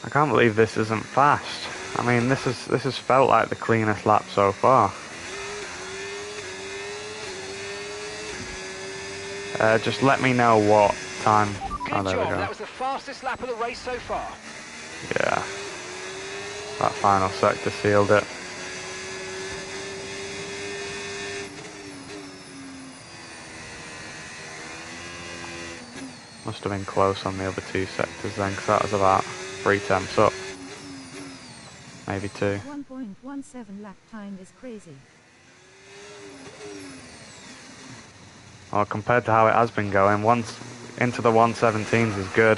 I can't believe this isn't fast. I mean, this has felt like the cleanest lap so far. Just let me know what time. Good job. That was the fastest lap of the race so far. Yeah. That final sector sealed it. Must have been close on the other 2 sectors then, because that was about 3 tenths up. Maybe 2. 1.17 lap time is crazy. Well, compared to how it has been going, once into the 117s is good.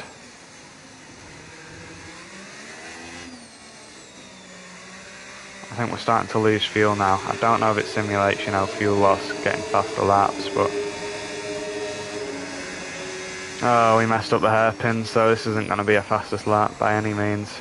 I think we're starting to lose fuel now. I don't know if it simulates, fuel loss, getting faster laps, but... Oh, we messed up the hairpin, so this isn't going to be a fastest lap by any means.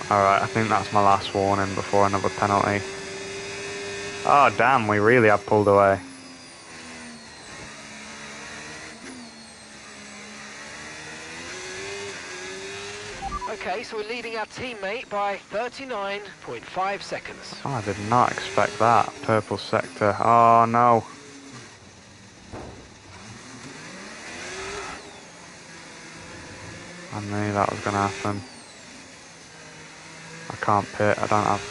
Alright, I think that's my last warning before another penalty. Oh damn, we really have pulled away. Okay, so we're leading our teammate by 39.5 seconds. Oh, I did not expect that. Purple sector. Oh no. I knew that was going to happen. I can't pit, I don't have...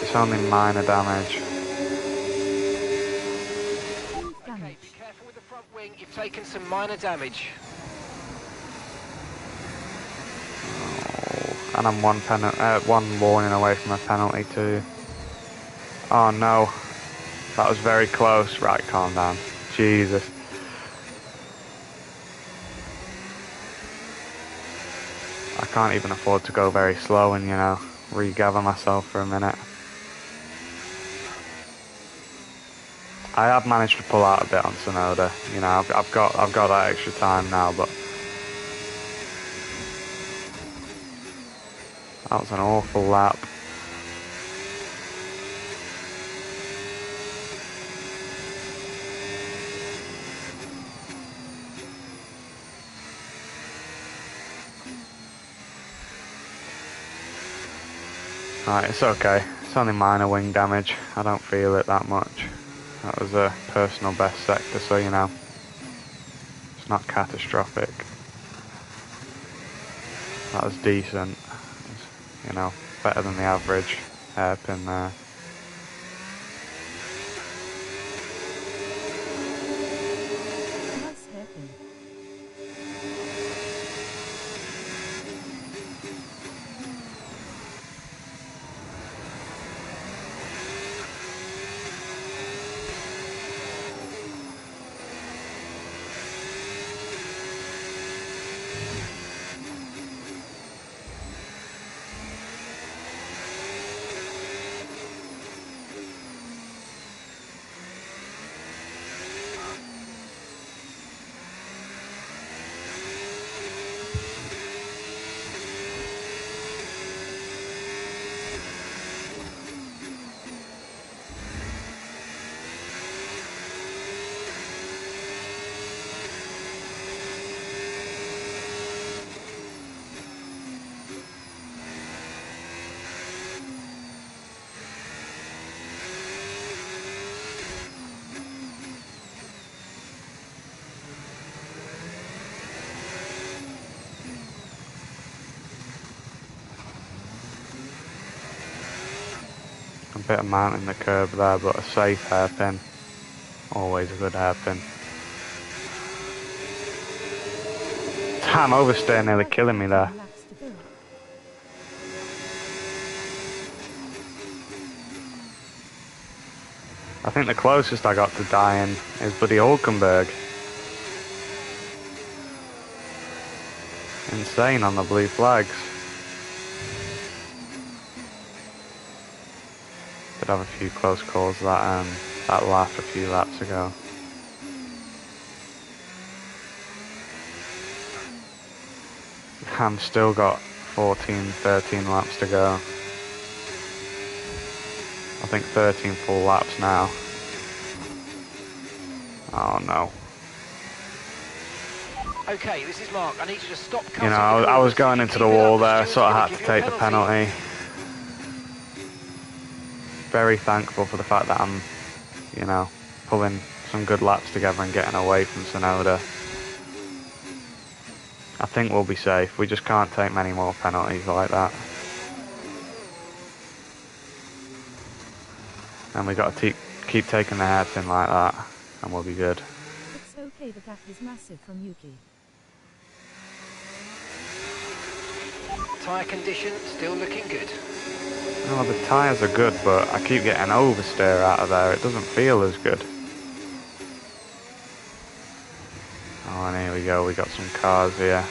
It's only minor damage. Okay, be careful with the front wing, you've taken some minor damage. And I'm one warning away from a penalty too. Oh no. That was very close. Right, calm down. Jesus. I can't even afford to go very slow and, you know, regather myself for a minute. I have managed to pull out a bit on Sonoda. You know, I've got that extra time now, but that was an awful lap. Right, it's okay. It's only minor wing damage. I don't feel it that much. That was a personal best sector, so you know, it's not catastrophic. That was decent. It's, you know, better than the average hairpin there. Nice hairpin. A bit of mounting the curve there, but a safe hairpin. Always a good hairpin. Damn, oversteer nearly killing me there. Laps to go. I think the closest I got to dying is Buddy Hulkenberg. Insane on the blue flags. Did have a few close calls that lap a few laps ago. I'm still got 14, 13 laps to go. I think 13 full laps now. Oh no. Okay, this is Mark. I need you to stop cutting. You know, I was going into the wall there, so I had to take the penalty. Very thankful for the fact that I'm, you know, pulling some good laps together and getting away from Sonoda. I think we'll be safe. We just can't take many more penalties like that. And we got to keep taking the hairpin like that, and we'll be good. It's okay, the gap is massive from Yuki. Tyre condition still looking good. Oh, the tyres are good, but I keep getting oversteer out of there. It doesn't feel as good. Oh, and here we go. We got some cars here.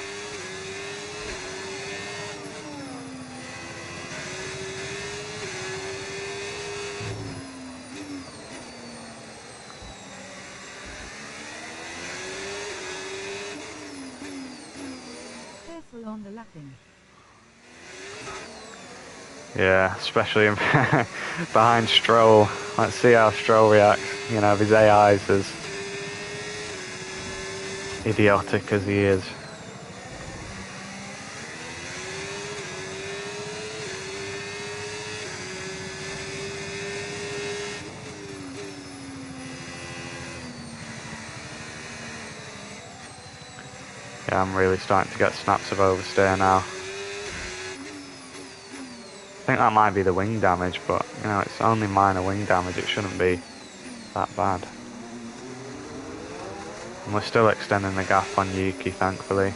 Careful on the lapping. Yeah, especially behind Stroll. Let's see how Stroll reacts. You know, if his AI is as idiotic as he is. Yeah, I'm really starting to get snaps of oversteer now. I think that might be the wing damage, but, you know, it's only minor wing damage. It shouldn't be that bad. And we're still extending the gap on Yuki, thankfully.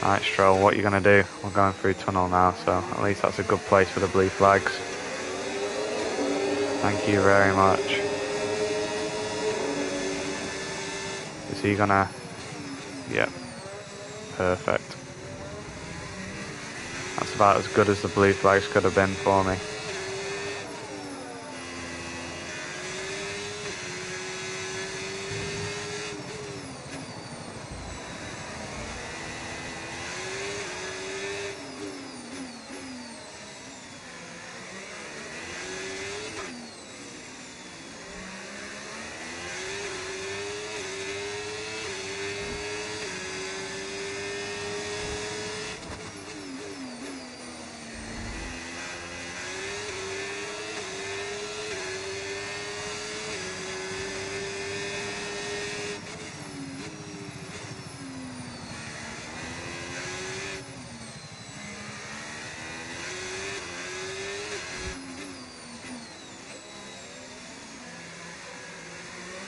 Alright, Stroll, what are you going to do? We're going through tunnel now, so at least that's a good place for the blue flags. Thank you very much. Is he going to... Yep. Perfect. That's about as good as the blue flags could have been for me.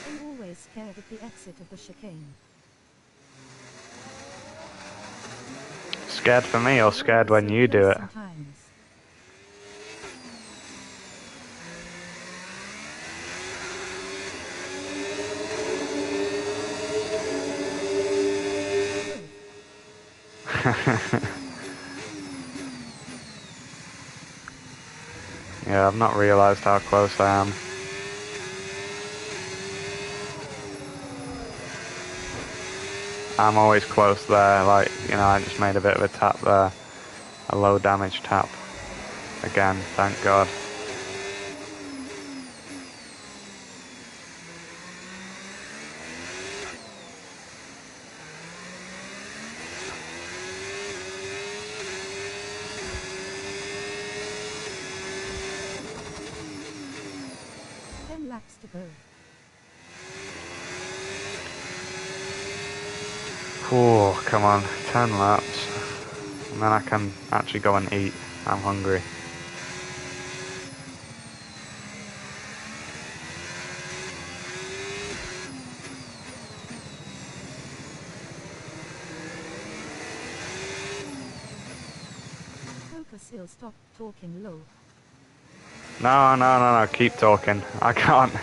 I'm always scared at the exit of the chicane. Scared for me or scared when So you do close it? sometimes. Yeah, I've not realised how close I am. I'm always close there, like, you know, I just made a bit of a tap there. A low damage tap. Again, thank God. Laps to go. Oh, come on, 10 laps. And then I can actually go and eat. I'm hungry. Focus, he'll stop talking low. No, keep talking. I can't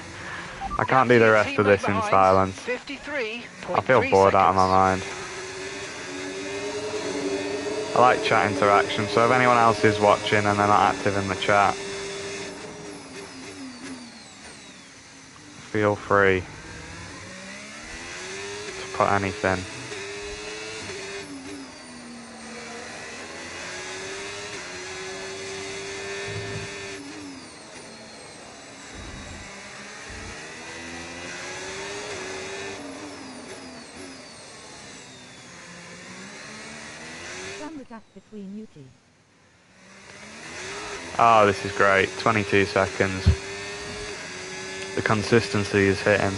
do the rest of this in silence. I feel bored out of my mind. I like chat interaction, so if anyone else is watching and they're not active in the chat, feel free to put anything. Run the gap between Yuki. Oh, this is great. 22 seconds. The consistency is hitting.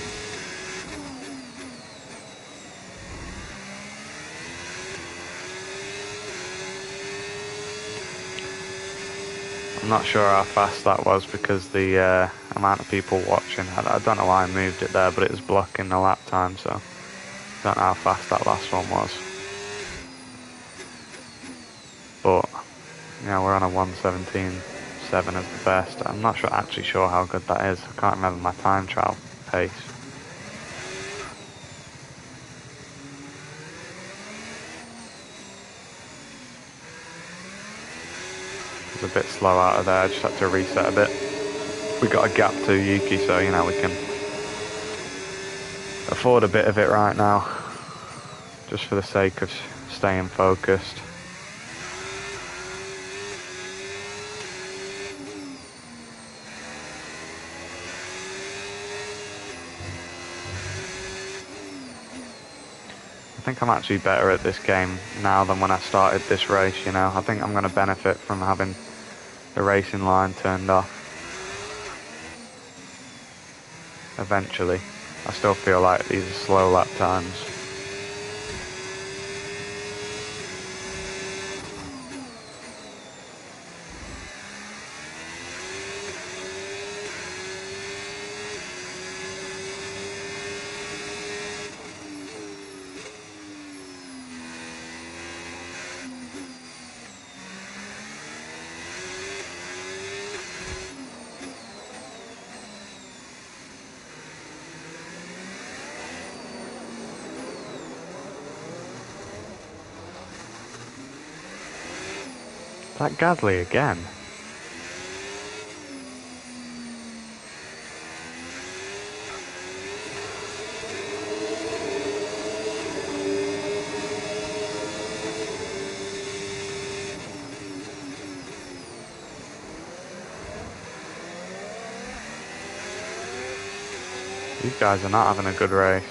I'm not sure how fast that was because the amount of people watching. I don't know why I moved it there, but it was blocking the lap time, so I don't know how fast that last one was. But, you know, we're on a 1:17.7 as the best. I'm not actually sure how good that is. I can't remember my time trial pace. It's a bit slow out of there, I just had to reset a bit. We got a gap to Yuki, so you know we can afford a bit of it right now, just for the sake of staying focused. I think I'm actually better at this game now than when I started this race, you know. I think I'm going to benefit from having the racing line turned off. Eventually. I still feel like these are slow lap times. that Gasly again? These guys are not having a good race.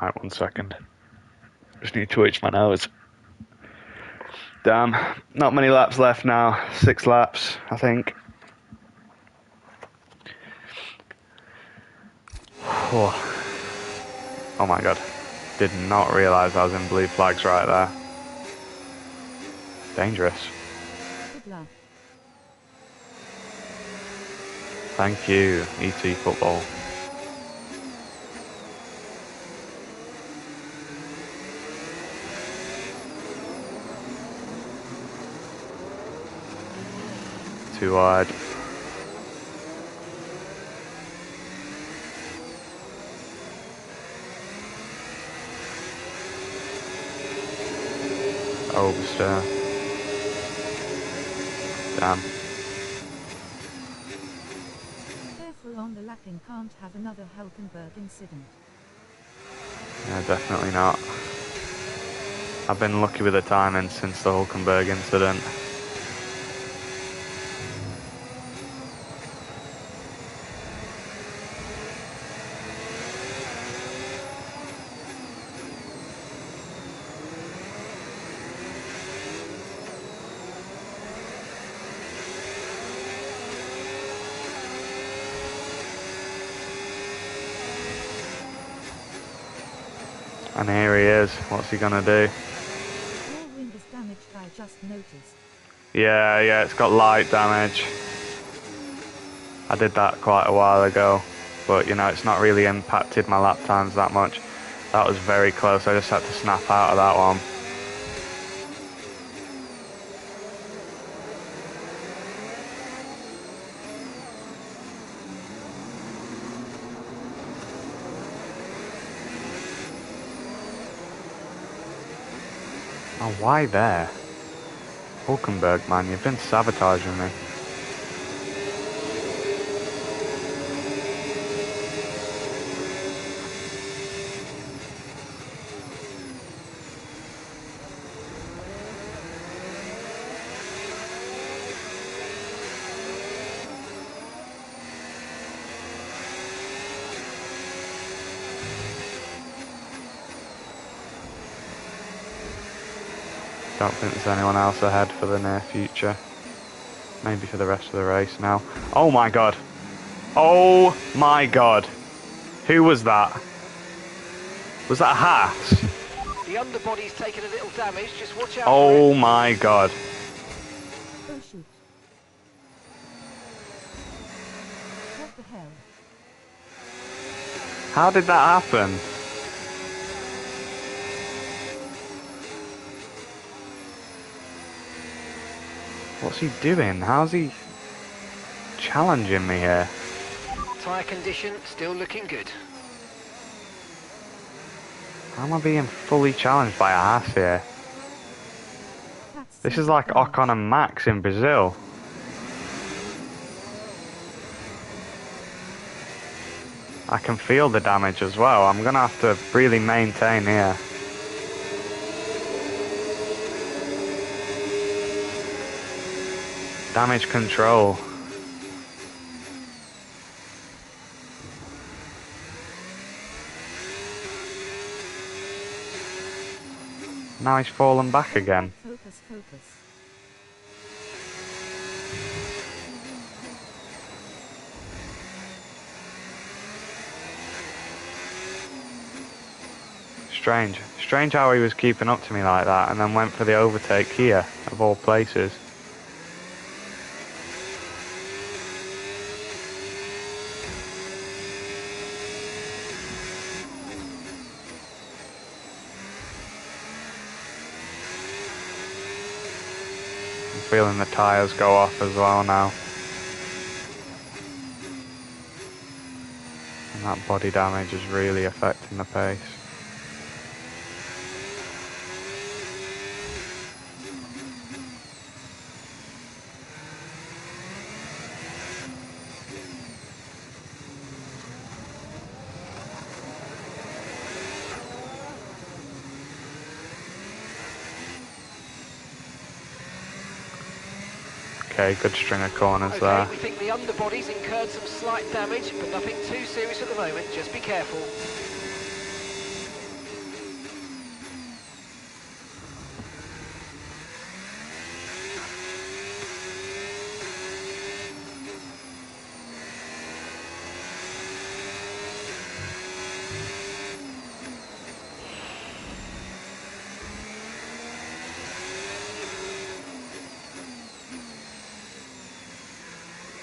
Alright, 1 second. Just need to itch my nose. Damn, not many laps left now. 6 laps, I think. Oh my god. Did not realise I was in blue flags right there. Dangerous. Good luck. Thank you, ET Football. Too wide. Oversteer. Damn. Careful on the lapping, can't have another Hulkenberg incident. Yeah, definitely not. I've been lucky with the timing since the Hulkenberg incident. And here he is. What's he gonna do? Your wing is damaged, I just noticed. Yeah, it's got light damage. I did that quite a while ago, but you know, it's not really impacted my lap times that much. That was very close. I just had to snap out of that one. Oh, why there? Hulkenberg, man, you've been sabotaging me. Don't think there's anyone else ahead for the near future. Maybe for the rest of the race now. Oh my god. Oh my god. Who was that? Was that a Haas? The underbody's taken a little damage, just watch out Oh for it. my god. Oh shoot. What the hell? How did that happen? What's he doing? How's he challenging me here? Tyre condition still looking good. How am I being fully challenged by a Haas here? That's This is simple like damage. Ocon and Max in Brazil. I can feel the damage as well. I'm gonna have to really maintain here. Damage control. Now he's fallen back again. Focus, focus. Strange. Strange how he was keeping up to me like that and then went for the overtake here, of all places. I'm feeling the tyres go off as well now. And that body damage is really affecting the pace. Okay, good string of corners Okay, there. we think the underbody's incurred some slight damage, but nothing too serious at the moment. Just be careful.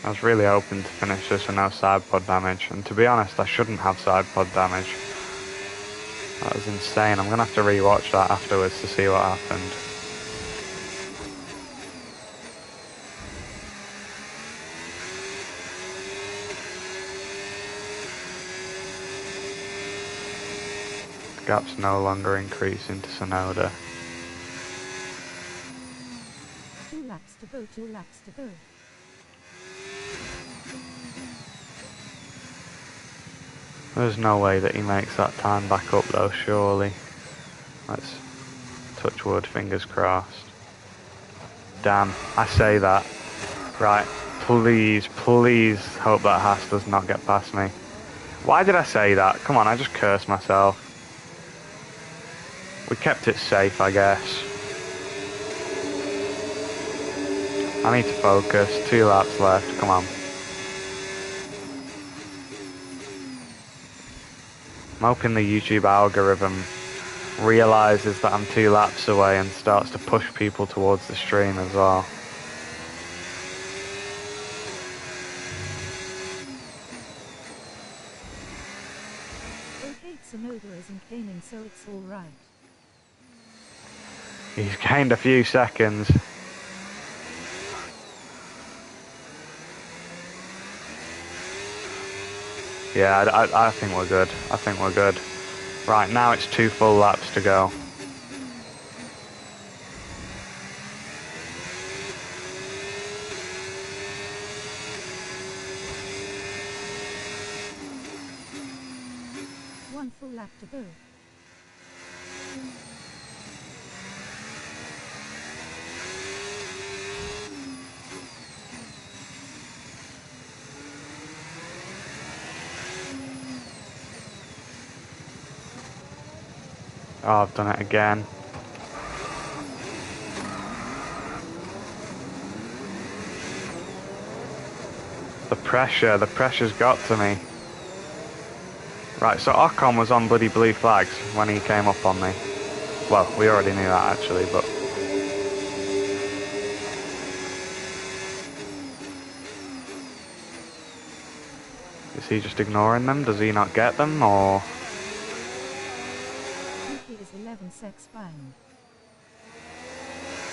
I was really hoping to finish this with no side pod damage, and to be honest, I shouldn't have side pod damage. That was insane. I'm going to have to re-watch that afterwards to see what happened. The gap's no longer increasing to Sonoda. 2 laps to go, 2 laps to go. There's no way that he makes that time back up though, surely. Let's touch wood, fingers crossed. Damn, I say that. Right, please, please hope that Haas does not get past me. Why did I say that? Come on, I just cursed myself. We kept it safe, I guess. I need to focus, 2 laps left, come on. I'm hoping the YouTube algorithm realises that I'm 2 laps away and starts to push people towards the stream as well. Okay, Sonoda isn't gaining, so it's alright. He's gained a few seconds. Yeah, I think we're good. I think we're good. Right, now it's 2 full laps to go. One full lap to go. Oh, I've done it again. The pressure's got to me. Right, so Ocon was on bloody blue flags when he came up on me. Well, we already knew that actually, but... Is he just ignoring them? Does he not get them, or...? Yuki is 11 secs behind.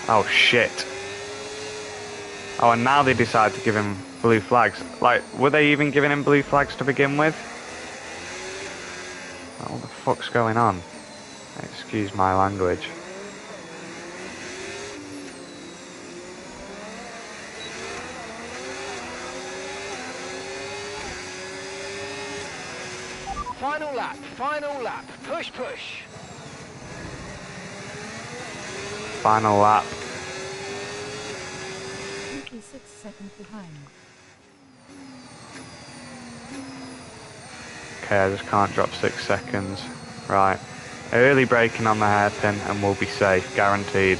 Oh shit. Oh, and now they decide to give him blue flags. Like, were they even giving him blue flags to begin with? What the fuck's going on? Excuse my language. Final lap, final lap. Push, push. Final lap. Yuki 6 seconds behind. Okay, I just can't drop 6 seconds. Right. Early braking on the hairpin and we'll be safe, guaranteed.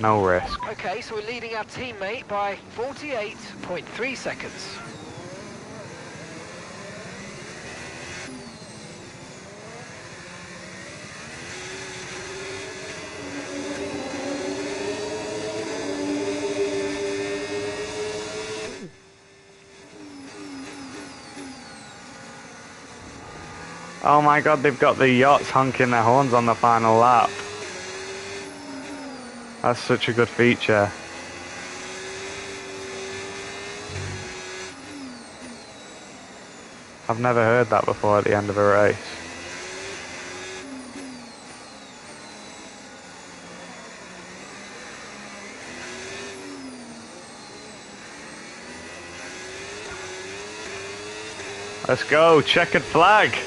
No risk. Okay, so we're leading our teammate by 48.3 seconds. Oh my god, they've got the yachts honking their horns on the final lap. That's such a good feature. I've never heard that before at the end of a race. Let's go, checkered flag.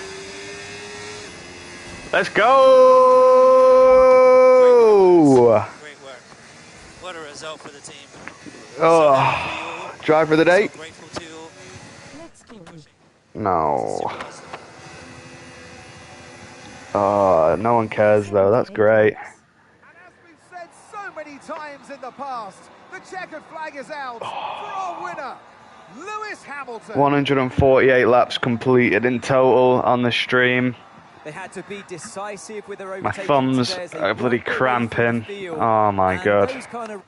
Let's go! Great work. What a result for the team. Oh, driver of the day? So grateful to you. Let's go. No. Oh, no one cares though. That's great. And as we've said so many times in the past, the checkered flag is out for our winner, Lewis Hamilton. 148 laps completed in total on the stream. They had to be decisive with their My overtaking thumbs today as they are bloody worked their way through the cramping. field. Oh my And god. those kind of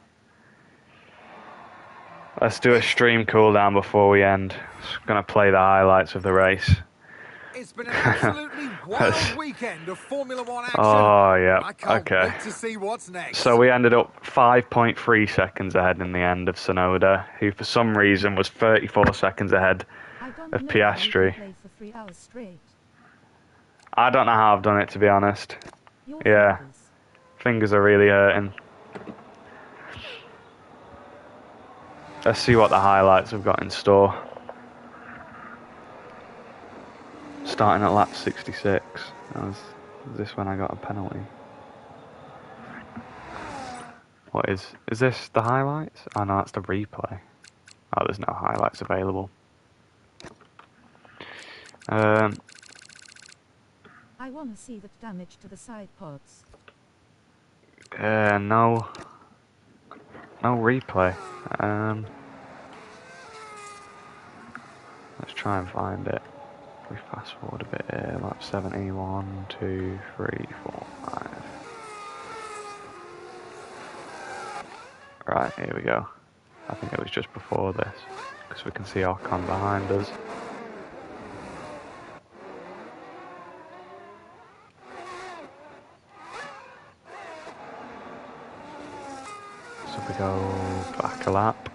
Let's do a stream cooldown before we end. Just gonna play the highlights of the race. It's been an absolutely wild weekend of Formula One action. Oh yeah, I can't okay. wait to see what's next. So we ended up 5.3 seconds ahead in the end of Sonoda, who for some reason was 34 seconds ahead I don't of know how you Piastri. can play for 3 hours straight. I don't know how I've done it, to be honest. Your Yeah. fingers. Fingers are really hurting. Let's see what the highlights have got in store. Starting at lap 66. Was this when I got a penalty? What is this the highlights? Oh no, that's the replay. Oh, there's no highlights available. I want to see the damage to the side pods. No replay. Let's try and find it. We fast forward a bit here, lap 70, 1, 2, 3, 4, 5. Right, here we go. I think it was just before this, because we can see Ocon behind us. So we go back a lap.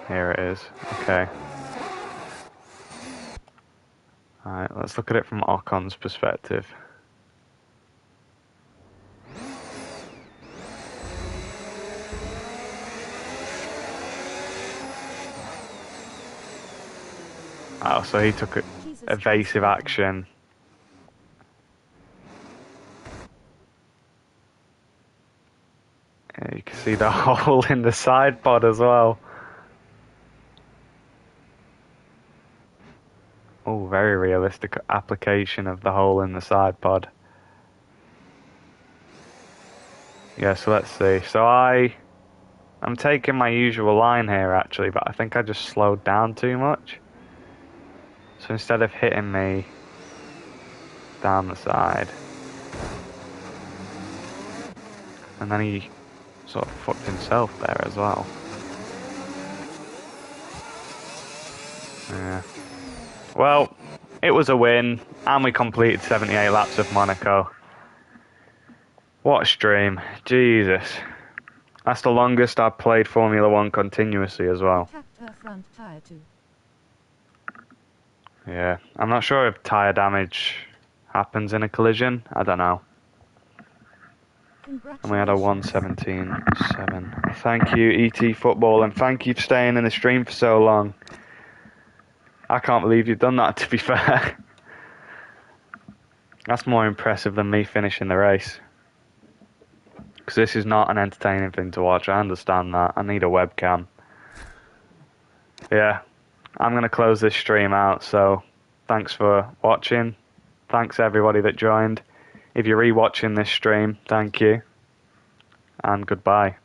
Here it is. Okay. Alright, let's look at it from Ocon's perspective. Oh, so he took evasive action. Yeah, you can see the hole in the side pod as well. Oh, very realistic application of the hole in the side pod. Yeah, so let's see. So I'm taking my usual line here actually, but I think I just slowed down too much. So instead of hitting me down the side, and then he sort of fucked himself there as well. Yeah. Well, it was a win, and we completed 78 laps of Monaco. What a stream. Jesus. That's the longest I've played Formula 1 continuously as well. Tapped her front tire too. Yeah. I'm not sure if tyre damage happens in a collision. I don't know. And we had a 1:17.7. Thank you, ET Football, and thank you for staying in the stream for so long. I can't believe you've done that, to be fair. That's more impressive than me finishing the race. Because this is not an entertaining thing to watch, I understand that. I need a webcam. Yeah, I'm going to close this stream out, so thanks for watching. Thanks everybody that joined. If you're rewatching this stream, thank you, and goodbye.